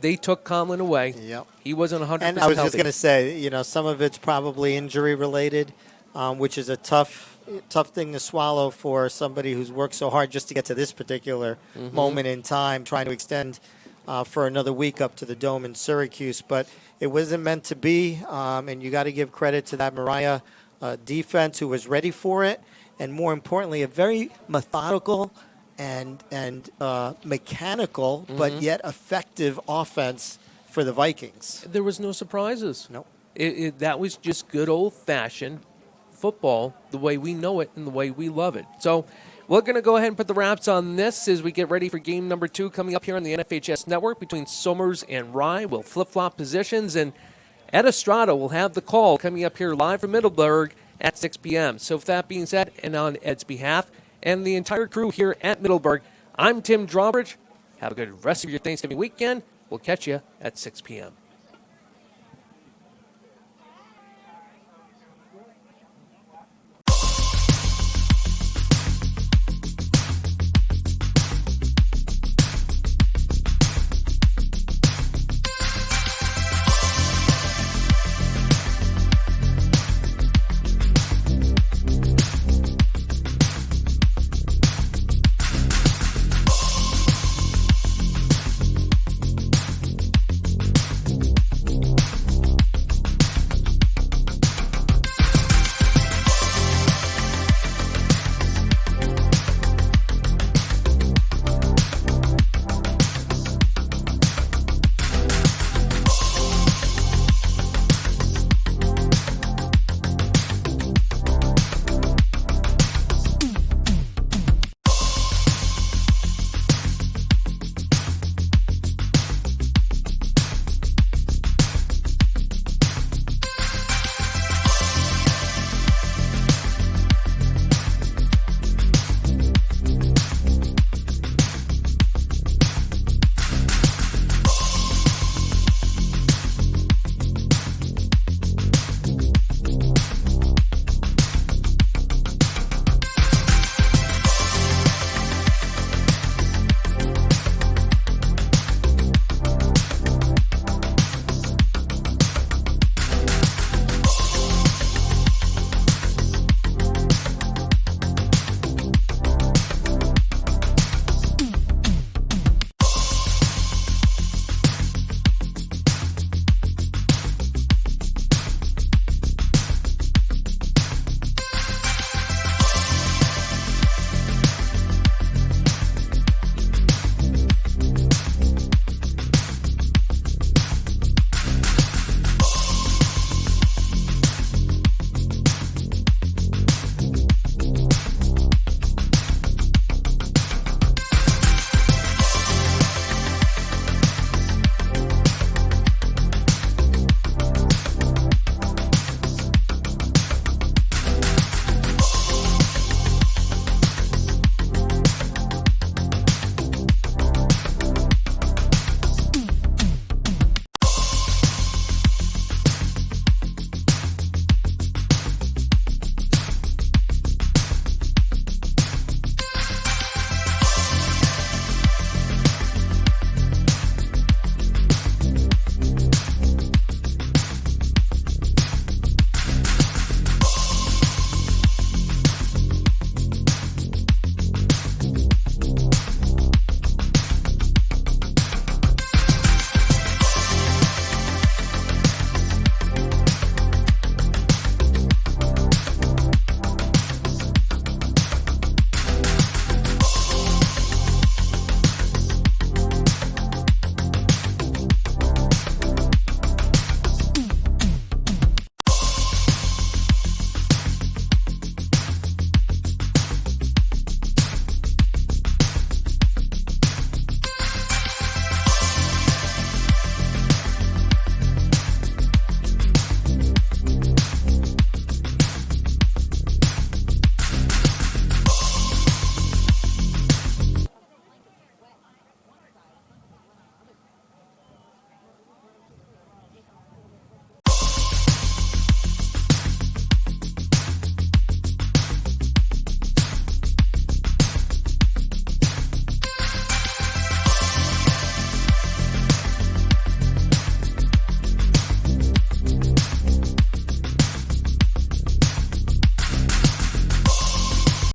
They took Conlon away. Yep. He wasn't 100% And I was healthy. just going to say, some of it's probably injury related, which is a tough thing to swallow for somebody who's worked so hard just to get to this particular moment in time, trying to extend for another week up to the Dome in Syracuse. But it wasn't meant to be, and you got to give credit to that Moriah defense who was ready for it, and more importantly, a very methodical and mechanical, but yet effective offense for the Vikings. There was no surprises. Nope. That was just good old-fashioned football, the way we know it and the way we love it. So we're going to go ahead and put the wraps on this as we get ready for game number 2 coming up here on the NFHS Network between Somers and Rye. We'll flip-flop positions, and Ed Estrada will have the call coming up here live from Middleburg at 6 p.m. So with that being said, and on Ed's behalf and the entire crew here at Middleburg, I'm Tim Drawbridge. Have a good rest of your Thanksgiving weekend. We'll catch you at 6 p.m.